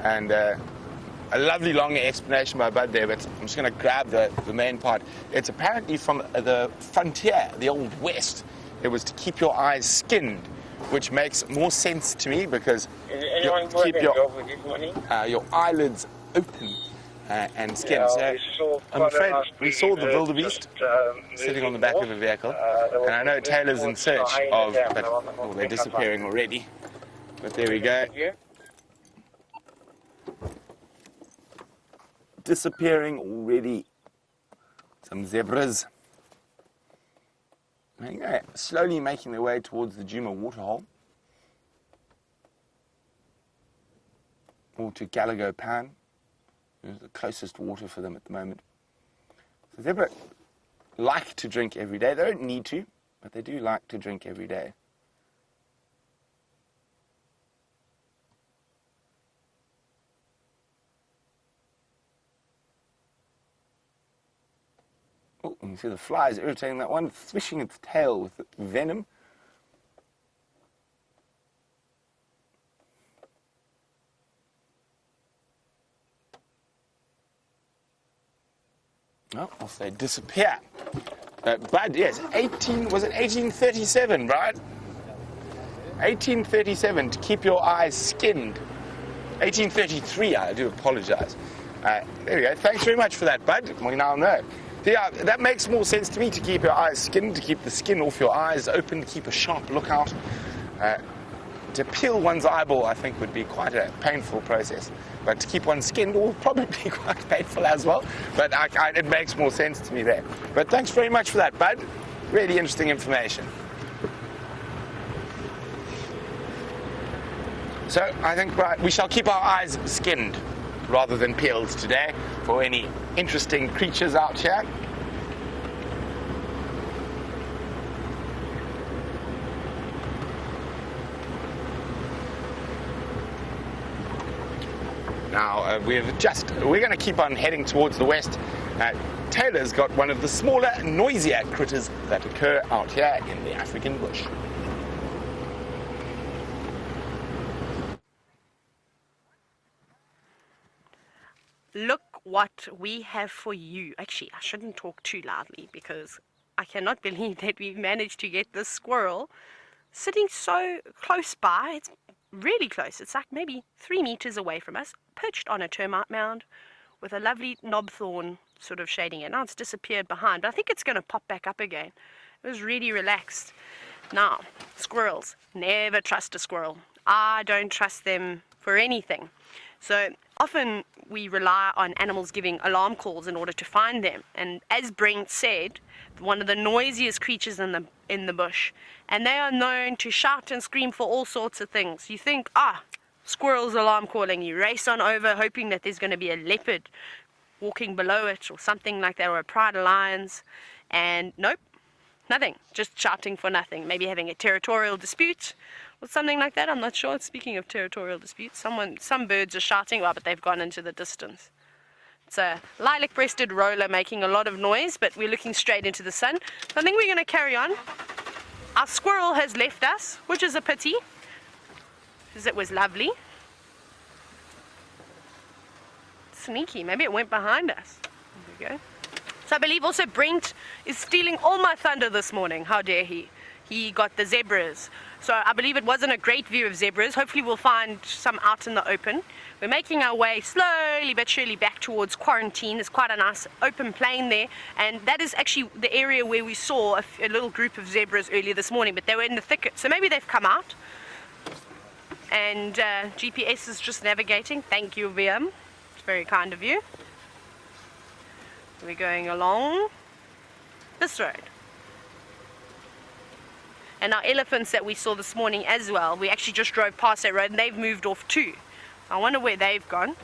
And a lovely long explanation by Bud there, but I'm just going to grab the main part. It's apparently from the frontier, the Old West. It was to keep your eyes skinned, which makes more sense to me because keep your eyelids open and skinned. Yeah, so I'm afraid we saw the wildebeest sitting on the back of a vehicle, and I know Taylor's in search of, but they're disappearing already. But there we go. Disappearing already. Some zebras. Slowly making their way towards the Juma waterhole. Or to Gallagher Pan. It's the closest water for them at the moment. So zebra like to drink every day. They don't need to, but they do like to drink every day. Oh, you can see the flies irritating that one, swishing its tail with venom. Oh, off they disappear. Bud, yes, was it 1837, right? 1837, to keep your eyes skinned. 1833, I do apologize. There we go. Thanks very much for that, Bud. We now know. Yeah, that makes more sense to me, to keep your eyes skinned, to keep the skin off your eyes open, to keep a sharp lookout. To peel one's eyeball, I think, would be quite a painful process. But to keep one skinned will probably be quite painful as well. But it makes more sense to me there. But thanks very much for that, Bud. Really interesting information. So I think we shall keep our eyes skinned rather than peeled today for any interesting creatures out here. Now we're going to keep on heading towards the west. Taylor's got one of the smaller, noisier critters that occur out here in the African bush. Look what we have for you. Actually, I shouldn't talk too loudly because I cannot believe that we've managed to get this squirrel sitting so close by. It's really close. It's like maybe 3 meters away from us, perched on a termite mound with a lovely knobthorn sort of shading it. Now it's disappeared behind, but I think it's going to pop back up again. It was really relaxed. Now, squirrels. Never trust a squirrel. I don't trust them for anything. So often we rely on animals giving alarm calls in order to find them. And as Brent said, one of the noisiest creatures in the bush. And they are known to shout and scream for all sorts of things. You think, squirrel's alarm calling. You race on over hoping that there's going to be a leopard walking below it or something like that, or a pride of lions. And nope, nothing. Just shouting for nothing. Maybe having a territorial dispute or something like that. I'm not sure. Speaking of territorial disputes, some birds are shouting, but they've gone into the distance. It's a lilac-breasted roller making a lot of noise, but we're looking straight into the sun. So I think we're going to carry on. Our squirrel has left us, which is a pity, because it was lovely. Sneaky. Maybe it went behind us. There we go. So I believe also Brent is stealing all my thunder this morning. How dare he? He got the zebras. So I believe it wasn't a great view of zebras. Hopefully we'll find some out in the open. We're making our way slowly but surely back towards Quarantine. There's quite a nice open plain there, and that is actually the area where we saw a little group of zebras earlier this morning, but they were in the thicket, so maybe they've come out. And GPS is just navigating. Thank you, VM. It's very kind of you. We're going along this road. And our elephants that we saw this morning as well, we actually just drove past that road and they've moved off too. I wonder where they've gone.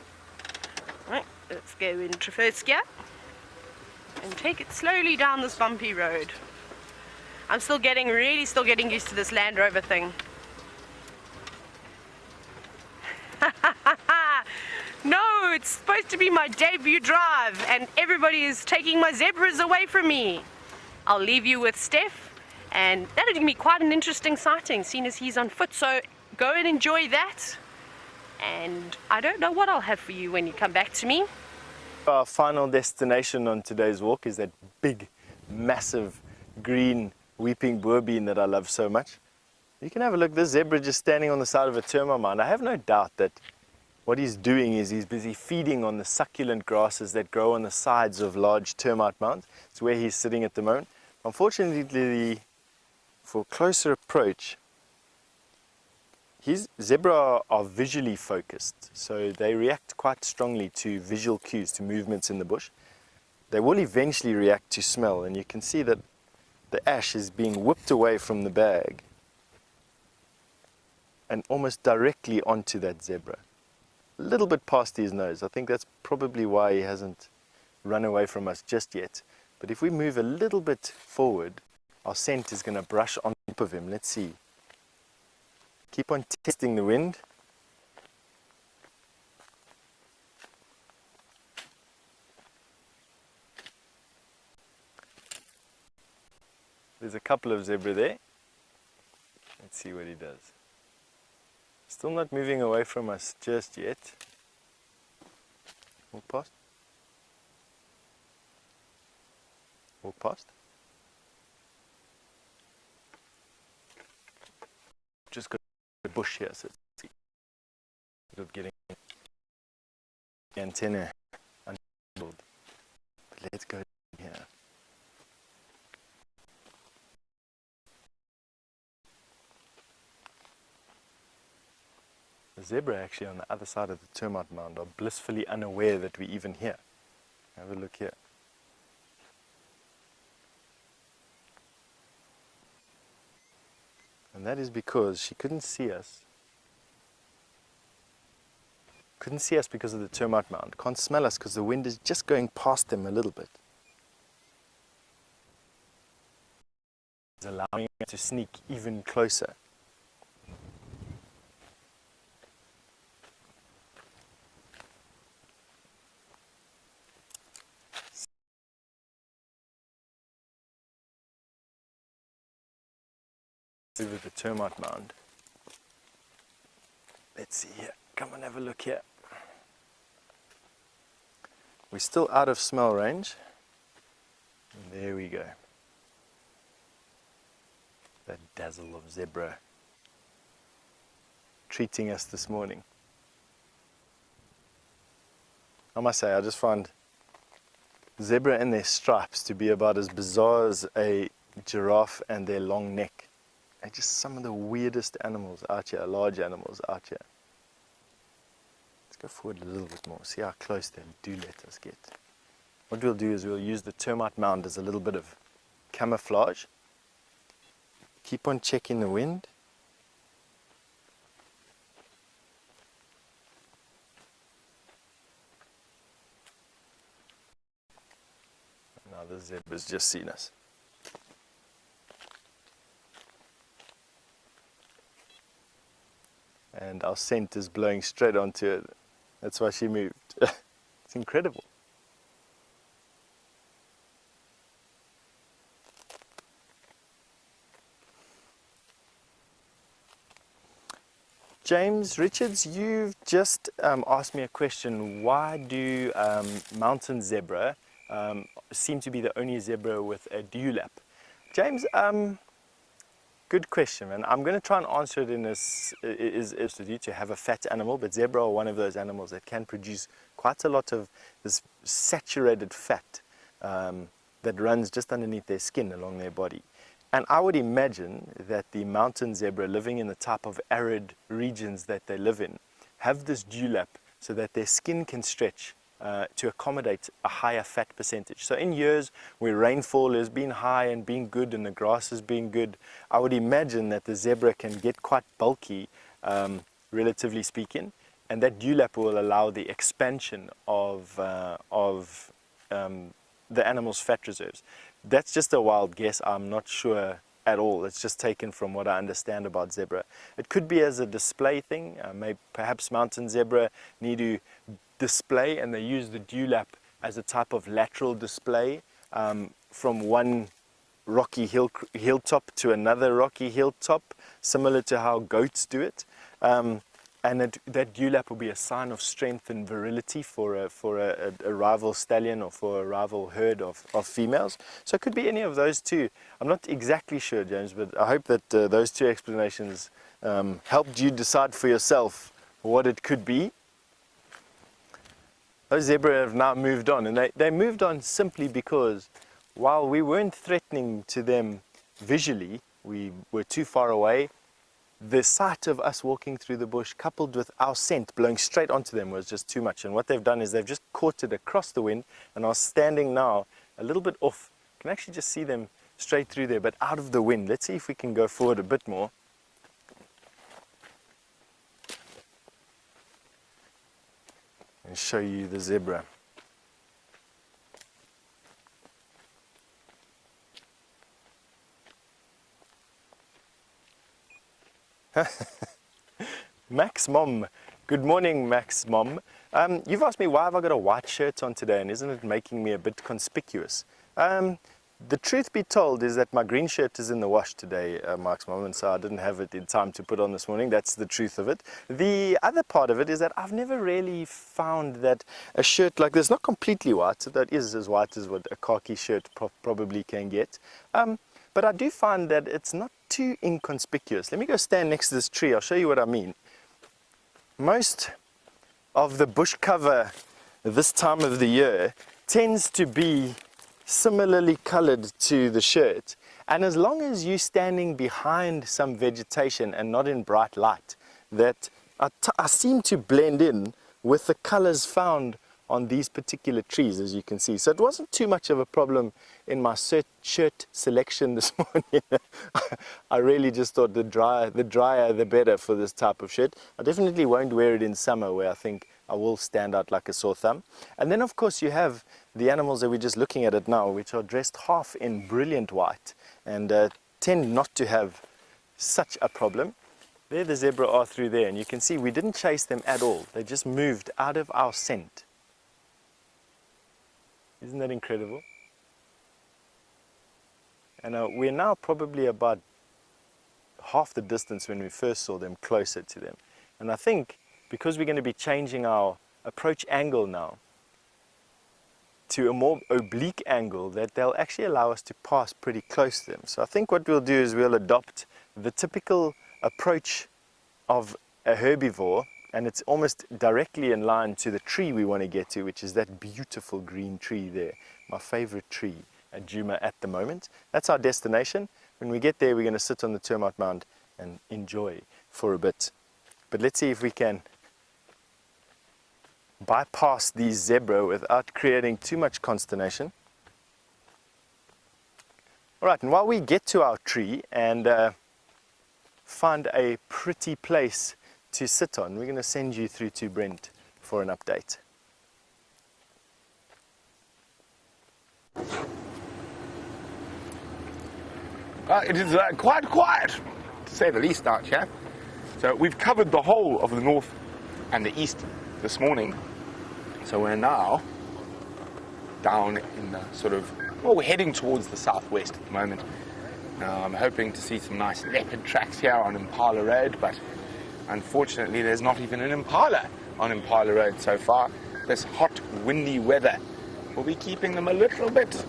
Right, let's go into first gear and take it slowly down this bumpy road. I'm still getting used to this Land Rover thing. No, it's supposed to be my debut drive and everybody is taking my zebras away from me. I'll leave you with Steph, and that'll be quite an interesting sighting, seeing as he's on foot. So go and enjoy that, and I don't know what I'll have for you when you come back to me. Our final destination on today's walk is that big, massive, green weeping boerbean that I love so much. You can have a look. This zebra just standing on the side of a termite mound. I have no doubt that what he's doing is he's busy feeding on the succulent grasses that grow on the sides of large termite mounds. It's where he's sitting at the moment. Unfortunately, for closer approach, zebra are visually focused, so they react quite strongly to visual cues, to movements in the bush. They will eventually react to smell, and you can see that the ash is being whipped away from the bag and almost directly onto that zebra. A little bit past his nose. I think that's probably why he hasn't run away from us just yet. But if we move a little bit forward, our scent is going to brush on top of him. Let's see. Keep on testing the wind. There's a couple of zebra there. Let's see what he does. Still not moving away from us just yet. Walk past. Walk past. Just got a bush here, so it's of getting the antenna untangled. But let's go here. The zebra actually on the other side of the termite mound are blissfully unaware that we're even here. Have a look here. And that is because she couldn't see us. Couldn't see us because of the termite mound. Can't smell us because the wind is just going past them a little bit. It's allowing her to sneak even closer. With the termite mound. Let's see here. Come and have a look here. We're still out of smell range. And there we go. That dazzle of zebra treating us this morning. I must say, I just find zebra and their stripes to be about as bizarre as a giraffe and their long neck. They're just some of the weirdest animals out here, large animals out here. Let's go forward a little bit more, see how close they do let us get. What we'll do is we'll use the termite mound as a little bit of camouflage. Keep on checking the wind. Now the zebra's just seen us. And our scent is blowing straight onto it. That's why she moved. It's incredible. James Richards, you've just asked me a question. Why do mountain zebra seem to be the only zebra with a dewlap? James, good question, and I'm going to try and answer it in this, is with you to have a fat animal, but zebra are one of those animals that can produce quite a lot of this saturated fat that runs just underneath their skin along their body. And I would imagine that the mountain zebra living in the type of arid regions that they live in have this dewlap so that their skin can stretch to accommodate a higher fat percentage. So in years where rainfall has been high and been good and the grass has been good, I would imagine that the zebra can get quite bulky, relatively speaking, and that dewlap will allow the expansion of the animal's fat reserves. That's just a wild guess. I'm not sure at all. It's just taken from what I understand about zebra. It could be as a display thing. Perhaps mountain zebra need to display, and they use the dewlap as a type of lateral display from one rocky hilltop to another rocky hilltop, similar to how goats do it. And that dewlap will be a sign of strength and virility for a rival stallion or for a rival herd of females. So it could be any of those two. I'm not exactly sure, James, but I hope that those two explanations helped you decide for yourself what it could be. Those zebra have now moved on, and they moved on simply because while we weren't threatening to them visually, we were too far away. The sight of us walking through the bush coupled with our scent blowing straight onto them was just too much. And what they've done is they've just caught it across the wind and are standing now a little bit off. You can actually just see them straight through there, but out of the wind. Let's see if we can go forward a bit more. And show you the zebra. Max Mom. Good morning, Max Mom. You've asked me why have I got a white shirt on today, and isn't it making me a bit conspicuous? The truth be told is that my green shirt is in the wash today, Max Mom, and so I didn't have it in time to put on this morning. That's the truth of it. The other part of it is that I've never really found that a shirt like this, not completely white, so that is as white as what a khaki shirt probably can get. But I do find that it's not too inconspicuous. Let me go stand next to this tree. I'll show you what I mean. Most of the bush cover this time of the year tends to be similarly colored to the shirt. And as long as you're standing behind some vegetation and not in bright light, that I seem to blend in with the colors found on these particular trees, as you can see. So it wasn't too much of a problem in my shirt selection this morning. I really just thought the drier the better for this type of shirt. I definitely won't wear it in summer, where I think I will stand out like a sore thumb. And then of course you have the animals that we're just looking at it now, which are dressed half in brilliant white and tend not to have such a problem. There the zebra are through there, and you can see we didn't chase them at all. They just moved out of our scent. Isn't that incredible? And we're now probably about half the distance when we first saw them, closer to them. And I think because we're going to be changing our approach angle now to a more oblique angle, that they'll actually allow us to pass pretty close to them. So I think what we'll do is we'll adopt the typical approach of a herbivore, and it's almost directly in line to the tree we want to get to, which is that beautiful green tree there, my favorite tree at Djuma at the moment. That's our destination. When we get there, we're going to sit on the termite mound and enjoy for a bit. But let's see if we can bypass these zebra without creating too much consternation. All right, and while we get to our tree and find a pretty place to sit on, we're going to send you through to Brent for an update. It is quite quiet, to say the least, out here. So we've covered the whole of the north and the east this morning. So we're now down in the sort of, well, we're heading towards the southwest at the moment. Now I'm hoping to see some nice leopard tracks here on Impala Road, but unfortunately there's not even an impala on Impala Road so far. This hot, windy weather will be keeping them a little bit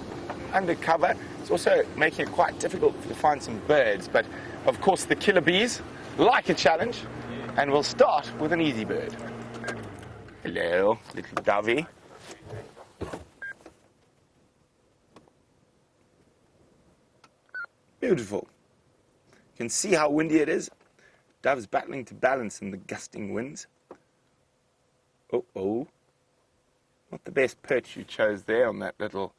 undercover. It's also making it quite difficult to find some birds, but of course the killer bees like a challenge, and we'll start with an easy bird. Hello, little dovey. Beautiful. You can see how windy it is. Dove's battling to balance in the gusting winds. Oh. Not the best perch you chose there on that little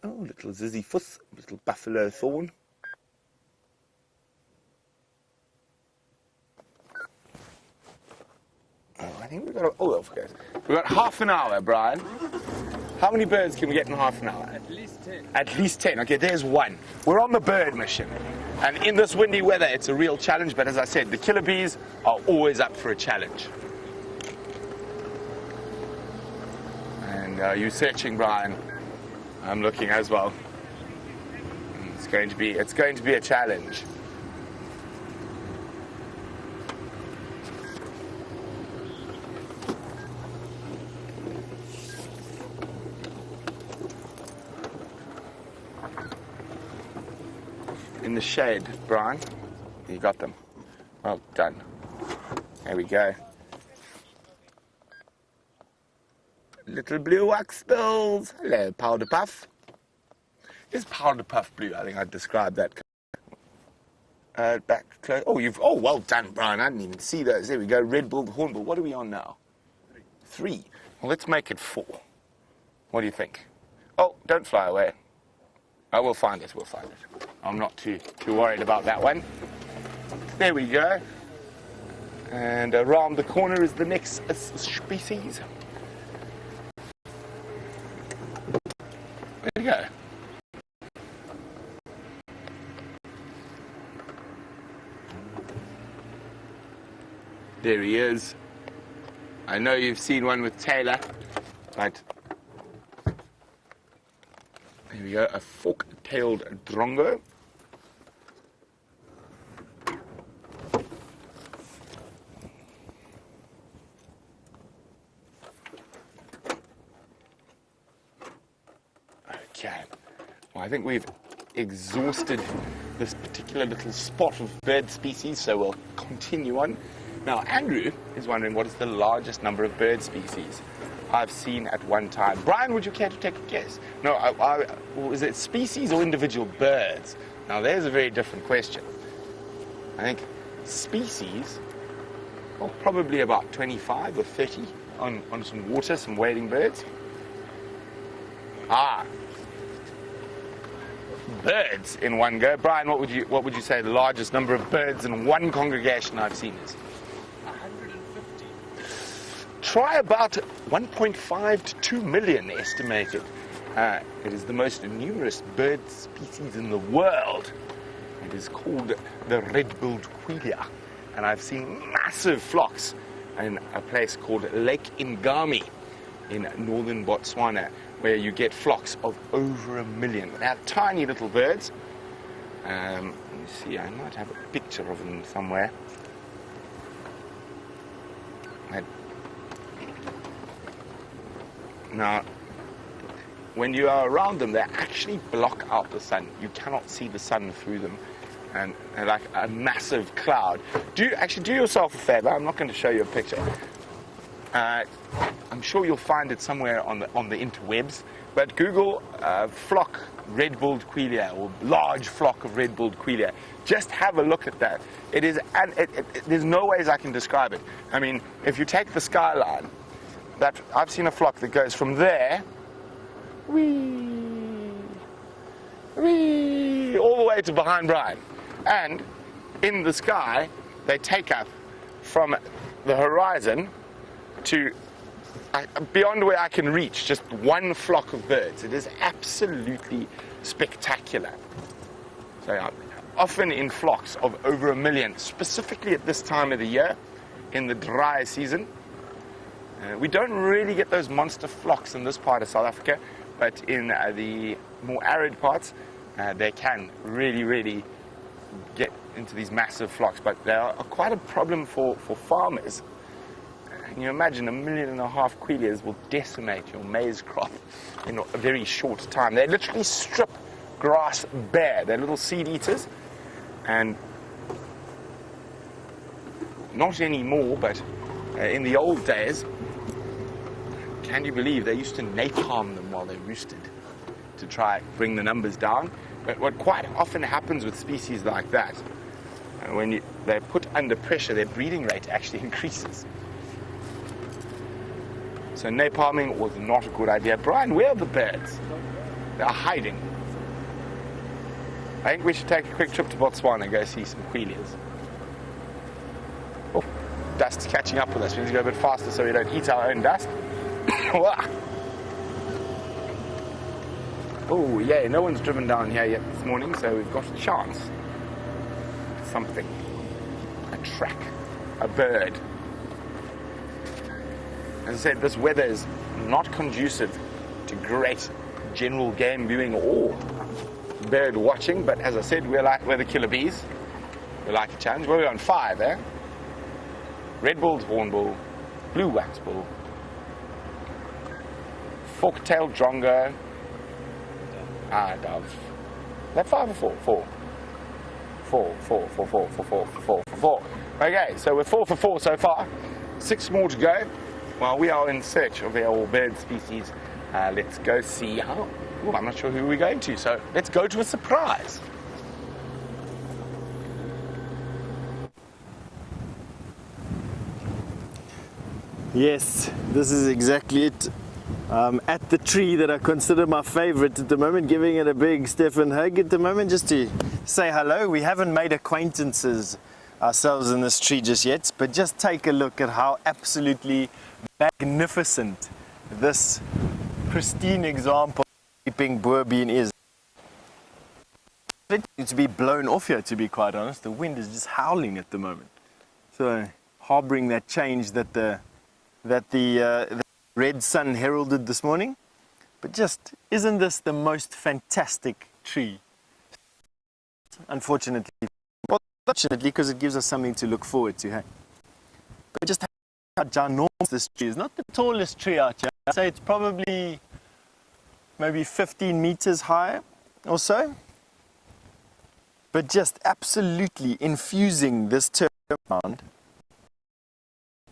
ziziphus, little buffalo thorn. Oh, I think we've got half an hour, Brian. How many birds can we get in half an hour? At least 10. At least 10. Okay, there's one. We're on the bird mission. And in this windy weather, it's a real challenge. But as I said, the killer bees are always up for a challenge. And you're searching, Brian. I'm looking as well. It's going to be a challenge. In the shade, Brian. You got them. Well done. There we go. Little blue waxbills. Hello, powder puff. Is powder puff blue? I think I'd describe that. Back close. Oh, well done, Brian. I didn't even see those. There we go. Red-billed hornbill. What are we on now? 3. Well, let's make it 4. What do you think? Oh, don't fly away. Oh, we'll find it. I'm not too worried about that one. There we go. And around the corner is the next species. There we go. There he is. I know you've seen one with Taylor, but there we go, a fork-tailed drongo. Okay, well, I think we've exhausted this particular little spot of bird species, so we'll continue on. Now, Andrew is wondering what is the largest number of bird species I've seen at one time. Brian, would you care to take a guess? No, is it species or individual birds? Now, there's a very different question. I think species, well, probably about 25 or 30 on some water, some wading birds. Birds in one go. Brian, what would you say the largest number of birds in one congregation I've seen is? 150. Try about 1.5 to 2 million estimated. It is the most numerous bird species in the world. It is called the red-billed quillia, and I've seen massive flocks in a place called Lake Ngami in northern Botswana, where you get flocks of over 1 million. They're tiny little birds. Let me see, I might have a picture of them somewhere. Now, when you are around them, they actually block out the sun. You cannot see the sun through them, and they're like a massive cloud. Do yourself a favor. I'm not going to show you a picture. I'm sure you'll find it somewhere on the interwebs, but Google flock red-billed quillia or large flock of red-billed quillia. Just have a look at that. There's no ways I can describe it. I mean, if you take the skyline, I've seen a flock that goes from there, all the way to behind Brian, and in the sky they take up from the horizon to beyond where I can reach, just one flock of birds. It is absolutely spectacular. So often in flocks of over 1 million, specifically at this time of the year, in the dry season. We don't really get those monster flocks in this part of South Africa, but in the more arid parts, they can really get into these massive flocks. But they are quite a problem for farmers. Can you imagine 1.5 million quillias will decimate your maize crop in a very short time? They literally strip grass bare. They're little seed eaters, and not anymore, but in the old days, can you believe they used to napalm them while they roosted to try bring the numbers down? But what quite often happens with species like that, when they're put under pressure, their breeding rate actually increases. So napalming was not a good idea. Brian, where are the birds? They're hiding. I think we should take a quick trip to Botswana and go see some quillias. Oh, dust's catching up with us. We need to go a bit faster so we don't eat our own dust. Oh, yeah, no one's driven down here yet this morning, so we've got a chance. Something. A track. A bird. As I said, this weather is not conducive to great general game viewing or bird watching, but as I said, we're the killer bees. We like a challenge. We're on 5, eh? Red-billed hornbill, blue waxbill, fork-tailed drongo, dove. Is that 5 or 4? 4. Okay, so we're 4 for 4 so far. 6 more to go. While we are in search of our bird species, let's go see how. Ooh, I'm not sure who we're going to, so let's go to a surprise. Yes, this is exactly it. At the tree that I consider my favorite at the moment, giving it a big Stefan hug at the moment just to say hello. We haven't made acquaintances ourselves in this tree just yet, but just take a look at how absolutely magnificent this pristine example of sleeping boerbean is. It needs to be blown off here, to be quite honest. The wind is just howling at the moment, so harboring that change that the red sun heralded this morning. But just, isn't this the most fantastic tree? Unfortunately, because it gives us something to look forward to, hey? But just how ginormous this tree is. Not the tallest tree out here. I'd say it's probably maybe 15 meters high or so. But just absolutely infusing this termite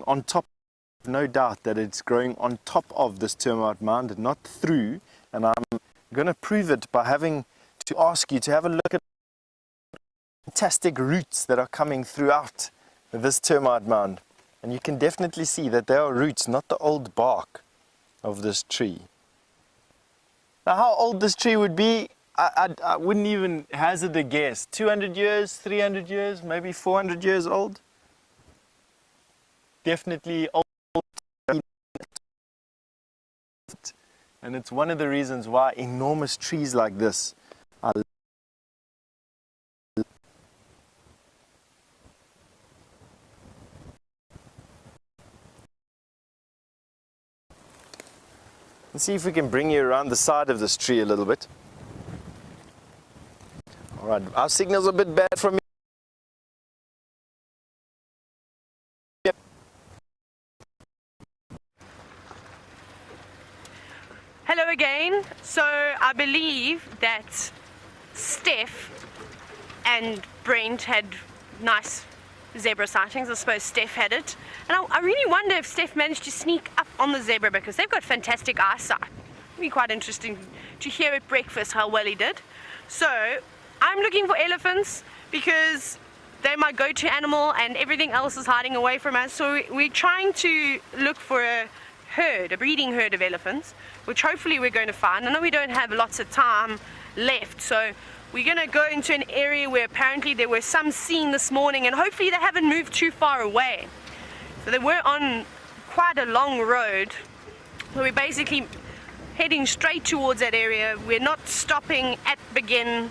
on top. No doubt that it's growing on top of this termite mound, not through, and I'm going to prove it by having to ask you to have a look at fantastic roots that are coming throughout this termite mound, and you can definitely see that they are roots, not the old bark of this tree. Now, how old this tree would be, I wouldn't even hazard a guess. 200 years, 300 years, maybe 400 years old. Definitely old. And it's one of the reasons why enormous trees like this are let's see if we can bring you around the side of this tree a little bit. Alright, our signal's a bit bad from here. Hello again. So I believe that Steph and Brent had nice zebra sightings. I suppose Steph had it. And I really wonder if Steph managed to sneak up on the zebra because they've got fantastic eyesight. It'll be quite interesting to hear at breakfast how well he did. So I'm looking for elephants because they're my go-to animal and everything else is hiding away from us. So we're trying to look for a breeding herd of elephants, which hopefully we're going to find. I know we don't have lots of time left, so we're going to go into an area where apparently there were some seen this morning, and hopefully they haven't moved too far away. So they were on quite a long road, so we're basically heading straight towards that area. We're not stopping at Begin.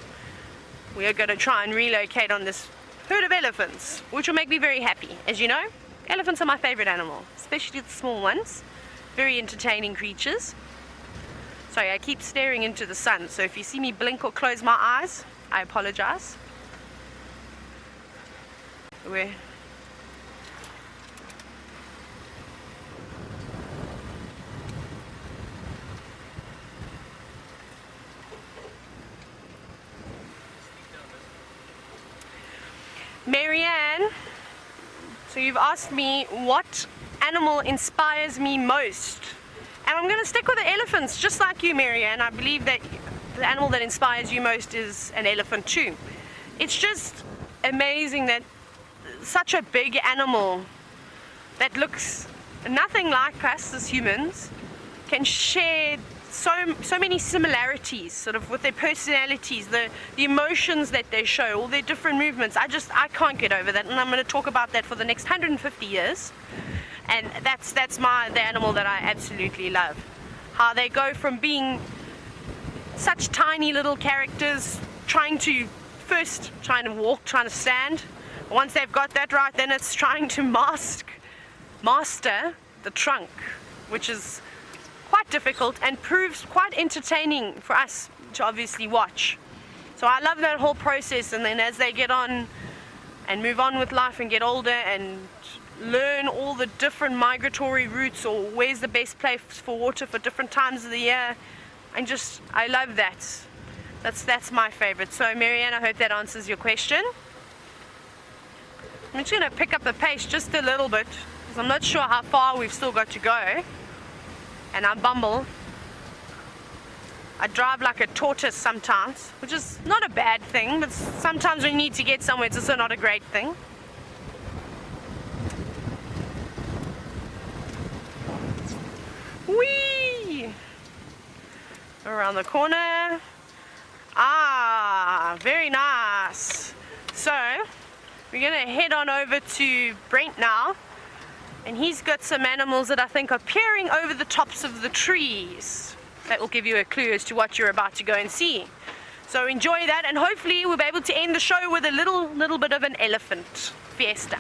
We are going to try and relocate on this herd of elephants, which will make me very happy. As you know, elephants are my favorite animal, especially the small ones. Very entertaining creatures. Sorry, I keep staring into the sun, so if you see me blink or close my eyes, I apologize. Marianne, so you've asked me what animal inspires me most, and I'm going to stick with the elephants, just like you, Marianne. I believe that the animal that inspires you most is an elephant too. It's just amazing that such a big animal that looks nothing like us as humans can share so many similarities sort of with their personalities, the emotions that they show, all their different movements. I can't get over that, and I'm going to talk about that for the next 150 years. And that's the animal that I absolutely love. How they go from being such tiny little characters, trying to walk, trying to stand. Once they've got that right, then it's trying to master the trunk, which is quite difficult and proves quite entertaining for us to obviously watch. So I love that whole process, and then as they get on and move on with life and get older and learn all the different migratory routes or where's the best place for water for different times of the year, and just, I love that. That's my favorite. So Marianne, I hope that answers your question. I'm just going to pick up the pace just a little bit because I'm not sure how far we've still got to go, and I bumble. I drive like a tortoise sometimes, which is not a bad thing, but sometimes when you need to get somewhere, it's also not a great thing. Whee! Around the corner. Ah, very nice. So, we're going to head on over to Brent now, and he's got some animals that I think are peering over the tops of the trees. That will give you a clue as to what you're about to go and see. So enjoy that, and hopefully we'll be able to end the show with a little bit of an elephant fiesta.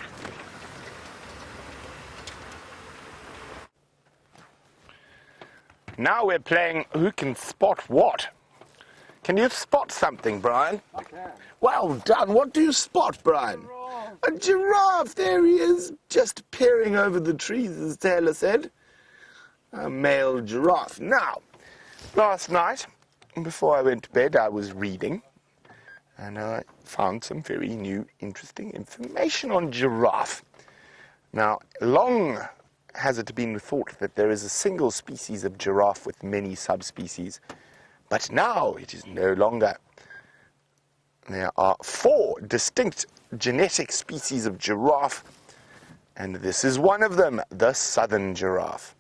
Now we're playing Who Can Spot What. Can you spot something, Brian? I can. Well done. What do you spot, Brian? A giraffe. There he is, just peering over the trees, as Taylor said. A male giraffe. Now, last night, before I went to bed, I was reading, and I found some very new, interesting information on giraffe. Now, long has it been thought that there is a single species of giraffe with many subspecies, but now it is no longer. There are 4 distinct genetic species of giraffe, and this is one of them, the southern giraffe.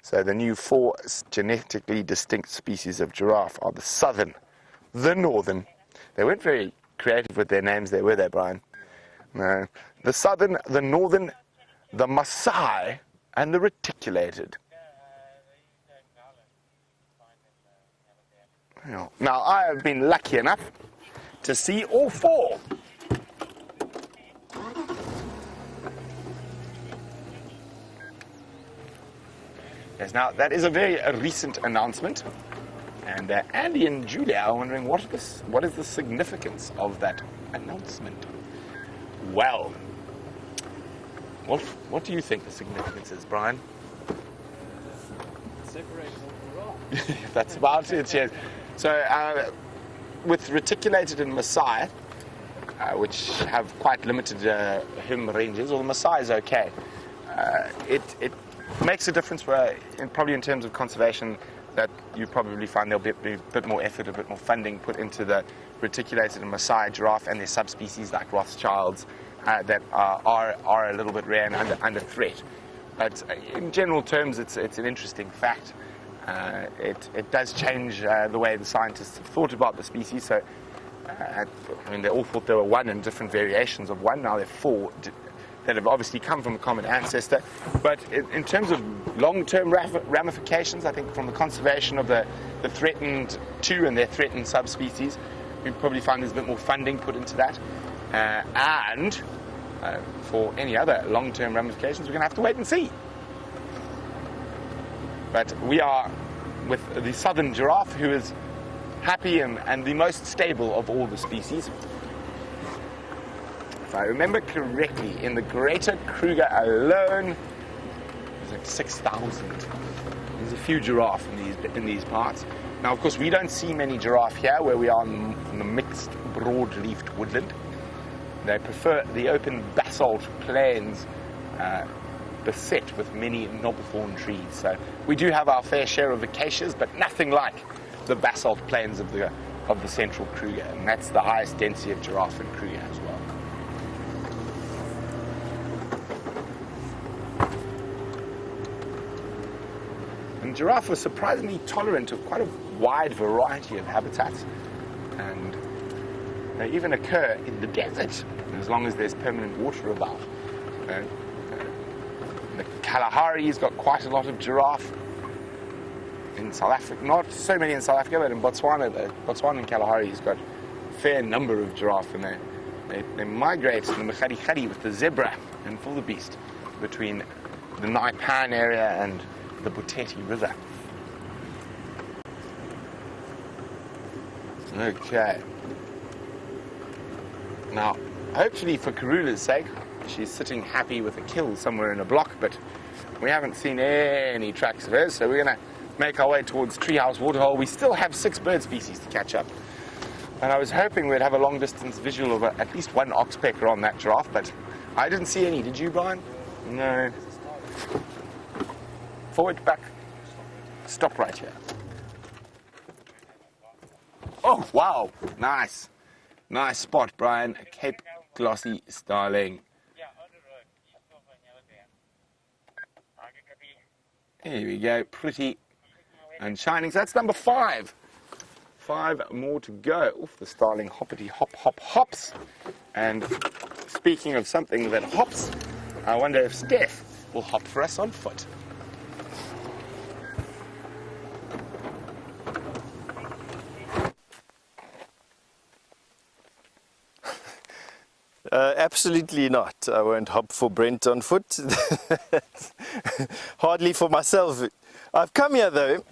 So the new 4 genetically distinct species of giraffe are the southern, the northern. They weren't very creative with their names there, were they, Brian? No. The southern, the northern, the Maasai, and the reticulated. Now, I have been lucky enough to see all 4. Yes, now, that is a very recent announcement, and Andy and Julia are wondering what is the significance of that announcement. Well, what do you think the significance is, Brian? Separate all the rock. That's about it, yes. So, with reticulated and Maasai, which have quite limited him ranges, or the Maasai is okay, it makes a difference probably in terms of conservation, that you probably find there'll be a bit more effort, a bit more funding put into the reticulated and Maasai giraffe and their subspecies like Rothschilds that are a little bit rare and under threat. But in general terms, it's an interesting fact. It does change the way the scientists have thought about the species. So, they all thought there were 1 and different variations of 1. Now there are 4 that have obviously come from a common ancestor. But in terms of long-term ramifications, I think from the conservation of the threatened 2 and their threatened subspecies, we probably find there's a bit more funding put into that. And for any other long-term ramifications, we're going to have to wait and see. But we are with the southern giraffe, who is happy and the most stable of all the species. If I remember correctly, in the greater Kruger alone, there's like 6,000. There's a few giraffe in these parts. Now, of course, we don't see many giraffe here where we are in the mixed broad-leafed woodland. They prefer the open basalt plains beset with many knobthorn trees. So we do have our fair share of acacias, but nothing like the basalt plains of the central Kruger, and that's the highest density of giraffe in Kruger as well. And giraffe are surprisingly tolerant of quite a wide variety of habitats, and they even occur in the desert as long as there's permanent water about. The Kalahari's got quite a lot of giraffe. In South Africa, not so many in South Africa, but in Botswana, Botswana and Kalahari has got a fair number of giraffe, and they migrate to the Machadi with the zebra and wildebeest between the Naipan area and the Buteti River. Okay. Now, hopefully for Karula's sake, she's sitting happy with a kill somewhere in a block, but we haven't seen any tracks of hers, so we're going to make our way towards Treehouse Waterhole. We still have 6 bird species to catch up. And I was hoping we'd have a long-distance visual of at least one oxpecker on that giraffe, but I didn't see any. Did you, Brian? No. Forward, back. Stop right here. Oh, wow. Nice. Nice spot, Brian. A Cape Glossy starling. Here we go. Pretty and shining. So that's number 5. 5 more to go. Oof, the starling hoppity hop hop hops. And speaking of something that hops, I wonder if Steph will hop for us on foot. Absolutely not. I won't hop for Brent on foot. Hardly for myself. I've come here though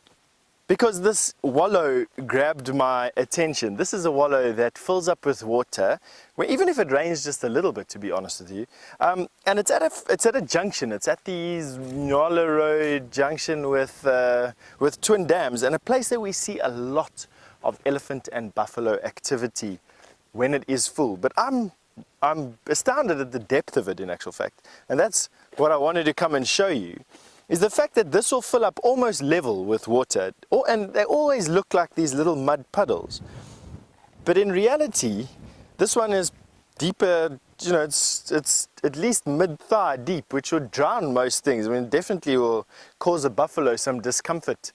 because this wallow grabbed my attention. This is a wallow that fills up with water, where even if it rains just a little bit, to be honest with you, and it's at a junction. It's at the Nyala Road junction with twin dams, and a place that we see a lot of elephant and buffalo activity when it is full. But I'm astounded at the depth of it, in actual fact, and that's what I wanted to come and show you. Is the fact that this will fill up almost level with water, and they always look like these little mud puddles. But in reality, this one is deeper, you know, it's at least mid-thigh deep, which would drown most things. I mean, it definitely will cause a buffalo some discomfort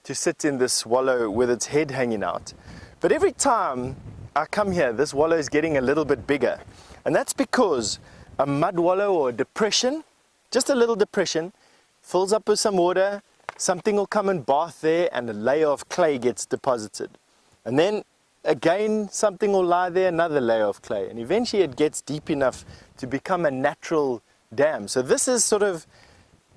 to sit in this wallow with its head hanging out. But every time I come here, this wallow is getting a little bit bigger. And that's because a mud wallow or a depression, just a little depression, fills up with some water, something will come and bath there, and a layer of clay gets deposited. And then again, something will lie there, another layer of clay, and eventually it gets deep enough to become a natural dam. So this is sort of,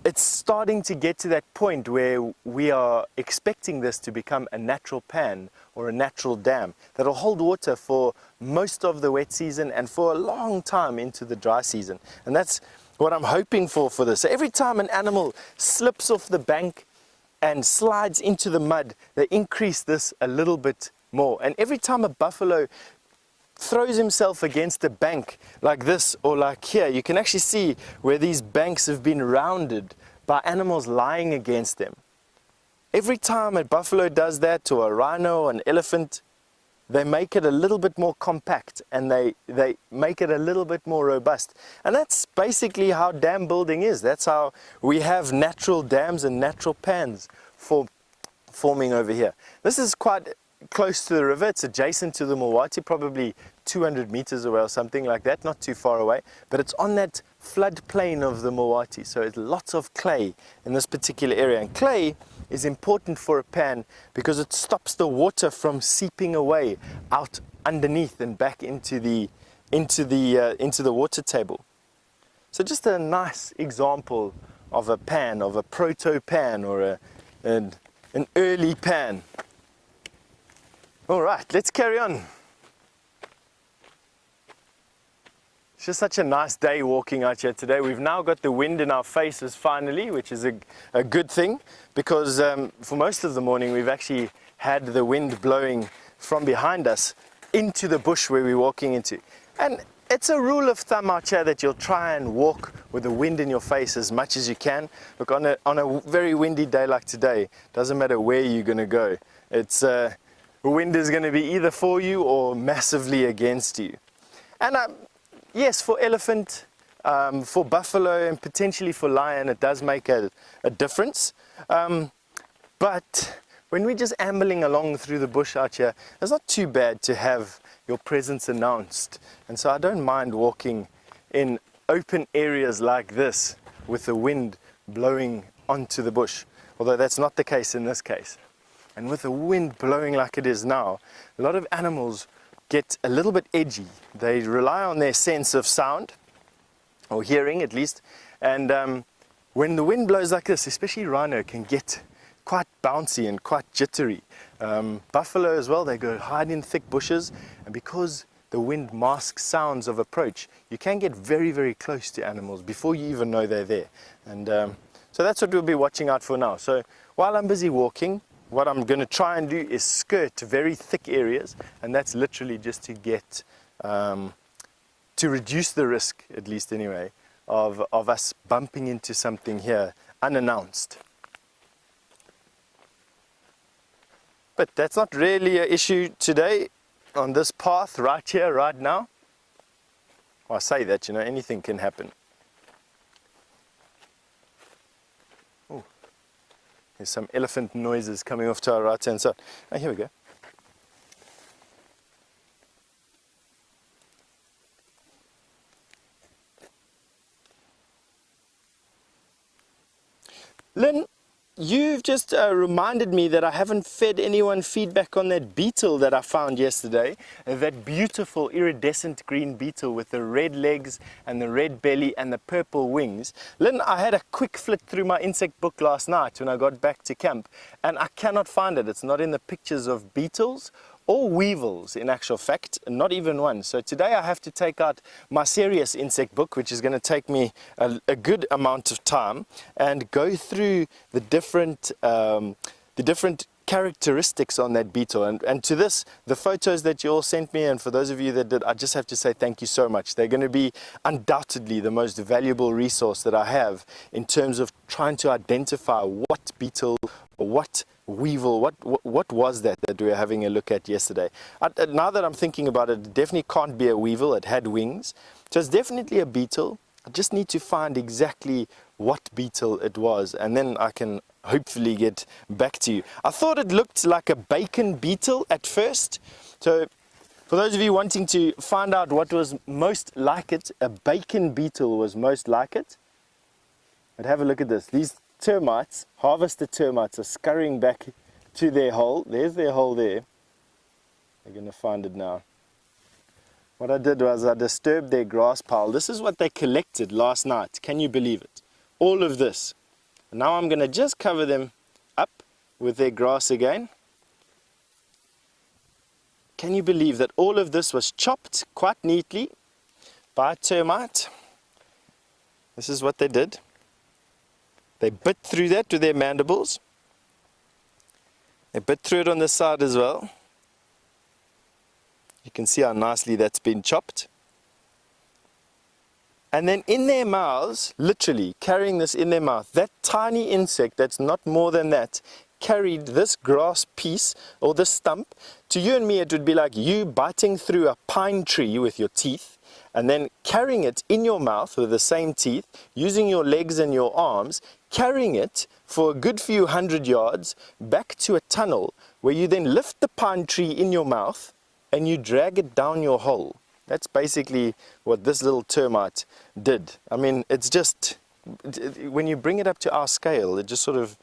it's starting to get to that point where we are expecting this to become a natural pan or a natural dam that'll hold water for most of the wet season and for a long time into the dry season. And that's what I'm hoping for this. So every time an animal slips off the bank and slides into the mud, they increase this a little bit more. And every time a buffalo throws himself against a bank like this or like here, you can actually see where these banks have been rounded by animals lying against them. Every time a buffalo does that, or a rhino or an elephant, they make it a little bit more compact, and they make it a little bit more robust. And that's basically how dam building is. That's how we have natural dams and natural pans forming over here. This is quite close to the river. It's adjacent to the Mulwati, probably 200 meters away or something like that, not too far away. But it's on that floodplain of the Mulwati, so it's lots of clay in this particular area. And clay is important for a pan because it stops the water from seeping away out underneath and back into the water table. So just a nice example of a pan, of a proto pan or an early pan. All right, let's carry on. It's just such a nice day walking out here today. We've now got the wind in our faces finally, which is a good thing, because for most of the morning we've actually had the wind blowing from behind us into the bush where we're walking into. And it's a rule of thumb out here that you'll try and walk with the wind in your face as much as you can. Look, on a very windy day like today, doesn't matter where you're going to go. It's the wind is going to be either for you or massively against you. And yes, for elephant, for buffalo, and potentially for lion, it does make a difference. But when we're just ambling along through the bush out here, it's not too bad to have your presence announced. And so I don't mind walking in open areas like this with the wind blowing onto the bush, although that's not the case in this case. And with the wind blowing like it is now, a lot of animals get a little bit edgy. They rely on their sense of sound, or hearing at least, and when the wind blows like this, especially rhino can get quite bouncy and quite jittery. Buffalo as well, they go hide in thick bushes, and because the wind masks sounds of approach, you can get very, very close to animals before you even know they're there. And so that's what we'll be watching out for now. So while I'm busy walking, what I'm going to try and do is skirt very thick areas, and that's literally just to get, to reduce the risk, at least anyway, of us bumping into something here unannounced. But that's not really an issue today on this path right here, right now. Well, I say that, you know, anything can happen. Oh, there's some elephant noises coming off to our right hand side. Oh, here we go. Lynn, you've just reminded me that I haven't fed anyone feedback on that beetle that I found yesterday. That beautiful iridescent green beetle with the red legs and the red belly and the purple wings. Lynn, I had a quick flick through my insect book last night when I got back to camp, and I cannot find it. It's not in the pictures of beetles or weevils, in actual fact, not even one. So today I have to take out my serious insect book, which is going to take me a good amount of time, and go through the different characteristics on that beetle. And to this, the photos that you all sent me, and for those of you that did, I just have to say thank you so much. They're going to be undoubtedly the most valuable resource that I have in terms of trying to identify what beetle or what weevil, what was that we were having a look at yesterday. Now that I'm thinking about it, it definitely can't be a weevil. It had wings. So it's definitely a beetle. I just need to find exactly what beetle it was, and then I can hopefully get back to you. I thought it looked like a bacon beetle at first. So for those of you wanting to find out what was most like it, a bacon beetle was most like it. But have a look at this. These termites, harvested termites, are scurrying back to their hole. There's their hole there. They're going to find it now. What I did was I disturbed their grass pile. This is what they collected last night. Can you believe it? All of this. Now I'm going to just cover them up with their grass again. Can you believe that all of this was chopped quite neatly by a termite? This is what they did. They bit through that with their mandibles. They bit through it on the side as well. You can see how nicely that's been chopped. And then in their mouths, literally carrying this in their mouth, that tiny insect that's not more than that, carried this grass piece or this stump. To you and me, it would be like you biting through a pine tree with your teeth, and then carrying it in your mouth with the same teeth, using your legs and your arms, carrying it for a good few 100 yards back to a tunnel where you then lift the pine tree in your mouth and you drag it down your hole. That's basically what this little termite did. I mean, it's just, when you bring it up to our scale, it just sort of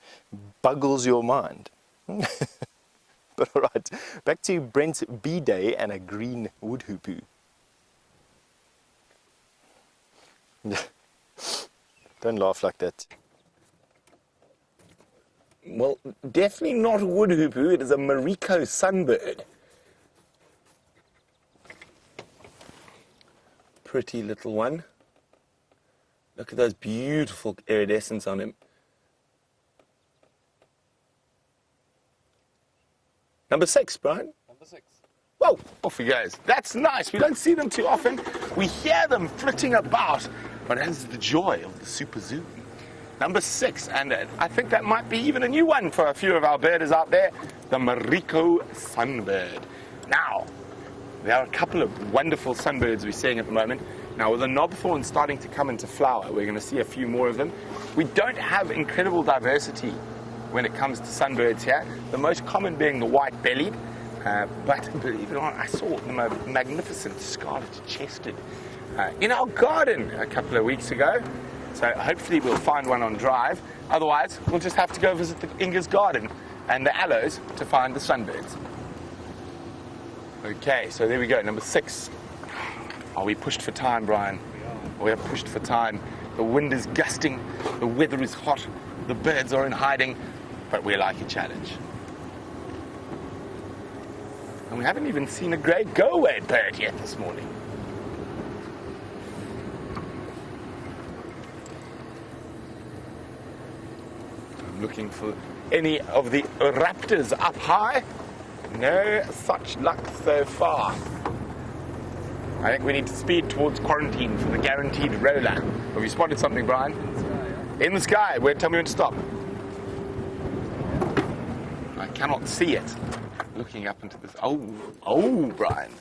boggles your mind. But all right, back to Brent's B-Day and a green wood hoopoo. Don't laugh like that. Well, definitely not a wood hoopoo. It is a Mariko sunbird. Pretty little one. Look at those beautiful iridescence on him. Number 6, Brian. Number 6. Whoa, off he goes. That's nice. We don't see them too often. We hear them flitting about, but that is the joy of the super zoo. Number 6, and I think that might be even a new one for a few of our birders out there, the Mariko sunbird. Now, there are a couple of wonderful sunbirds we're seeing at the moment. Now, with the knobthorn starting to come into flower, we're going to see a few more of them. We don't have incredible diversity when it comes to sunbirds here, the most common being the white-bellied, but believe it or not, I saw the magnificent scarlet-chested in our garden a couple of weeks ago. So hopefully we'll find one on drive. Otherwise, we'll just have to go visit the Inga's garden and the aloes to find the sunbirds. Okay, so there we go, number 6. Are we pushed for time, Brian? We are pushed for time. The wind is gusting, the weather is hot, the birds are in hiding, but we like a challenge. And we haven't even seen a great go-away bird yet this morning. I'm looking for any of the raptors up high. No such luck so far. I think we need to speed towards quarantine for the guaranteed roller. Have you spotted something, Brian? In the sky. Wait, tell me when to stop. I cannot see it. Looking up into this. Oh, Brian.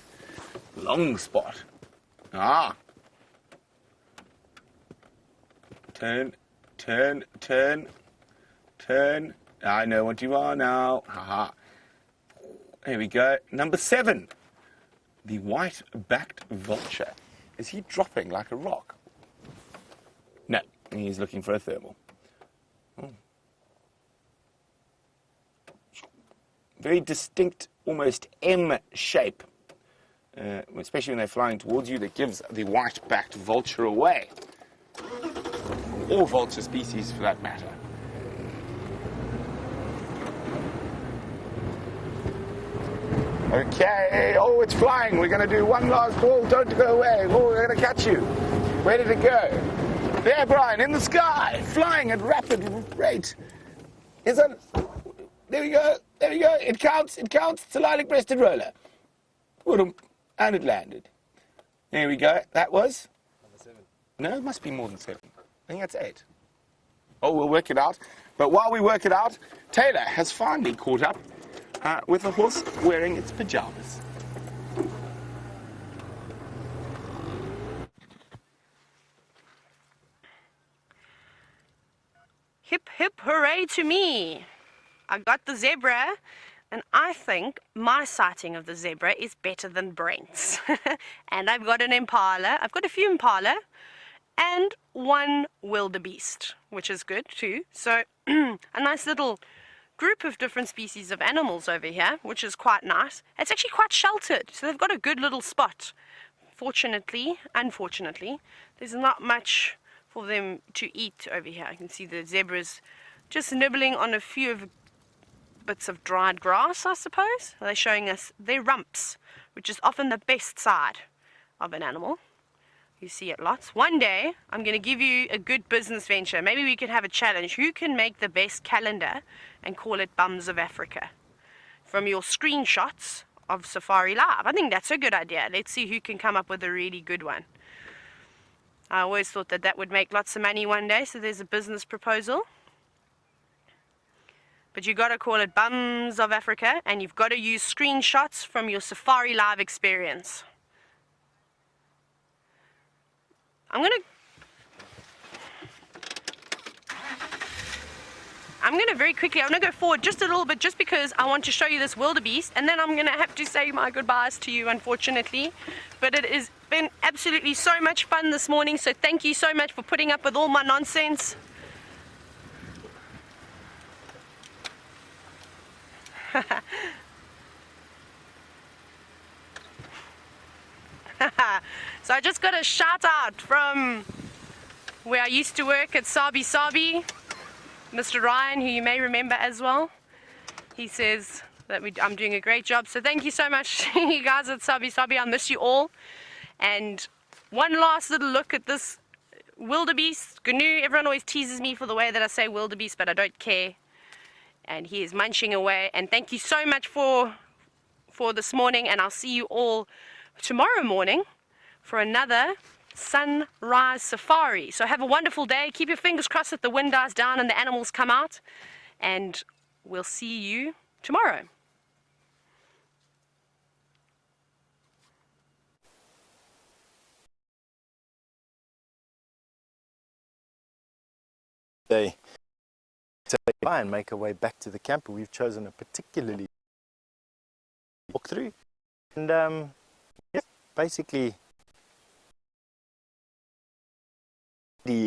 Long spot. Ah. Turn. I know what you are now. Haha. There we go. Number 7. The white-backed vulture. Is he dropping like a rock? No, he's looking for a thermal. Oh. Very distinct, almost M shape. Especially when they're flying towards you, that gives the white-backed vulture away. Or vulture species, for that matter. Okay, oh, it's flying. We're going to do one last call. Don't go away. Oh, we're going to catch you. Where did it go? There, Brian, in the sky, flying at rapid rate. Is that? There we go. It counts. It's a lilac-breasted roller. And it landed. There we go. That was? Number 7. No, it must be more than 7. I think that's 8. Oh, we'll work it out. But while we work it out, Taylor has finally caught up with a horse wearing its pajamas. Hip, hip, hooray to me. I got the zebra, and I think my sighting of the zebra is better than Brent's. And I've got an impala. I've got a few impala and one wildebeest, which is good too. So a nice little group of different species of animals over here, which is quite nice. It's actually quite sheltered, so they've got a good little spot. Fortunately, unfortunately, there's not much for them to eat over here. I can see the zebras just nibbling on a few of bits of dried grass, I suppose. They're showing us their rumps, which is often the best side of an animal. You see it lots. One day, I'm going to give you a good business venture. Maybe we could have a challenge. Who can make the best calendar and call it Bums of Africa? From your screenshots of Safari Live. I think that's a good idea. Let's see who can come up with a really good one. I always thought that that would make lots of money one day, so there's a business proposal. But you got to call it Bums of Africa, and you've got to use screenshots from your Safari Live experience. I'm gonna very quickly, I'm gonna go forward just a little bit just because I want to show you this wildebeest, and then I'm gonna have to say my goodbyes to you, unfortunately. But it has been absolutely so much fun this morning, so thank you so much for putting up with all my nonsense. So I just got a shout out from where I used to work at Sabi, Mr. Ryan, who you may remember as well. He says that I'm doing a great job. So thank you so much, you guys at Sabi. I miss you all. And one last little look at this wildebeest, Gnu. Everyone always teases me for the way that I say wildebeest, but I don't care. And he is munching away. And thank you so much for this morning, and I'll see you all tomorrow morning for another sunrise safari. So have a wonderful day. Keep your fingers crossed that the wind dies down and the animals come out, and we'll see you tomorrow. They say bye and make our way back to the camper. We've chosen a particularly walk through, and yeah, basically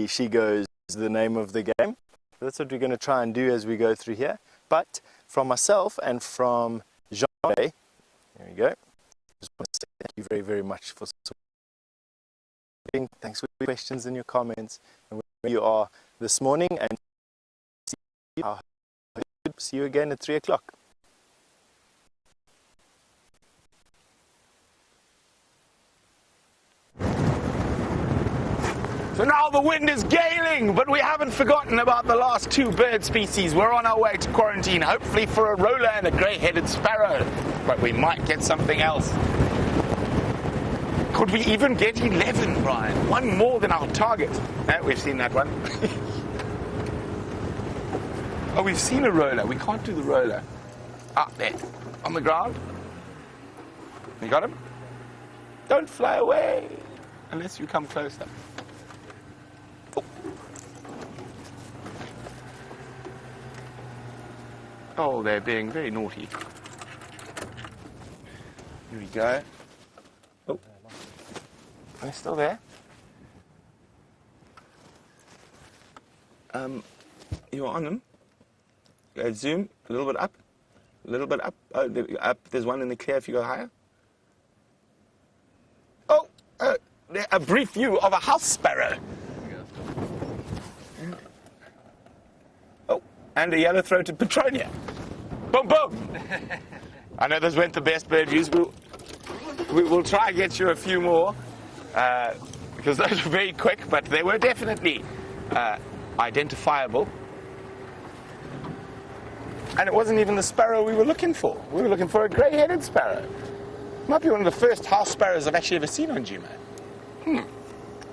she goes the name of the game. That's what we're going to try and do as we go through here. But from myself and from Jean, there we go. Just want to say thank you very, very much for supporting. Thanks for your questions and your comments, and where you are this morning, and see you again at 3 o'clock. So now the wind is galing, but we haven't forgotten about the last 2 bird species. We're on our way to quarantine, hopefully for a roller and a grey-headed sparrow. But we might get something else. Could we even get 11, Brian? One more than our target. We've seen that one. Oh, we've seen a roller. We can't do the roller. Ah, there. On the ground. You got him? Don't fly away unless you come closer. Oh, they're being very naughty. Here we go. Oh, they're still there. You're on them. Zoom a little bit up. A little bit up. Oh, up. There's one in the clear if you go higher. Oh, a brief view of a house sparrow. Oh, and a yellow-throated petronia. Boom, boom. I know those weren't the best bird views. We'll try and get you a few more because those were very quick, but they were definitely identifiable. And it wasn't even the sparrow we were looking for. We were looking for a grey-headed sparrow. Might be one of the first house sparrows I've actually ever seen on Jumo.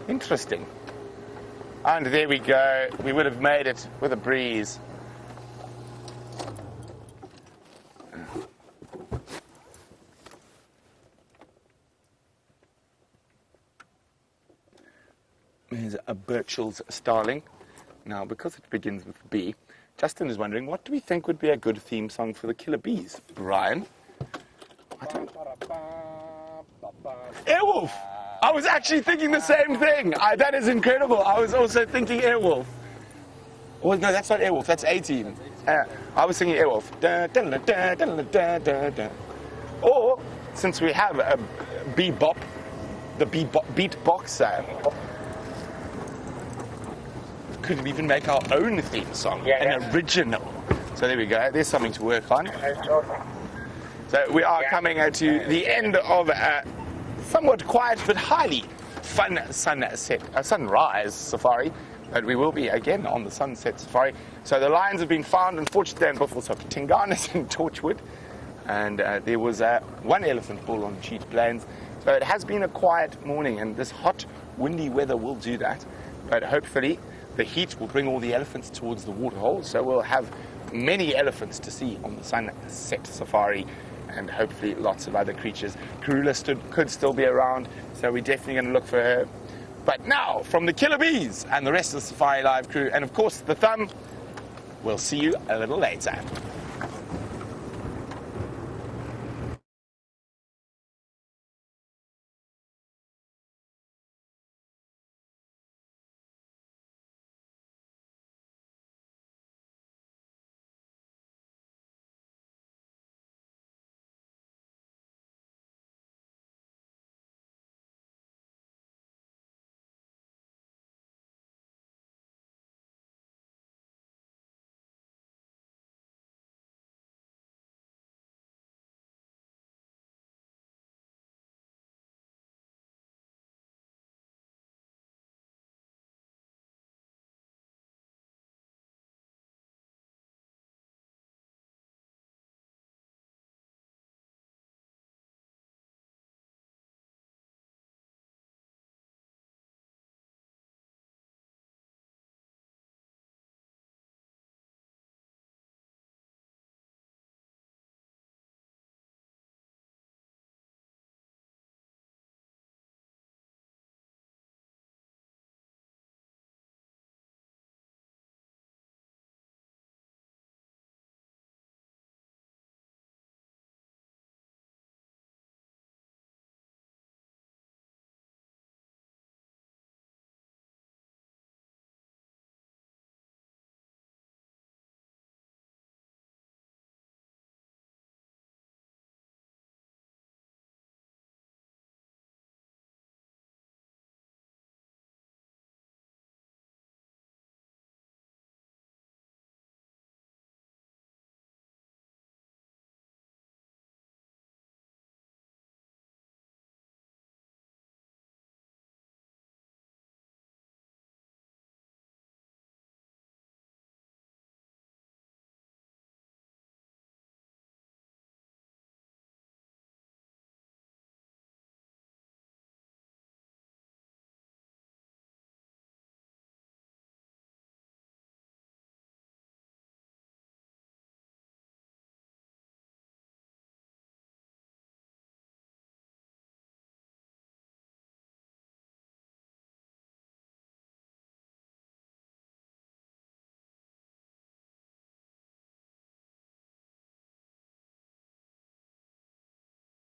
Interesting. And there we go. We would have made it with a breeze. There's a Burchell's starling. Now, because it begins with B, Justin is wondering, what do we think would be a good theme song for the killer bees? Brian? I don't... Airwolf! I was actually thinking the same thing. That is incredible. I was also thinking Airwolf. Oh, no, that's not Airwolf. That's A-Team. I was thinking Airwolf. Or, since we have a bebop, the beatbox, could we even make our own theme song, an original? So there we go. There's something to work on. So we are coming to the end of a somewhat quiet but highly fun sunrise safari. But we will be again on the sunset safari. So the lions have been found, unfortunately, in Buffalo, Tinganas and Torchwood. And there was one elephant bull on Cheat Plains. So it has been a quiet morning, and this hot, windy weather will do that. But hopefully the heat will bring all the elephants towards the waterhole. So we'll have many elephants to see on the sunset safari, and hopefully lots of other creatures. Karula could still be around, so we're definitely going to look for her. But now, from the Killer Bees and the rest of the Safari Live crew, and of course the Thumb, we'll see you a little later.